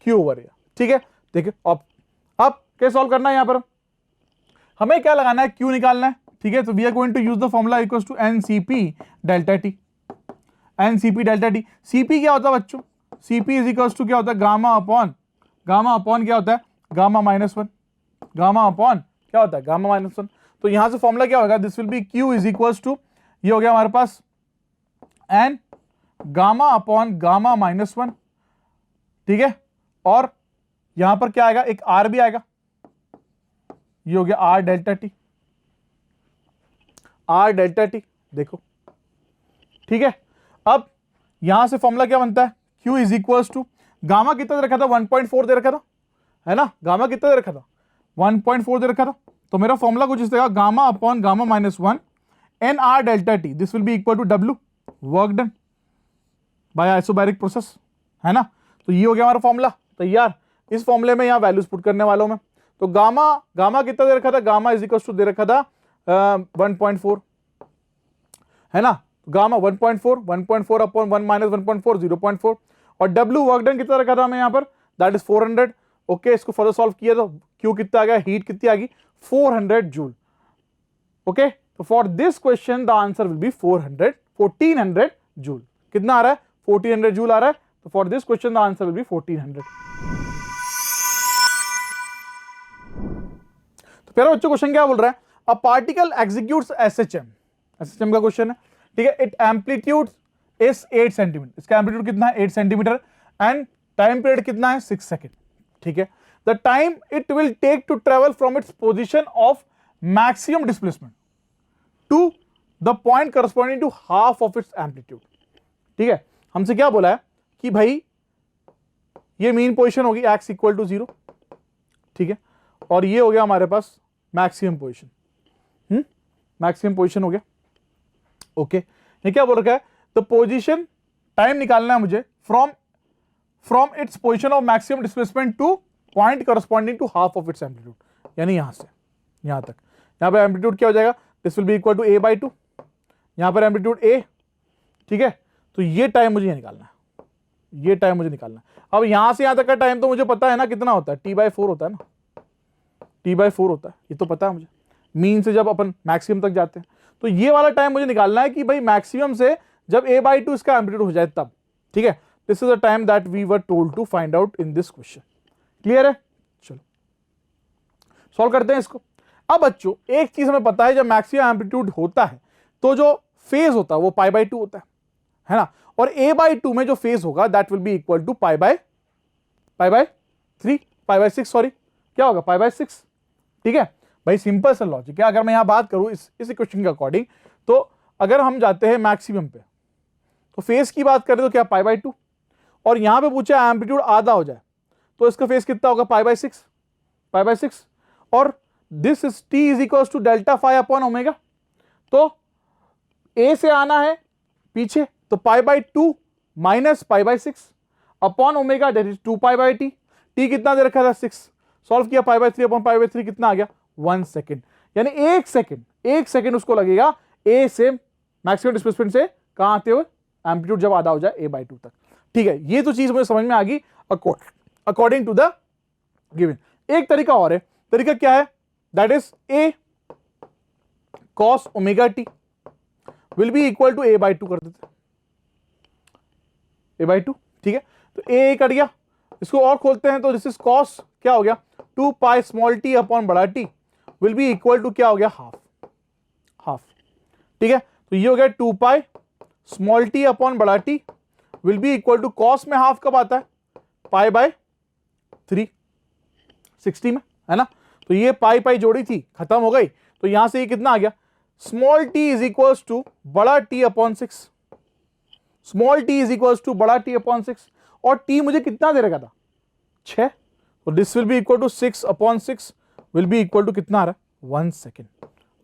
Q over here. ठीक है, देखिए अब क्या सॉल्व करना है, यहां पर हमें क्या लगाना है, क्यू निकालना है. ठीक है, तो we are going to use the formula equals to NCP delta T. NCP delta T, CP क्या होता है बच्चों, सीपी इज इक्वल्स टू क्या होता है, गामा अपॉन क्या होता है, गामा -1, गामा अपॉन क्या होता है, गामा -1. तो यहां से फॉर्मूला क्या होगा, this will be Q is equals to, ये हो गया हमारे पास एन गामा अपॉन गामा -1. ठीक है, और यहां पर क्या आएगा, एक आर भी आएगा, ये हो गया are delta T, are delta T. देखो ठीक है, अब यहां से फॉर्मूला क्या बनता है, Q is equals to, gamma कितना दे रखा था 1.4 दे रखा था, है ना, गामा कितना दे रखा था 1.4 दे रखा था. तो मेरा फॉर्मूला कुछ इस तरह, gamma upon gamma -1 N R delta T, this will be equal to W work done by isobaric process, है ना. तो ये हो गया हमारा फॉर्मूला तैयार. इस फॉर्मूले में यहां वैल्यूज पुट करने वालों में, तो गामा कितना दे रखा था, गामा इज इक्वल टू दे रखा था 1.4, है ना, गामा 1.4 अपॉन 1 माइनस 1.4 0.4, और W वर्क डन कितना रखा था हमें यहाँ पर, दैट इज 400. ओके, इसको फर्दर सॉल्व किया तो Q कितना आ गया, हीट कितनी आ गई 400 जूल. ओके, तो for this question the answer will B 1400 joule. कितना आ रहा है, 1400 जूल आ रहा है. तो for this question the answer will B 1400. तो प्यारे बच्चों क्वेश्चन क्या बोल रहा है, अ पार्टिकल एग्जीक्यूट्स एसएचएम का क्वेश्चन है. ठीक है, इट एम्पलीट्यूड इज 8 सेंटीमीटर, इसका एम्पलीट्यूड कितना है 8 सेंटीमीटर एंड टाइम पीरियड कितना है 6 सेकेंड. ठीक है, the time it will take to travel from its position of maximum displacement to the point corresponding to half of its amplitude. ठीक है, हमसे क्या बोला है कि भाई ये मीन पोजीशन होगी x इक्वल टू 0. ठीक है, और ये हो गया हमारे पास मैक्सिमम पोजीशन, मैक्सिमम पोजीशन हो गया. ओके, ये क्या बोल रखा है, द पोजीशन टाइम निकालना है मुझे from its position of maximum displacement to point corresponding to half of its amplitude, यानी यहां से यहां तक. यहां पर एम्पलीट्यूड क्या हो जाएगा, this will be equal to a/2, यहां पर एम्पलीट्यूड a. ठीक है, तो ये टाइम मुझे निकालना है, ये टाइम मुझे निकालना है. अब यहां से यहां तक का टाइम तो मुझे पता है ना कितना होता है, t/4 होता है ना, t/4 होता है, ये तो पता है मुझे, मीन से जब अपन मैक्सिमम तक जाते हैं. तो ये वाला टाइम मुझे निकालना है कि भाई मैक्सिमम से जब a/2 इसका एम्पलीट्यूड हो जाए तब. ठीक है, this is the time that we were told to find out in this question. Clear है, चलो सॉल्व करते हैं इसको. अब बच्चों एक चीज हमें पता है, जब मैक्सिमम एम्पलीट्यूड होता है तो जो फेज होता है वो π/2 होता है ना, और a/2 में जो फेज होगा that will be equal to π/6, sorry क्या होगा π/6. ठीक है भाई, सिंपल सा लॉजिक है. अगर मैं यहां बात करूं इस इक्वेशन के अकॉर्डिंग, तो अगर हम जाते हैं मैक्सिमम पे तो फेज की बात करें तो क्या π/2, और यहां पे पूछा एम्पलीट्यूड आधा हो जाए तो इसका फेज कितना होगा π/6, और this is t is equal to delta phi upon omega. तो a से आना है पीछे तो π/2 minus π/6 upon omega that is 2π/t. t कितना दे रखा था 6, सॉल्व किया π/3 अपॉन π/3 कितना आ गया 1 सेकेंड, यानी 1 सेकेंड उसको लगेगा a से मैक्सिमम डिस्प्लेसमेंट से कहां आते हुए एम्पलीट्यूड जब आधा हो जाए a/2 तक. ठीक है, ये तो चीज मुझे समझ में आ गई अकॉर्डिंग टू द गिवन. एक तरीका और है, तरीका क्या है, that is a cos omega t will be equal to a/2 कर देते a/2. ठीक है, तो a कट गया, इसको और खोलते हैं तो दिस इज cos क्या हो गया 2π स्मॉल t अपॉन बड़ा t will be equal to क्या हो गया हाफ. ठीक है, तो ये हो गया 2π स्मॉल t अपॉन बड़ा t will be equal to cos में हाफ कब आता है, पाई बाय 3 60 में, है ना। तो ये पाई पाई जोड़ी थी, खत्म हो गई, तो यहां से ये कितना आ गया, small T is equals to बड़ा टी upon 6, small T is equals to बड़ा टी अपॉन 6, और टी मुझे कितना दे रखा था 6, तो this will be equal to 6 upon 6 will be equal to कितना आ रहा है 1 सेकेंड,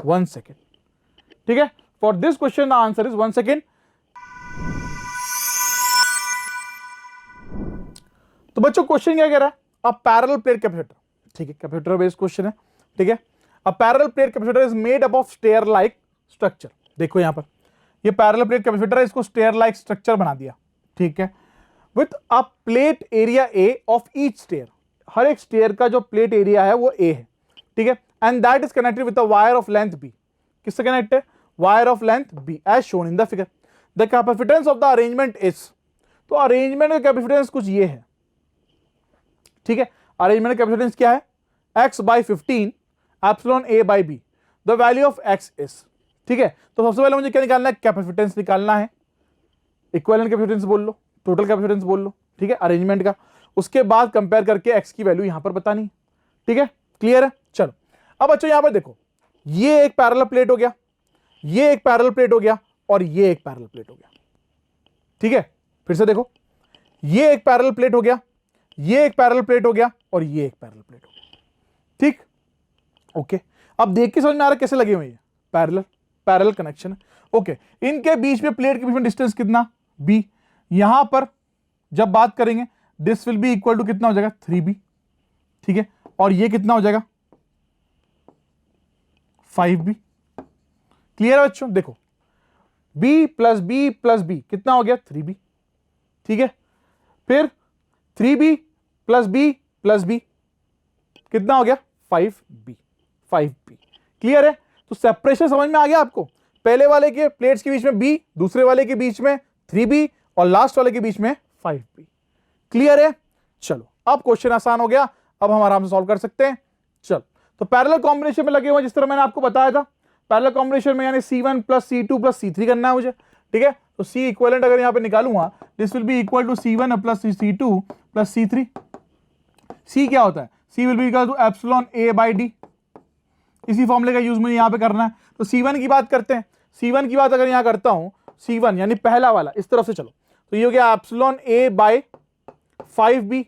1 सेकेंड, ठीक है। For this question the answer is 1 second. तो बच्चों क्वेश्चन क्या कह रहा है, अ पैरेलल प्लेट कैपेसिटर, ठीक है, कैपेसिटर बेस्ड क्वेश्चन है, ठीक है। A parallel plate capacitor is made up of stair like structure, देखो यहां पर ये पैरेलल प्लेट कैपेसिटर है, इसको स्टेयर लाइक स्ट्रक्चर बना दिया, ठीक है, with a plate area A of each stair, हर एक स्टेयर का जो प्लेट एरिया है वो ए है, ठीक है, and that is connected with a wire of length B, किससे कनेक्ट है, wire of length B as shown in the figure. The capacitance of the arrangement is, तो अरेंजमेंट का कैपेसिटेंस कुछ ये है, ठीक है, अरेंजमेंट कैपेसिटेंस क्या है, x by 15 epsilon a by b, the value of x is, ठीक है। तो सबसे पहले मुझे क्या निकालना है, कैपेसिटेंस निकालना है, इक्विवेलेंट कैपेसिटेंस बोल लो, टोटल कैपेसिटेंस बोल लो, ठीक है, अरेंजमेंट का, उसके बाद कंपेयर करके x की वैल्यू यहां पर बतानी, ठीक है, क्लियर है। चलो अब बच्चों यहां पर देखो, ये एक पैरेलल प्लेट हो गया, ये एक पैरेलल प्लेट हो गया, और ये एक पैरेलल प्लेट हो गया, ठीक है, फिर से देखो, ये एक पैरेलल प्लेट हो गया, ये एक पैरेलल प्लेट हो गया, और ये एक पैरेलल प्लेट हो गया, ठीक, ओके। अब देख के समझ में आ रहा कैसे लगे हुए हैं, पैरेलल कनेक्शन है, ओके। इनके बीच में, प्लेट के बीच में डिस्टेंस कितना b, यहां पर जब बात करेंगे this will be equal to कितना हो जाएगा 3b, ठीक है, और ये कितना हो जाएगा 5b, क्लियर है बच्चों, देखो b प्लस b कितना हो गया 3b, ठीक है, फिर 3b प्लस b कितना हो गया 5b, क्लियर है। तो सेपरेशन समझ में आ गया आपको, पहले वाले के प्लेट्स के बीच में b, दूसरे वाले के बीच में 3b, और लास्ट वाले के बीच में 5b, क्लियर है। चलो अब क्वेश्चन आसान हो गया, अब हम आराम से सॉल्व कर सकते हैं। चलो तो पैरेलल कॉम्बिनेशन में लगे हुए, जिस तरह मैंने आपको बताया था, पैरेलल कॉम्बिनेशन में यानी C1 plus C2 plus C3 करना है मुझे, ठीक है। तो C इक्विवेलेंट अगर यहां पे निकालूंगा, this will be equal to C1 plus C2 plus C3। C क्या होता है, C will be equal to epsilon A by D, इसी फॉर्मूले का यूज मुझे यहां पे करना है। तो C1 की बात करते हैं, C1 की बात अगर यहां करता हूं, C1 यानी पहला वाला, इस तरफ से चलो, तो ये हो गया epsilon A by 5b।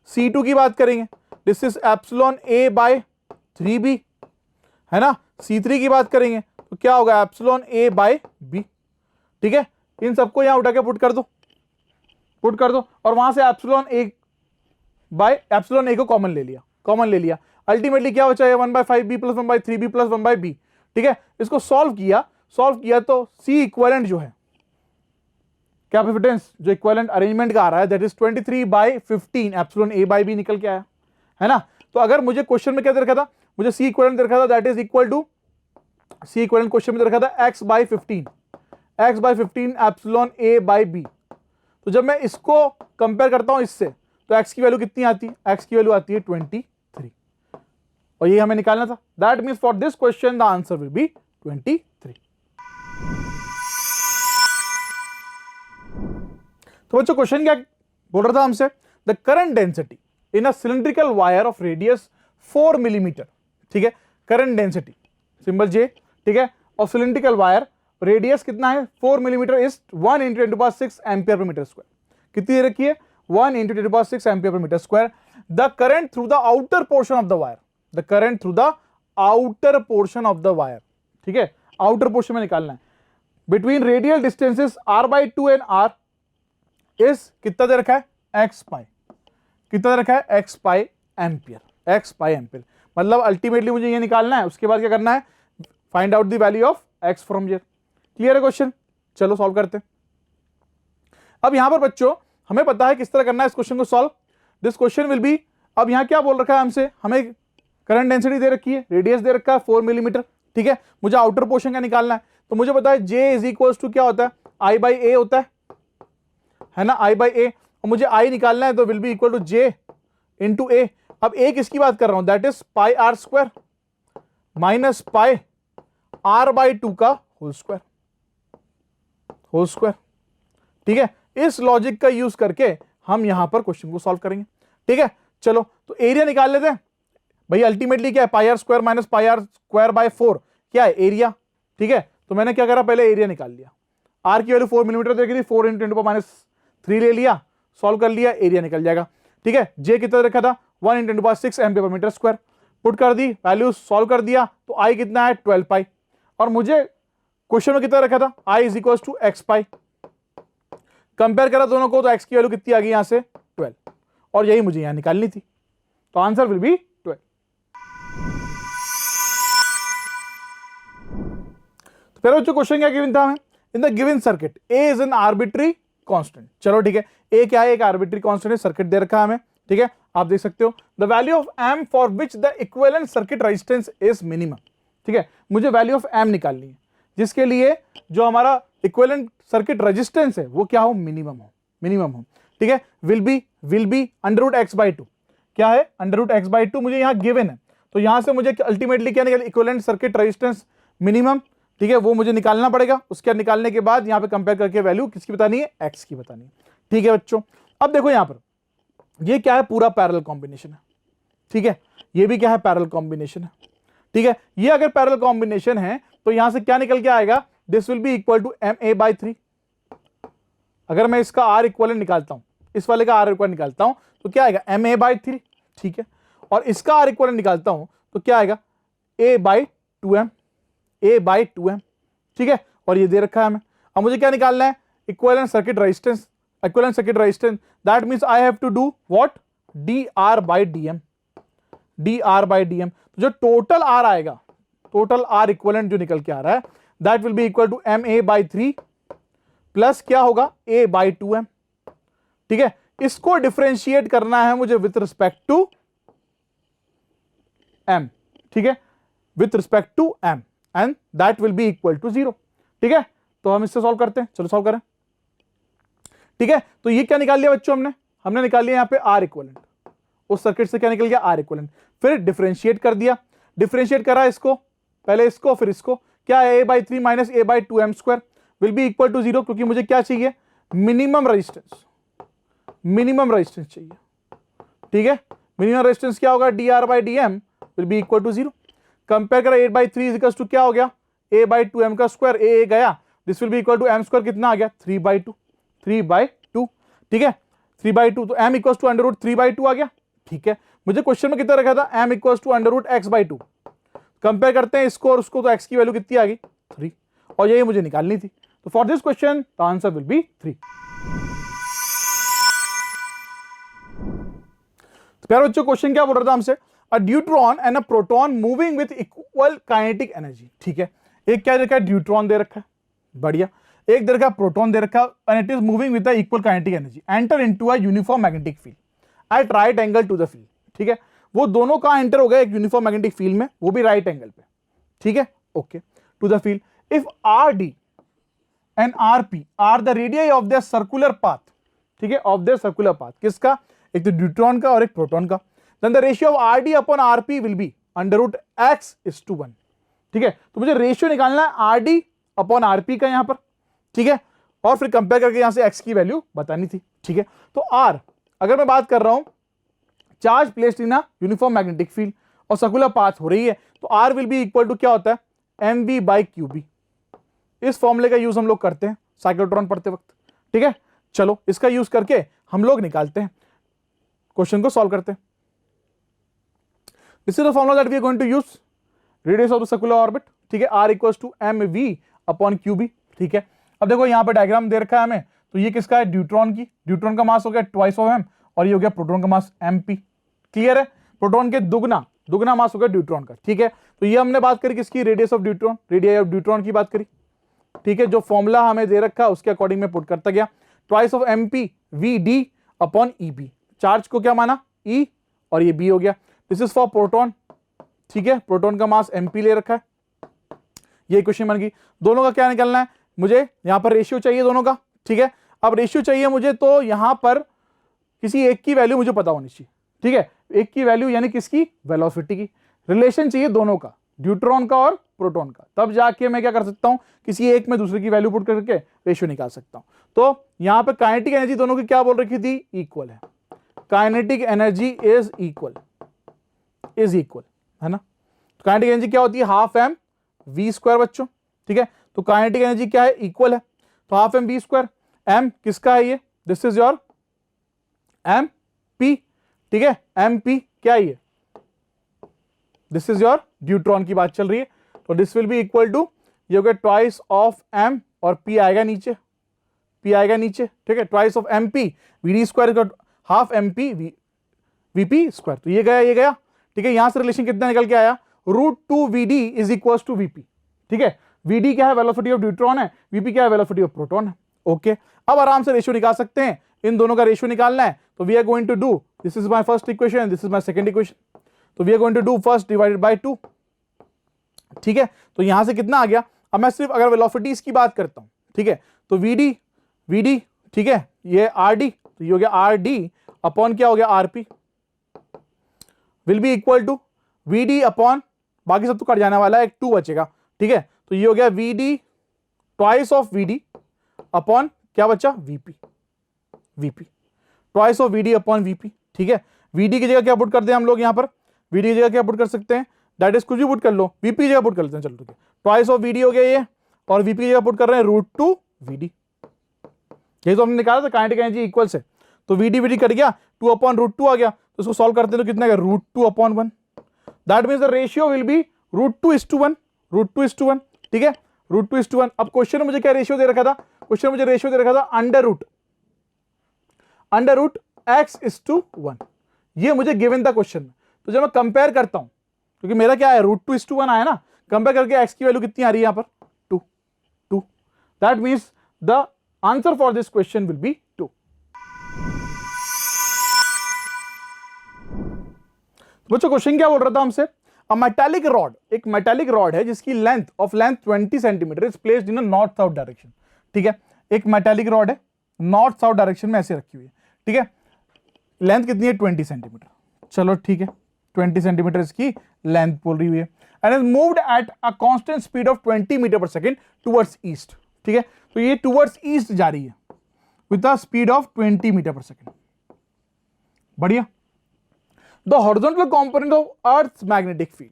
C2 की बात करेंगे, this is epsilon A by 3b, है ना। C3 की बात करेंगे तो क्या होगा, एप्सिलॉन A बाई b, ठीक है। इन सबको यहां उठा के पुट कर दो, और वहां से epsilon A by epsilon A को कॉमन ले लिया, अल्टीमेटली क्या बचा है 1/5b plus 1/3b plus 1/b, ठीक है। इसको सॉल्व किया तो C इक्विवेलेंट जो है, कैपेसिटेंस जो इक्विवेलेंट अरेंजमेंट का आ रहा है, that is 23/15 epsilon A by b निकल के आया, है ना। तो अगर मुझे क्वेश्चन में क्या दे रखा था, मुझे C इक्विवेलेंट दे रखा था, that is equal to, C equivalent question में दे रखा था x/15 epsilon A by b। तो जब मैं इसको कंपेयर करता हूं इससे, तो x की वैल्यू कितनी आती है, x की वैल्यू आती है 23, और ये हमें निकालना था। That means for this question the answer will B 23। तो बच्चों क्वेश्चन क्या बोल रहा था हमसे, the current density in a cylindrical wire of radius 4 millimetre, ठीक है, करंट डेंसिटी सिंबल J, ठीक है, ऑफ सिलिंड्रिकल वायर, रेडियस कितना है 4 millimetre, is 1 × 10⁻⁶ ampere per metre square, कितनी दे रखी है 1 × 10⁻⁶ ampere per metre square. The current through the outer portion of the wire, the current through the outer portion of the wire, ठीक है, outer portion में निकालना है, between radial distances r/2 and r is कितना दे रखा है x पाई, कितना दे रखा है x पाई एम्पियर, मतलब अल्टीमेटली मुझे ये निकालना है, उसके बाद क्या करना है, find out the value of x from here. Clear है क्वेश्चन, चलो सॉल्व करते हैं। अब यहां पर बच्चों हमें पता है किस तरह करना है इस क्वेश्चन को solve. This question will be, अब यहां क्या बोल रखा है हमसे, हमें करंट डेंसिटी दे रखी है, रेडियस दे रखा है 4 मिलीमीटर, ठीक है, मुझे आउटर पोर्शन का निकालना है। तो मुझे पता है J इज इक्वल्स टू क्या होता है, I बाई A होता है ना, I बाई A, और मुझे I निकालना है तो will be equal to J into A। अब A किसकी बात कर रहा हूं, that is pi r square minus pi r/2 का होल स्क्वायर, ठीक है। इस लॉजिक का यूज करके हम यहां पर क्वेश्चन को सॉल्व करेंगे। ठीक है, चलो तो एरिया निकाल लेते हैं भाई। अल्टीमेटली क्या है, pi r square minus pi r square by 4 क्या है, एरिया। ठीक है, तो मैंने क्या करा, पहले एरिया निकाल लिया। आर की वैल्यू 4 मिलीमीटर देखी थी, 4 × 10⁻³ ले लिया, सॉल्व कर लिया, एरिया निकल जाएगा। ठीक है, जे कितना रखा था, 1 × 10⁻6 एम/मीटर²। पुट कर दी, वैल्यू सॉल्व कर दिया, तो आई कितना है 12 पाई, और मुझे क्वेश्चन में कितना रखा था, I is equal to X pi. Compare करा दोनों को, तो एक्स की वैल्यू कितनी आ गई यहां से 12, और यही मुझे यहां निकालनी थी, तो आंसर विल बी 12। तो पहले बच्चों क्वेश्चन क्या गिवन था हमें, in the given circuit A is an arbitrary constant. चलो ठीक है, ए क्या है, एक आर्बिट्री कांस्टेंट है, सर्किट दे रखा है हमें। ठीक है, आप देख सकते हो the value of M for which the equivalent circuit resistance is minimum. ठीक है, मुझे वैल्यू ऑफ एम निकालनी है, जिसके लिए जो हमारा इक्विवेलेंट सर्किट रेजिस्टेंस है वो क्या हो, मिनिमम हो। ठीक है, विल बी √x/2 क्या है, √x/2 मुझे यहां गिवन है, तो यहां से मुझे अल्टीमेटली क्या निकाल, इक्विवेलेंट सर्किट रेजिस्टेंस मिनिमम। ठीक है, वो मुझे निकालना पड़ेगा। उसके निकालने के बाद यहां पे कंपेयर करके वैल्यू किसकी बतानी है, एक्स की बतानी है। ठीक है बच्चों, अब देखो यहां पर ये क्या है, पूरा पैरेलल कॉम्बिनेशन है। ठीक है, ये भी क्या है, पैरेलल कॉम्बिनेशन है। ठीक है, ये अगर पैरेलल कॉम्बिनेशन है तो यहां से क्या निकल के आएगा, this will be equal to MA/3। अगर मैं इसका R इक्विवेलेंट निकालता हूं, इस वाले का R इक्विवेलेंट निकालता हूं, तो क्या आएगा MA/3। ठीक है, और इसका R इक्विवेलेंट निकालता हूं तो क्या आएगा A/2M। ठीक है, और ये दे रखा है हमें। अब मुझे क्या निकालना है, equivalent circuit resistance. That means I have to do what, dR/dm। तो जो टोटल R आएगा, टोटल R इक्विवेलेंट जो निकल के आ रहा है, that will be equal to MA/3 plus क्या होगा A/2M। ठीक है, इसको डिफरेंशिएट करना है मुझे विथ रिस्पेक्ट टू M। ठीक है, with respect to M, and that will be equal to 0। ठीक है, तो हम इससे सॉल्व करते हैं, चलो सॉल्व करें। ठीक है, तो ये क्या निकाल लिया बच्चों, हमने निकाल लिया यहां पे R इक्विवेलेंट। उस सर्किट से क्या निकल गया, R इक्विवेलेंट। फिर डिफरेंशिएट कर दिया, डिफरेंशिएट करा इसको, पहले इसको फिर इसको, क्या है A/3 minus A/2M² will be equal to 0, क्योंकि मुझे क्या चाहिए, मिनिमम रेजिस्टेंस चाहिए। ठीक है, मिनिमम रेजिस्टेंस क्या होगा, dR/dm will be equal to 0। Compare करा 8/3 इक्वल्स टू क्या हो गया, A/2M², A गया, this will be equal to M² कितना आ गया 3/2। ठीक है, 3/2, तो M इक्वल्स टू √3/2 आ गया। ठीक है, मुझे क्वेश्चन में कितना रखा था, M equals to √x/2। Compare करते हैं इसको और उसको, तो x की वैल्यू कितनी आ गई 3, और यही मुझे निकालनी थी। तो for this question the answer will be 3। तो प्यारे बच्चों, क्वेश्चन क्या बोल रहा था हमसे, a deuteron and a proton moving with equal kinetic energy. ठीक है, एक क्या रखा है, ड्यूट्रॉन दे रखा है, बढ़िया। एक दे रखा है प्रोटॉन दे रखा है, and it is moving with the equal kinetic energy, enter into a uniform magnetic field at right angle to the field. ठीक है, वो दोनों कहां एंटर हो गए, एक यूनिफॉर्म मैग्नेटिक फील्ड में, वो भी राइट एंगल पे। ठीक है, okay, to the field. If RD and RP are the radius of the circular path. ठीक है, ऑफ द सर्कुलर पाथ, किसका, एक तो ड्यूट्रॉन का और एक प्रोटॉन का। Then the ratio of RD upon RP will be √x/1। ठीक है, तो मुझे रेशियो निकालना है RD अपॉन RP का यहां पर। ठीक है, और फिर कंपेयर करके यहां से x की वैल्यू बतानी थी। ठीक है, तो R अगर मैं बात कर रहा हूं, charge placed in a uniform magnetic field और सर्कुलर पाथ हो रही है, तो R will be equal to क्या होता है, mv/qb। इस फॉर्मूले का यूज हम लोग करते हैं साइक्लोट्रॉन पढ़ते वक्त। ठीक है, चलो इसका यूज करके हम लोग निकालते हैं, क्वेश्चन को सॉल्व करते हैं। This is the formula that we are going to use, radius of the circular orbit. ठीक है, R इक्वल्स टू mv/qb। ठीक है, अब देखो यहां पे डायग्राम दे रखा है हमें, तो ये किसका है, ड्यूट्रॉन की। ड्यूट्रॉन का मास हो गया ट्वाइस ऑफ m, और ये हो गया प्रोटॉन का मास mp। क्लियर है, प्रोटॉन के दुगना मास हो गया ड्यूट्रॉन का। ठीक है, तो ये हमने बात करी किसकी, radius of deuteron, radius of deuteron की बात करी। ठीक है, जो फॉर्मूला हमें दे रखा है उसके अकॉर्डिंग में पुट करता गया, twice of mp vd upon eb। Charge को क्या माना, e, और ये b हो गया। This is for proton. ठीक है, प्रोटॉन का मास mp ले रखा है, ये इक्वेशन बन गई। दोनों का क्या निकलना है, मुझे यहां पर रेशियो चाहिए दोनों का। ठीक है, अब रेशियो चाहिए मुझे, तो यहां पर किसी एक की वैल्यू मुझे पता होनी चाहिए। ठीक है, एक की वैल्यू यानी किसकी, वेलोसिटी की। रिलेशन चाहिए दोनों का, ड्यूट्रॉन का और प्रोटॉन का, तब जाके मैं क्या कर सकता हूं, किसी एक में दूसरे की वैल्यू पुट करके रेशियो निकाल सकता हूं। तो यहां पे काइनेटिक एनर्जी दोनों की क्या बोल रखी थी, इक्वल है, काइनेटिक एनर्जी इज इक्वल है ना। तो काइनेटिक एनर्जी क्या होती है, हाफ एम वी स्क्वायर बच्चों, ठीक है। तो काइनेटिक एनर्जी क्या है, इक्वल है, तो half M V square, M किसका है ये, this is your M P, ठीक है, एम पी क्या है ये, दिस इज योर ड्यूट्रॉन की बात चल रही है। तो this will be equal to, ये हो गया ट्वाइस ऑफ एम और पी आएगा नीचे, पी आएगा नीचे, ठीक है, twice of M P V D square half M P VP square. तो ये गया, ठीक है। यहां से रिलेशन कितना निकल के आया, √2 VD is equal to VP, ठीक है। वीडी क्या है, वेलोसिटी ऑफ न्यूट्रॉन है, वीपी क्या है, वेलोसिटी ऑफ प्रोटॉन है। ओके, अब आराम से रेशियो निकाल सकते हैं, इन दोनों का रेशियो निकालना है। तो we are going to do, this is my first equation, this is my second equation, तो we are going to do first divided by 2, ठीक है। तो यहां से कितना आ गया, अब मैं सिर्फ अगर वेलोसिटीज की बात करता हूं, ठीक है, तो वीडी, ठीक है, ये आरडी, तो ये हो गया आरडी अपॉन क्या हो गया, RP will be equal to VD upon, बाकी सब तो कट जाने वाला है, एक 2 बचेगा, ठीक है। तो ये हो गया VD twice of VD upon क्या बचा, VP twice of VD upon VP, ठीक है। वीडी की जगह क्या पुट कर दें हम लोग, यहां पर वीडी की जगह क्या पुट कर सकते हैं, दैट इज कुछ भी पुट कर लो, वीपी की जगह पुट कर लेते हैं, चलो ठीक है, ट्वाइस ऑफ वीडी हो गया ये, और वीपी की जगह पुट कर रहे हैं √2 वीडी, ये तो हमने निकाला था काइनेटिक एनर्जी इक्वल से। तो वीडी कट गया, 2 अपॉन √2 आ गया, तो इसको सॉल्व करते हैं तो कितना गया, √2 upon 1, that means the ratio will be √2:1, ठीक है, √2:1। अब क्वेश्चन में मुझे क्या रेशियो दे रखा था, क्वेश्चन में मुझे रेशियो दे रखा था अंडर रूट x:1, ये मुझे गिवन था क्वेश्चन में। तो जब मैं कंपेयर करता हूं, क्योंकि मेरा क्या है, √2:1 आया ना, कंपेयर करके x की वैल्यू कितनी आ रही है यहां पर, 2, that means the answer for this question will be 2। बच्चों क्वेश्चन क्या बोल रहा था हमसे, अ मेटालिक रॉड, एक मेटालिक रॉड है जिसकी length 20 centimetre is placed in north south direction, ठीक है। एक मेटालिक रॉड है, नॉर्थ साउथ डायरेक्शन में ऐसे रखी हुई है, ठीक है। लेंथ कितनी है, 20 सेंटीमीटर, चलो ठीक है, 20 सेंटीमीटर इसकी लेंथ बोल रही हुई है, and is moved at a constant speed of 20 metre per second towards east, ठीक है। तो ये टुवर्ड्स ईस्ट जा रही है with the speed of 20 metre per second, बढ़िया। The horizontal component of earth magnetic field,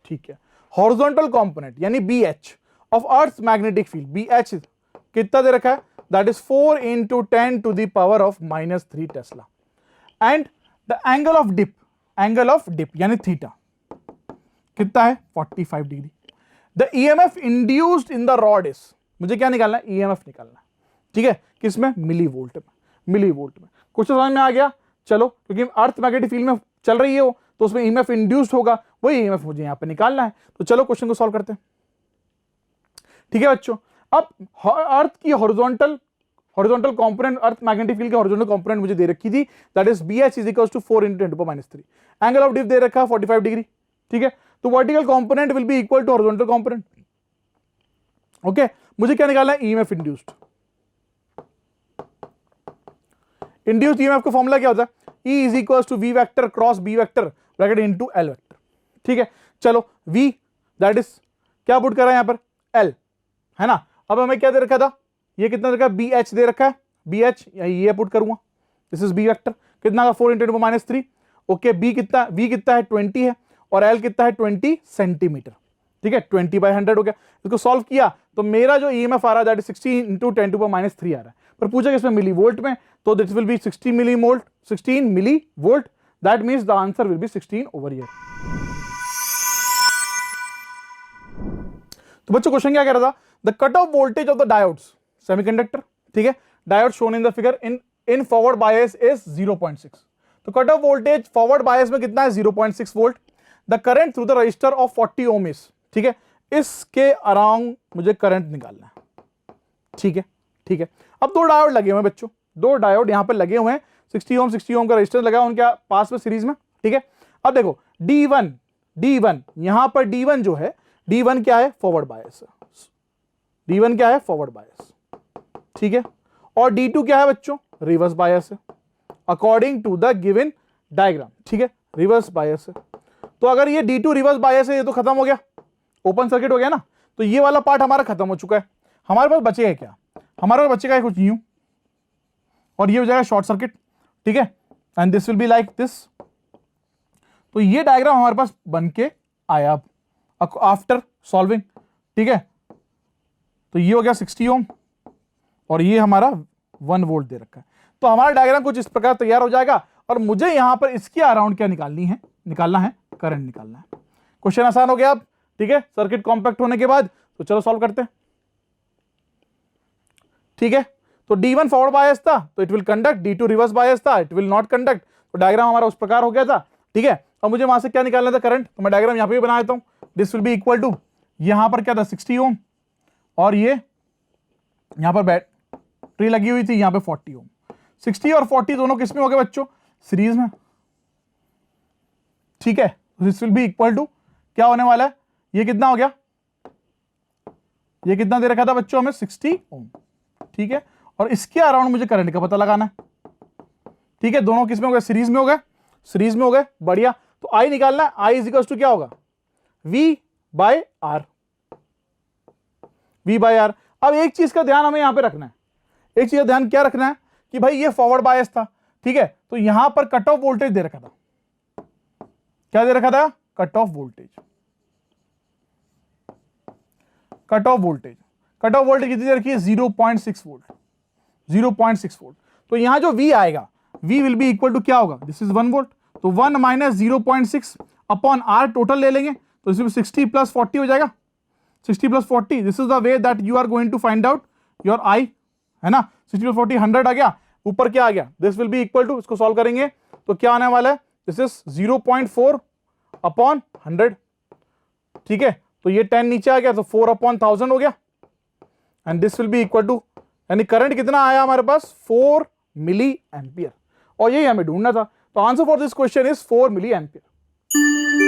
ठीक है, हॉरिजॉन्टल कंपोनेंट यानी BH of earth magnetic field, BH कितना दे रखा है, that is 4 × 10⁻³ tesla, and the angle of dip यानी थीटा कितना है, 45 degree. The EMF induced in the rod is, मुझे क्या निकालना है, EMF निकालना है, ठीक है, किसमें, मिलीवोल्ट में। कुछ समझ में आ गया, चलो, क्योंकि अर्थ मैग्नेटिक फील्ड में चल रही है वो, तो उसमें EMF इंड्यूस्ड होगा, वही EMF मुझे यहां पे निकालना है। तो चलो क्वेश्चन को सॉल्व करते हैं, ठीक है बच्चों। अब अर्थ की horizontal component, earth magnetic field की हॉरिजॉन्टल कंपोनेंट मुझे दे रखी थी, that is BH is equal to 4 × 10⁻³ angle of dip दे रखा है 45 डिग्री, ठीक है। तो vertical component will be equal to horizontal component, okay. मुझे क्या निकालना है, EMF इंड्यूस्ड EMF का फॉर्मूला क्या होता है, E is equal to V vector cross B vector bracket into L vector, ठीक है। चलो V दैट इज क्या पुट कर रहा है यहां पर, L है ना। अब हमें क्या दे रखा था, ये कितना दे रखा है, BH दे रखा है, BH ये पुट करूंगा, दिस इज B वेक्टर कितना का 4 × 10⁻³, ओके। V कितना है 20 है, और L कितना है 20 सेंटीमीटर, ठीक है, 20/100 हो गया। इसको सॉल्व किया तो मेरा जो EMF आ रहा है दैट इज 16 × 10⁻³ आ रहा है, पर पूछा कि इसमें मिलीवोल्ट में, तो this will be 16 millivolt, that means the answer will be 16 over here. तो बच्चों क्वेश्चन क्या कह रहा था, the cut off voltage of the diodes semiconductor, ठीक है, diode shown in the figure in forward bias is 0.6। तो cut off voltage forward bias में कितना है, 0.6 volt. The current through the resistor of 40 ohm is, ठीक है, इसके around मुझे करंट निकालना है, ठीक है। अब 2 डायोड लगे हुए हैं बच्चों, 2 डायोड यहां पर लगे हुए हैं, 60 ओम का रजिस्टर लगा है उनके पास में सीरीज में, ठीक है। अब देखो D1 यहां पर D1 जो है, D1 क्या है, फॉरवर्ड बायस, D1 क्या है, फॉरवर्ड बायस, ठीक है। और D2 क्या है बच्चों, रिवर्स बायस है, according to the given diagram, ठीक है, रिवर्स बायस है। तो अगर ये D2 रिवर्स बायस है, ये तो खत्म हो गया, ओपन सर्किट हो गया ना, तो ये वाला पार्ट हमारा खत्म हो चुका है। हमारे पास बचेगा क्या, हमारे पास बचेगा कुछ यूं, और ये हो जाएगा शॉर्ट सर्किट, ठीक है, and this will be like this. तो ये डायग्राम हमारे पास बन के आया अब आफ्टर सॉल्विंग, ठीक है। तो ये हो गया 60 ओम और ये हमारा 1 वोल्ट दे रखा है। तो हमारा डायग्राम कुछ इस प्रकार तैयार हो जाएगा और मुझे यहां पर इसके अराउंड क्या निकालना है करंट निकालना है। क्वेश्चन आसान हो गया अब, ठीक है, सर्किट कॉम्पैक्ट होने के बाद। तो चलो सॉल्व करते हैं, ठीक है। तो D1 फॉरवर्ड बायस था तो it will conduct, D2 reverse bias था इट विल नॉट कंडक्ट। तो डायग्राम हमारा उस प्रकार हो गया था, ठीक है। अब मुझे वहां से क्या निकालना था करंट, तो मैं डायग्राम यहां पे भी बना देता हूं। This will be equal to, यहां पर क्या था 60 ओम और ये यहां पर बैटरी लगी हुई थी, यहां पे 40 ओम। 60 और 40 दोनों किस में हो गए बच्चों, सीरीज में, ठीक है। This will be equal to क्या होने वाला है, ये कितना हो गया, ये कितना दे रखा था बच्चों हमें 60 ओम, ठीक है। और इसके अराउंड मुझे करंट का पता लगाना है, ठीक है। दोनों किस में हो गए, सीरीज में हो गए, सीरीज में हो गए, बढ़िया। तो आई निकालना है, आई इज इक्वल टू क्या होगा, V by R, V by R. अब एक चीज का ध्यान हमें यहां पे रखना है, एक चीज का ध्यान क्या रखना है कि भाई ये फॉरवर्ड बायस था, ठीक है। तो यहां पर कट ऑफ वोल्टेज दे रखा था, क्या दे रखा था, cut off voltage, cut off voltage, cut off voltage कितनी दे रखी है 0.6 वोल्ट, 0.6 वोल्ट। तो यहां जो V आएगा, V will be equal to क्या होगा, दिस इज 1 वोल्ट, तो 1 माइनस 0.6 अपॉन R टोटल ले लेंगे, तो इसमें 60 प्लस 40 हो जाएगा, 60 plus 40, this is the way that you are going to find out your I, है ना। 60 प्लस 40 100 आ गया, ऊपर क्या आ गया, this will be equal to, इसको सॉल्व करेंगे तो क्या आने वाला है, दिस इज 0.4 अपॉन 100, ठीक है। तो ये 10 नीचे आ गया तो 4 अपॉन 1000 हो गया, and this will be equal to, यानी करंट कितना आया हमारे पास 4 मिली एम्पियर, और यही हमें ढूंढना था। तो answer for this question is 4 milli ampere.